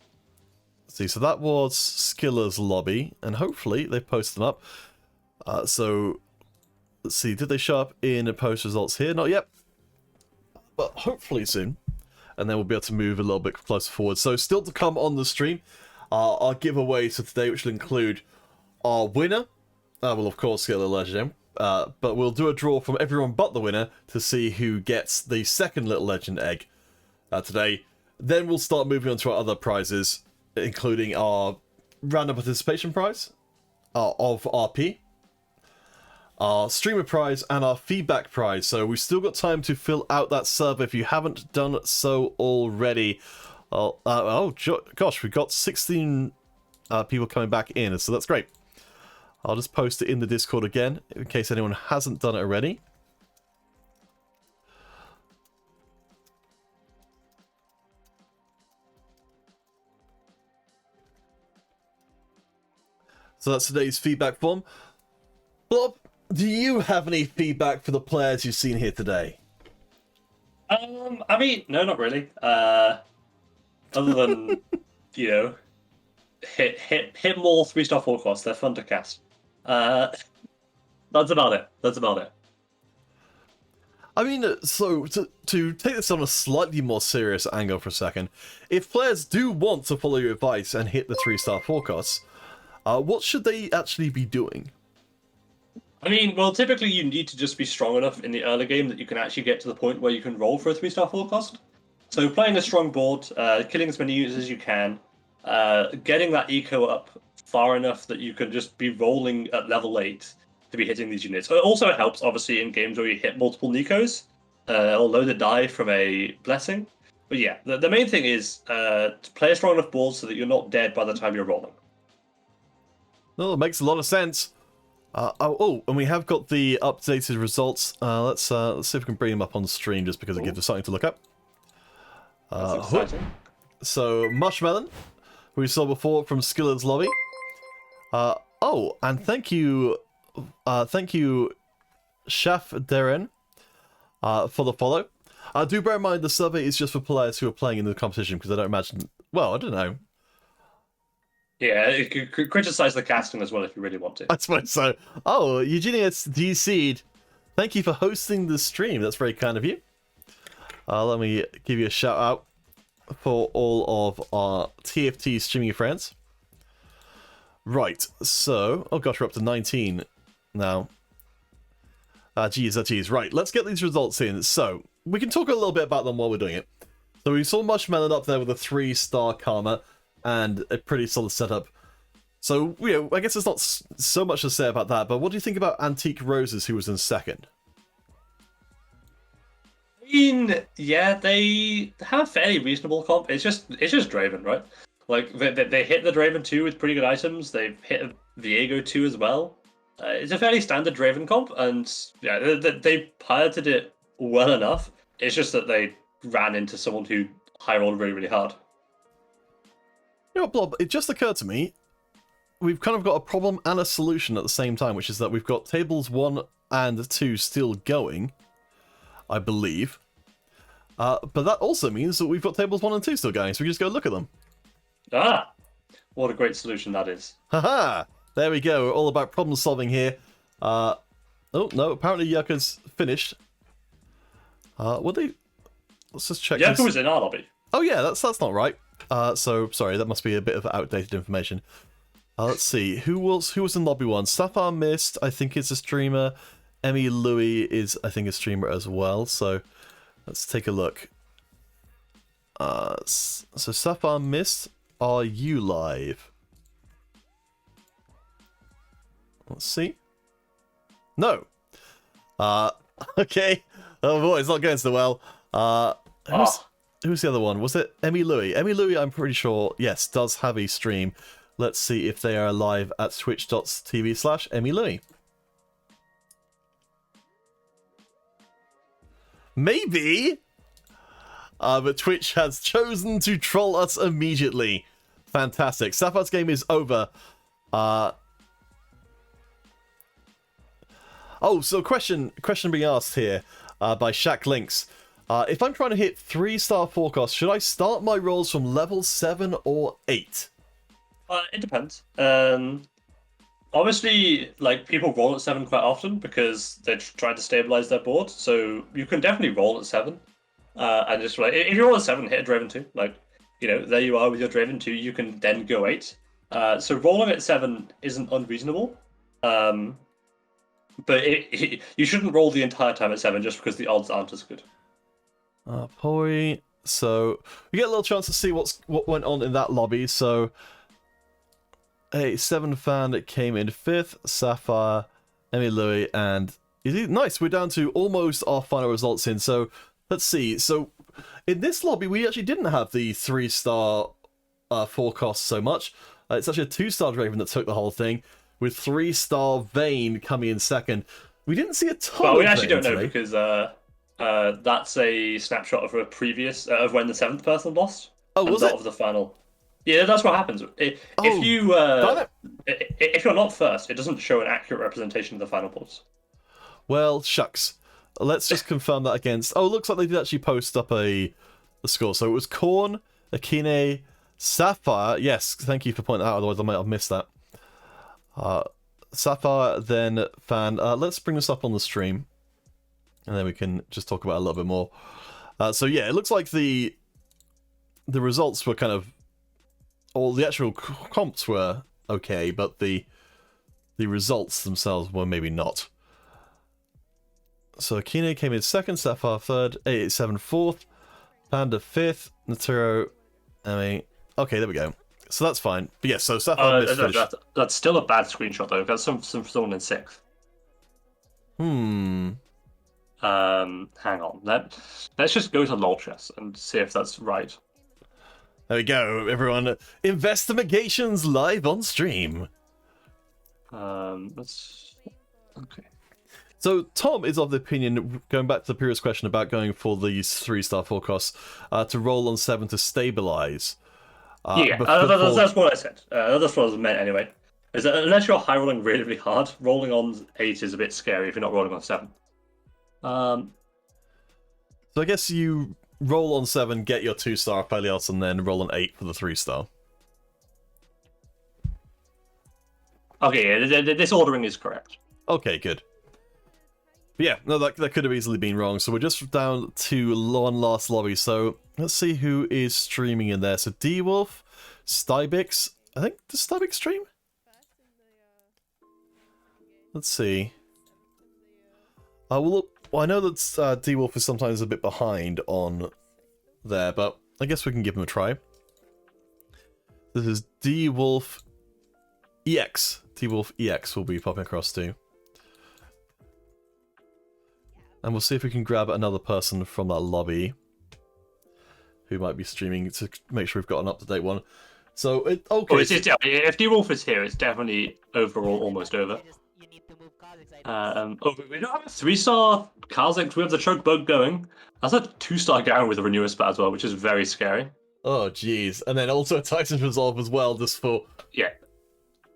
See, so that was Skiller's lobby, and hopefully they post them up. So... Let's see, did they show up in post results here? Not yet. But hopefully soon. And then we'll be able to move a little bit closer forward. So still to come on the stream, our giveaways for today, which will include our winner. We'll of course get a legend. But we'll do a draw from everyone but the winner to see who gets the second little legend egg today. Then we'll start moving on to our other prizes, including our random participation prize of RP. Our streamer prize and our feedback prize. So we've still got time to fill out that server if you haven't done so already. Gosh, we've got 16 people coming back in, so that's great. I'll just post it in the Discord again in case anyone hasn't done it already. So that's today's feedback form. Bob, do you have any feedback for the players you've seen here today? I mean, no, not really. Other than, you know, hit more 3-star forecasts. They're fun to cast. That's about it. That's about it. I mean, so to take this on a slightly more serious angle for a second, if players do want to follow your advice and hit the 3-star forecasts, what should they actually be doing? I mean, well, typically you need to just be strong enough in the early game that you can actually get to the point where you can roll for a 3-star forecast. So playing a strong board, killing as many units as you can, getting that eco up far enough that you can just be rolling at level 8 to be hitting these units. It also helps, obviously, in games where you hit multiple Nikos, or load a die from a blessing. But yeah, the main thing is to play a strong enough board so that you're not dead by the time you're rolling. Well, it makes a lot of sense. And we have got the updated results. Let's see if we can bring them up on the stream just because it gives us something to look up. That's exciting. So, Mushmelon, who we saw before from Skiller's Lobby. And thank you, Chef Darren, for the follow. Do bear in mind the survey is just for players who are playing in the competition, because I don't imagine... Well, I don't know. Yeah, you could criticize the casting as well if you really want to. I suppose so. Oh, Eugenius DC'd. Thank you for hosting the stream. That's very kind of you. Let me give you a shout out for all of our TFT streaming friends. Right, so... Oh gosh, we're up to 19 now. Geez. Right, let's get these results in. So, we can talk a little bit about them while we're doing it. So we saw Mushmelon up there with a 3-star karma and a pretty solid setup. So, you know, I guess there's not so much to say about that, but what do you think about Antique Roses, who was in second? I mean, yeah, they have a fairly reasonable comp. It's just Draven, right? Like they hit the Draven 2 with pretty good items. They've hit a Viego 2 as well. It's a fairly standard Draven comp, and yeah, they piloted it well enough. It's just that they ran into someone who high rolled really, really hard. You know what, Blob? It just occurred to me, we've kind of got a problem and a solution at the same time, which is that we've got tables 1 and 2 still going, I believe. But that also means that we've got tables 1 and 2 still going, so we can just go look at them. Ah, what a great solution that is. Haha! There we go, we're all about problem solving here. Oh, no, apparently Yucca's finished. Let's just check Yucca this. was in our lobby. Oh yeah, that's not right. So, sorry, that must be a bit of outdated information. Let's see, who was in lobby 1? Sapphire Mist, I think is a streamer. Emmy Louie is, I think, a streamer as well, so let's take a look. So Sapphire Mist, are you live? Let's see. No. Okay. Oh boy, it's not going so well. Who's the other one? Was it Emmy Louie? Emmy Louie, I'm pretty sure, yes, does have a stream. Let's see if they are live at twitch.tv/Emmy Louie. Maybe! But Twitch has chosen to troll us immediately. Fantastic. Sapphire's game is over. Oh, so question being asked here by Shaq Links. If I'm trying to hit 3-star forecast, should I start my rolls from level 7 or 8? It depends. Obviously, like, people roll at 7 quite often because they're trying to stabilize their board, so you can definitely roll at 7. And just, like, if you roll at 7, hit a Draven 2, like, you know, there you are with your Draven 2, you can then go 8. So rolling at 7 isn't unreasonable. But you shouldn't roll the entire time at 7 just because the odds aren't as good. Poi. So we get a little chance to see what went on in that lobby. So a 7 fan that came in 5th, Sapphire, Emmy Louie, and nice. We're down to almost our final results in. So let's see. So in this lobby, we actually didn't have the 3-star forecast so much. It's actually a 2-star Draven that took the whole thing, with 3-star Vayne coming in second. We didn't see a ton. Well, we of actually Vayne don't know today. because that's a snapshot of a previous of when the 7th person lost. Oh, and was not it? of the final. Yeah, that's what happens. If you're not first, it doesn't show an accurate representation of the final boards. Well, shucks. let's just confirm that against... Oh, it looks like they did actually post up the score. So it was Korn, Akine, Sapphire. Yes, thank you for pointing that out, otherwise I might have missed that. Sapphire, then Fan. Let's bring this up on the stream, and then we can just talk about it a little bit more. So yeah, it looks like the results were kind of... Or the actual comps were okay, but the results themselves were maybe not. So Akine came in second, Sapphire third, 887 fourth, Panda fifth, Naturo, Emi. Okay, there we go. So that's fine. But yeah, so Sapphire missed. That's still a bad screenshot though. We've got someone in sixth. Hmm. Hang on. Let's just go to Lolchess and see if that's right. There we go, everyone. Investigations live on stream. Let's. Okay. So Tom is of the opinion, going back to the previous question about going for these 3-star forecasts, to roll on 7 to stabilize. That's what I said. That's what I meant anyway. Is that unless you're high rolling really, really hard, rolling on 8 is a bit scary if you're not rolling on 7. So I guess you roll on 7, get your 2-star Pelios, and then roll on 8 for the 3-star. Okay, yeah, this ordering is correct. Okay, good. But yeah, no, that could have easily been wrong. So we're just down to one last lobby. So let's see who is streaming in there. So D-Wolf, Stybix. I think, does Stybix stream? Let's see. Well, I know that D-Wolf is sometimes a bit behind on there, but I guess we can give him a try. This is D-Wolf EX. D-Wolf EX will be popping across too. And we'll see if we can grab another person from that lobby who might be streaming to make sure we've got an up-to-date one. So, okay. Oh, if D-Wolf is here, it's definitely overall almost over. We don't have a 3-star Kazakh. We have the choke bug going. That's a 2-star Garen with a Renewer spat as well, which is very scary. Oh, jeez. And then also a Titan's Resolve as well, just for... Yeah.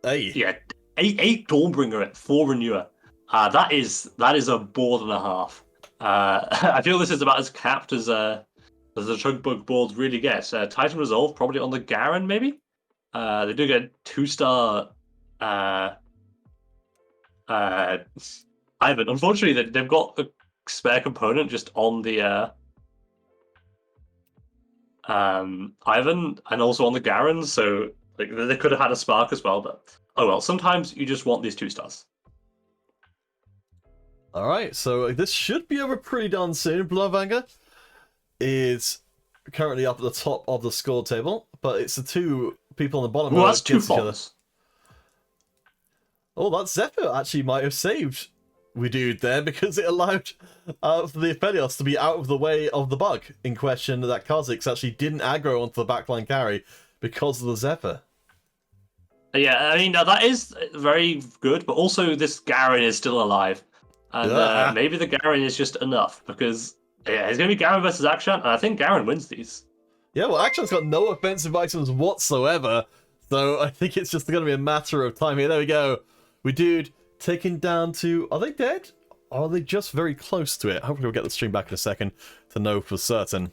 Hey. Yeah, 8 Dawnbringer at 4 Renewer. That is a board and a half. I feel this is about as capped as the chug bug board really gets. Titan Resolve probably on the Garen maybe. They do get 2-star Ivan. Unfortunately, they've got a spare component just on the Ivan and also on the Garen, so like they could have had a spark as well. But oh well. Sometimes you just want these 2-stars. Alright, so this should be over pretty darn soon. Bloodvanger is currently up at the top of the score table, but it's the 2 people on the bottom. Well, that's 2 falls. Oh, that Zephyr actually might have saved we dude there, because it allowed the Aphelios to be out of the way of the bug in question that Kha'Zix actually didn't aggro onto the backline carry because of the Zephyr. Yeah, I mean, that is very good, but also this Garen is still alive. And maybe the Garen is just enough, because yeah, it's going to be Garen versus Akshan, and I think Garen wins these. Yeah, well, Akshan's got no offensive items whatsoever, so I think it's just going to be a matter of time here. There we go. We dude taken down to... Are they dead? Or are they just very close to it? Hopefully we'll get the stream back in a second to know for certain.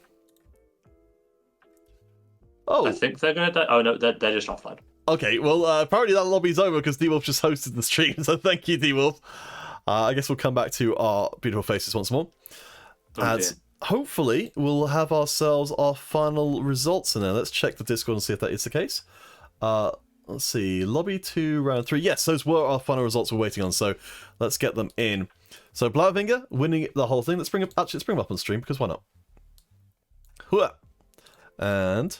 Oh. I think they're going to die. Oh, no, they're just offline. Okay, well, apparently that lobby's over because D-Wolf just hosted the stream, so thank you, D-Wolf. I guess we'll come back to our beautiful faces once more. As hopefully we'll have ourselves our final results in there. Let's check the Discord and see if that is the case. Let's see, lobby 2, round 3. Yes, those were our final results we're waiting on, so let's get them in. So Blauvinger winning the whole thing. Let's bring up on stream, because why not? Hooah! And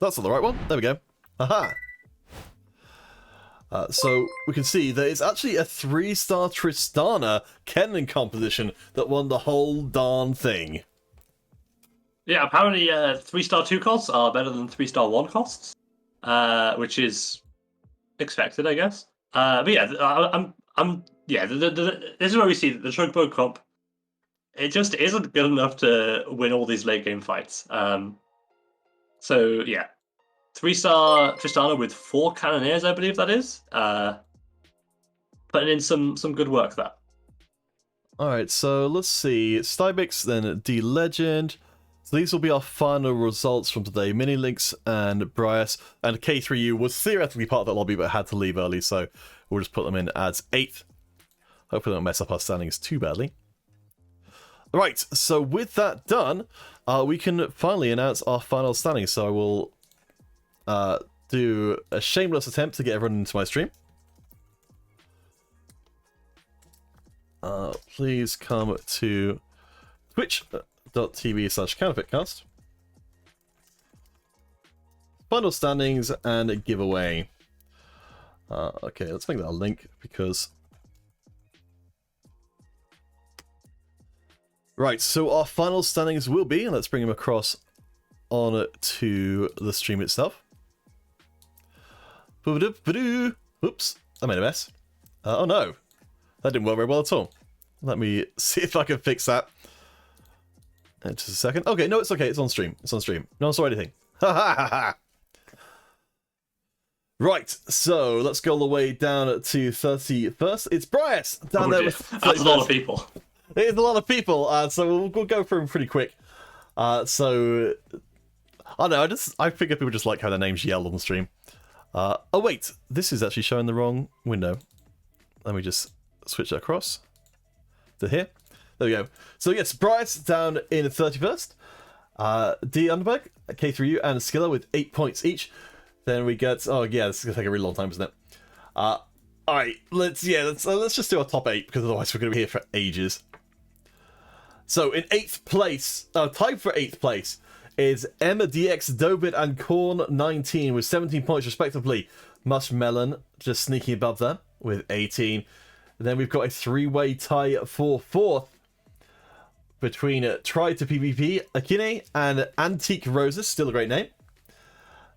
that's not the right one. There we go. Aha! So we can see that it's actually a 3-star Tristana Kennen composition that won the whole darn thing. Yeah, apparently 3-star 2 costs are better than 3-star 1 costs, which is expected, I guess. But yeah, this is where we see that the Chugbo comp, it just isn't good enough to win all these late game fights. So yeah. 3-star Tristana with 4 Cannoneers, I believe that is. Putting in some good work there. Alright, so let's see. Stybix, then D-Legend. So these will be our final results from today. Minilinks and Bryce. And K3U was theoretically part of that lobby, but had to leave early, so we'll just put them in as 8th. Hopefully they don't mess up our standings too badly. Right, so with that done, we can finally announce our final standings. So I will do a shameless attempt to get everyone into my stream. Please come to twitch.tv/counterfeitcast. Final standings and a giveaway. Okay, let's make that a link because... Right, so our final standings will be, and let's bring them across on to the stream itself. Oops, I made a mess. Oh no, that didn't work very well at all. Let me see if I can fix that. Just a second. Okay, no, it's okay. It's on stream. It's on stream. No one saw anything. Ha ha ha ha. Right, so let's go all the way down to 31st. It's Bryce down there. With that's a lot of people. It's a lot of people, so we'll go through them pretty quick. So I don't know. I figure people just like how their names yelled on the stream. Oh wait, this is actually showing the wrong window. Let me just switch that across to here. There we go. So yes, Bryce down in 31st. D Underberg, K3U, and Skiller with 8 points each. Then we get... Oh yeah, this is gonna take a really long time, isn't it? Alright, let's just do our top 8 because otherwise we're gonna be here for ages. So in 8th place, tied for 8th place, is Emma DX, Dobit, and Corn19 with 17 points respectively. Mushmelon just sneaking above them with 18. And then we've got a 3-way tie for 4th between Try to PvP, Akine, and Antique Roses, still a great name.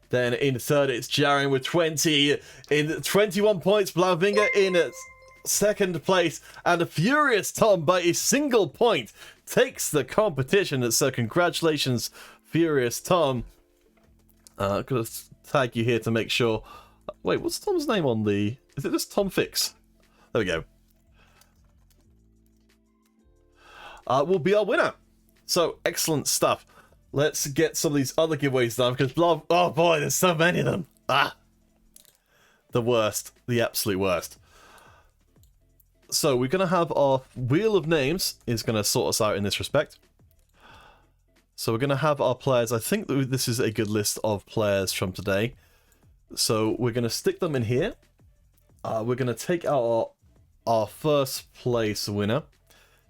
Then in 3rd, it's Jaren with 20. In 21 points, Blavinga in 2nd place. And Furious Tom, by a single point, takes the competition. So congratulations, Furious Tom. I'm going to tag you here to make sure. Wait, what's Tom's name on the... Is it just Tom Fix? There we go. Will be our winner. So, excellent stuff. Let's get some of these other giveaways done, because Blob... Oh boy, there's so many of them. The worst. The absolute worst. So, we're going to have our Wheel of Names is going to sort us out in this respect. So, we're going to have our players. I think that this is a good list of players from today. So, we're going to stick them in here. We're going to take out our first place winner,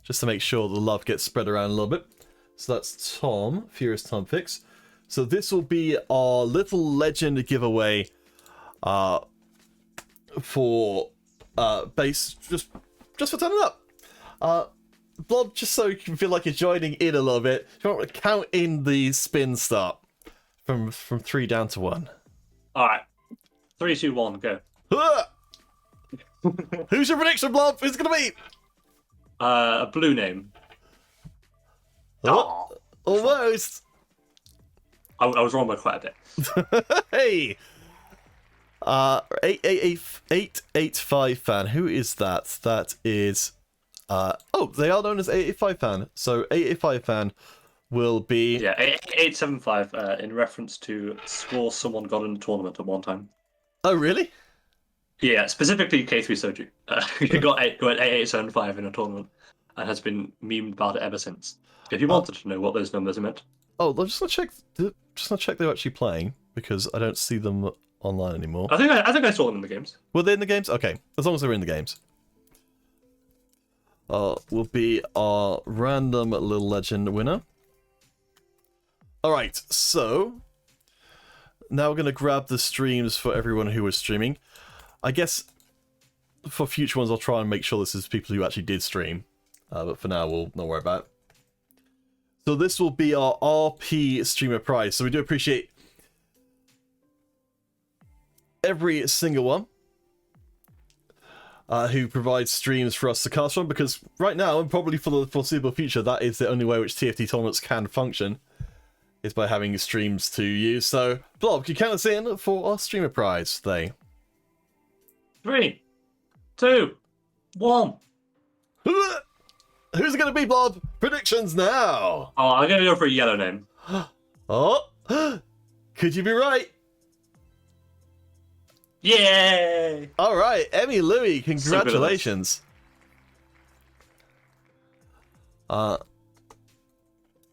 just to make sure the love gets spread around a little bit. So that's Tom, Furious Tom Fix. So this will be our little legend giveaway for base, just for turning up. Blob, just so you can feel like you're joining in a little bit, you want to count in the spin start from 3 down to 1. Alright. 3, 2, 1, go. Who's your prediction, Blob? Who's it going to be? A blue name. Oh, almost. I was wrong by quite a bit. Hey. 885 fan. Who is that? That is. Oh, they are known as 885 fan. So 885 fan will be. Yeah, 875 in reference to score someone got in the tournament at one time. Oh, really? Yeah, specifically K3 Soju. He got 8875 in a tournament and has been memed about it ever since. If you wanted to know what those numbers meant. Oh, I'm just gonna check. Just gonna check they're actually playing because I don't see them online anymore. I think I saw them in the games. Were they in the games? Okay, as long as they're in the games. Will be our random little legend winner. All right, so now we're gonna grab the streams for everyone who was streaming. I guess for future ones, I'll try and make sure this is people who actually did stream. But for now, we'll not worry about it. So this will be our RP streamer prize. So we do appreciate every single one who provides streams for us to cast from, because right now, and probably for the foreseeable future, that is the only way which TFT tournaments can function, is by having streams to use. So, Blob, can you count us in for our streamer prize today? 3, 2, 1. Who's it going to be, Blob? Predictions now. Oh, I'm gonna go for a yellow name. Oh, could you be right? Yay! All right, Emmy Louie, congratulations.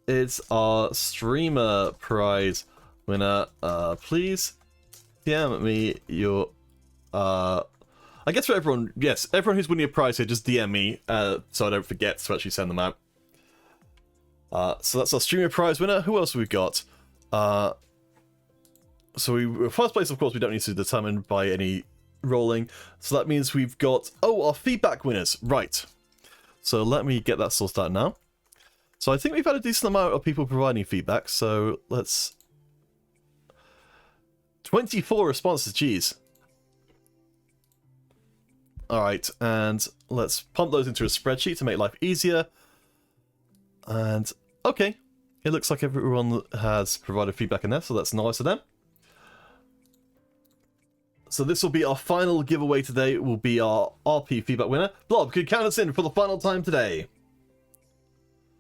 It's our streamer prize winner. Please DM me your I guess for everyone, yes, everyone who's winning a prize here, just DM me so I don't forget to actually send them out. So that's our streamer prize winner. Who else have we got? So first place, of course, we don't need to determine by any rolling. So that means we've got, our feedback winners. Right. So let me get that sorted out now. So I think we've had a decent amount of people providing feedback. So let's... 24 responses, geez. Alright, and let's pump those into a spreadsheet to make life easier. And, okay. It looks like everyone has provided feedback in there, so that's nice of them. So this will be our final giveaway today. It will be our RP feedback winner. Blob, could you count us in for the final time today?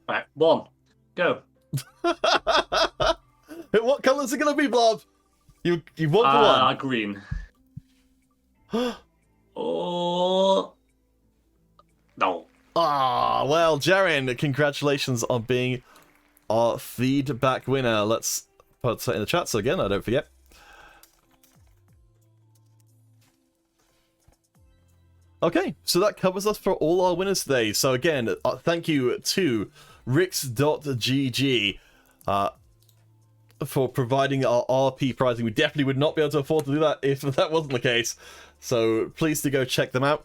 Alright, 1. Go. What colours are going to be, Blob? You want the one? Green. Oh. No. Well, Jaren, congratulations on being our feedback winner. Let's put that in the chat so again, I don't forget. Okay, so that covers us for all our winners today. So again, thank you to Rix.gg for providing our RP pricing. We definitely would not be able to afford to do that if that wasn't the case. So please do go check them out.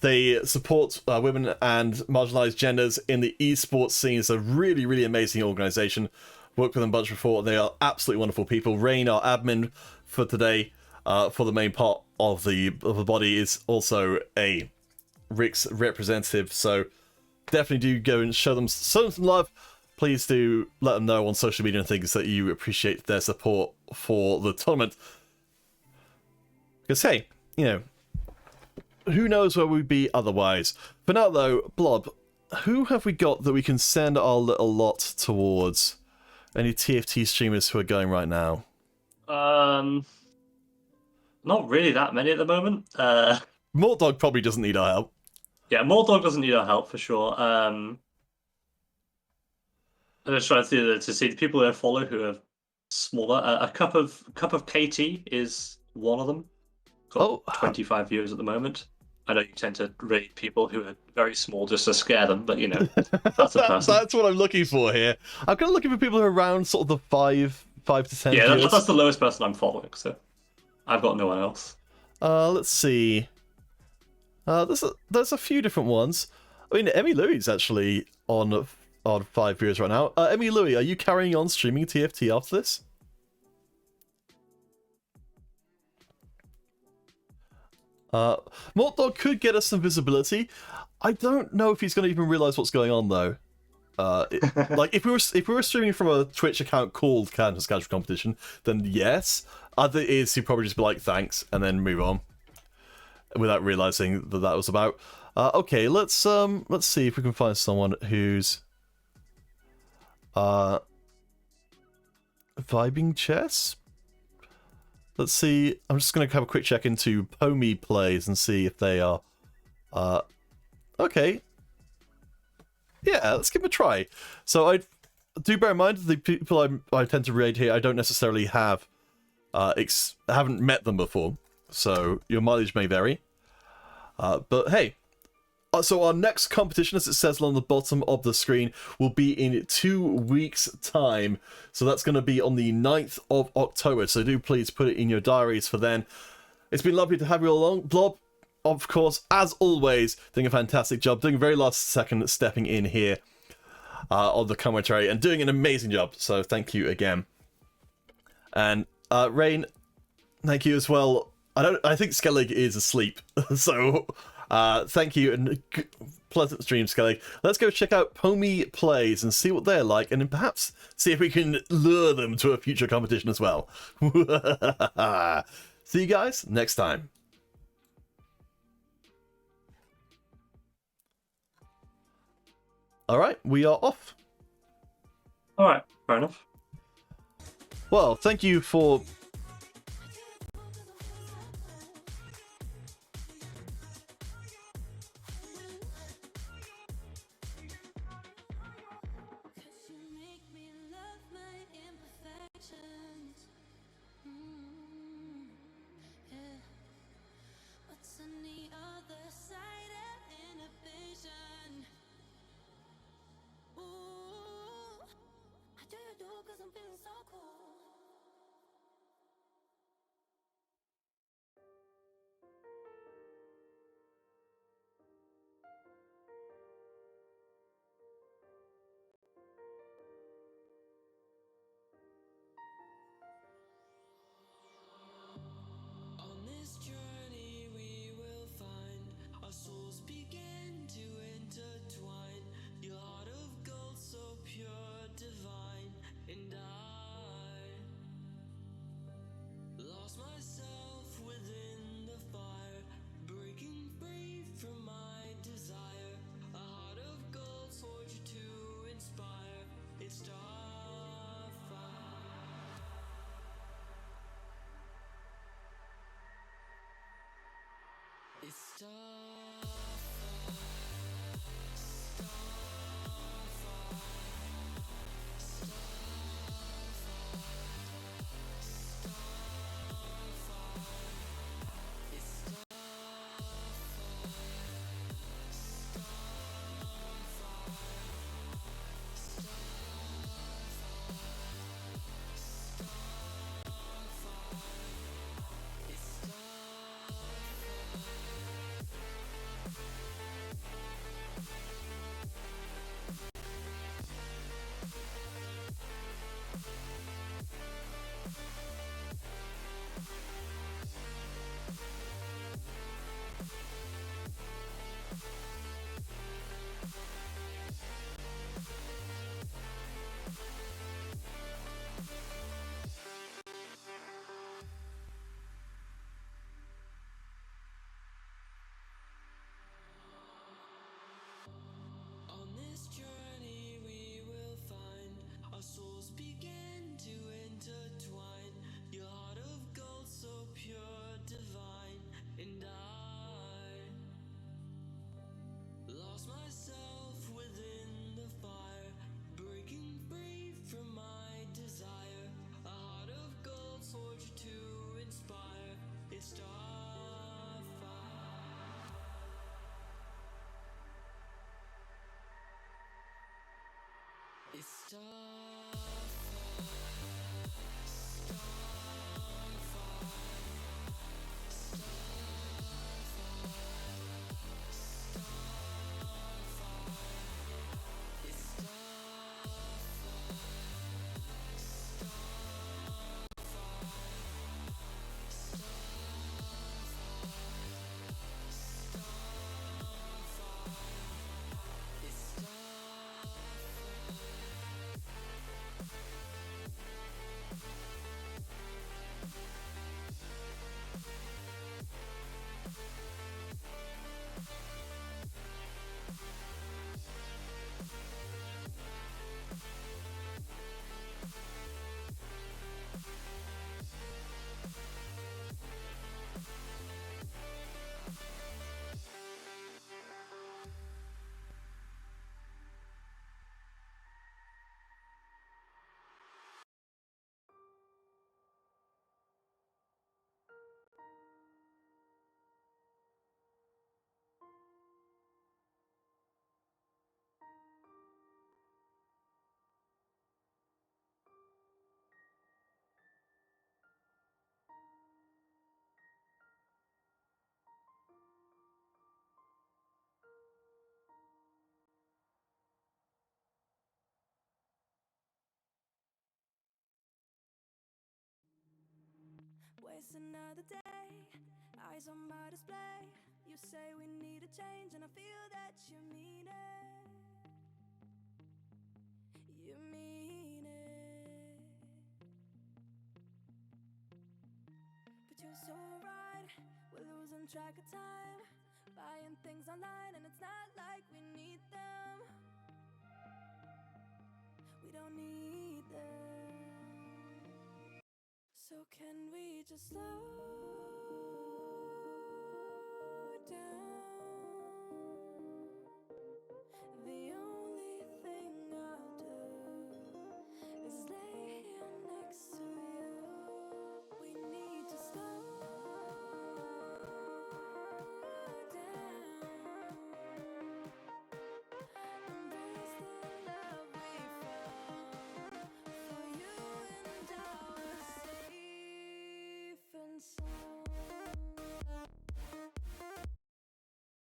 They support women and marginalized genders in the esports scene. It's a really, really amazing organization. Worked with them a bunch before. They are absolutely wonderful people. Rain, our admin for today, for the main part of the body, is also a Rix representative. So definitely do go and show them some love. Please do let them know on social media and things that you appreciate their support for the tournament. Because, hey, you know, who knows where we'd be otherwise. For now, though, Blob, who have we got that we can send our little lot towards? Any TFT streamers who are going right now? Not really that many at the moment. Mortdog probably doesn't need our help. Yeah, Moldog doesn't need our help for sure. I'm just trying to see the people who I follow who are smaller. A cup of KT is one of them. Got 25 viewers at the moment. I know you tend to rate people who are very small just to scare them, but you know, that's a person. That's what I'm looking for here. I'm kind of looking for people who are around sort of the 5 to 10 Yeah, viewers. that's the lowest person I'm following, so I've got no one else. Let's see. There's a few different ones. I mean, Emmy Louie's actually on 5 viewers right now. Emmy Louie, are you carrying on streaming TFT after this? Mortdog could get us some visibility. I don't know if he's going to even realize what's going on though. Like if we were streaming from a Twitch account called Casual Competition, then yes. Other is he'd probably just be like thanks and then move on without realizing that was about. Okay, let's see if we can find someone who's vibing chess. Let's see. I'm just going to have a quick check into Pomi plays and see if they are... okay. Yeah, let's give them a try. So I do bear in mind the people I tend to raid here, I don't necessarily have... haven't met them before. So your mileage may vary. But hey. So our next competition, as it says on the bottom of the screen, will be in 2 weeks' time. So that's going to be on the 9th of October. So do please put it in your diaries for then. It's been lovely to have you all along. Blob, of course, as always, doing a fantastic job. Doing a very last second stepping in here on the commentary and doing an amazing job. So thank you again. And Rain, thank you as well. I think Skellig is asleep. So... thank you and pleasant stream, Skellig. Let's go check out Pomi Plays and see what they're like, and then perhaps see if we can lure them to a future competition as well. See you guys next time. All right, we are off. All right, fair enough. Well, thank you for. Cause you make me love my imperfections. Yeah. What's on the other side of inhibition? Ooh, I do cause I'm feeling so cool. On this journey we will find our souls begin to intertwine. Your heart of gold so pure, divine, and I lost myself within the fire, breaking free from my desire. A heart of gold forged to inspire. It's starfire. It's on this journey we will find our souls begin to intertwine. Your heart of gold so pure, divine, and I lost myself within the fire, breaking free from my desire. A heart of gold forged to inspire. It's starfire. It's Waste another day, eyes on my display. You say we need a change, and I feel that you mean it. You mean it. But you're so right, we're losing track of time, buying things online, and it's not like we need them. we don't need them. So can we just slow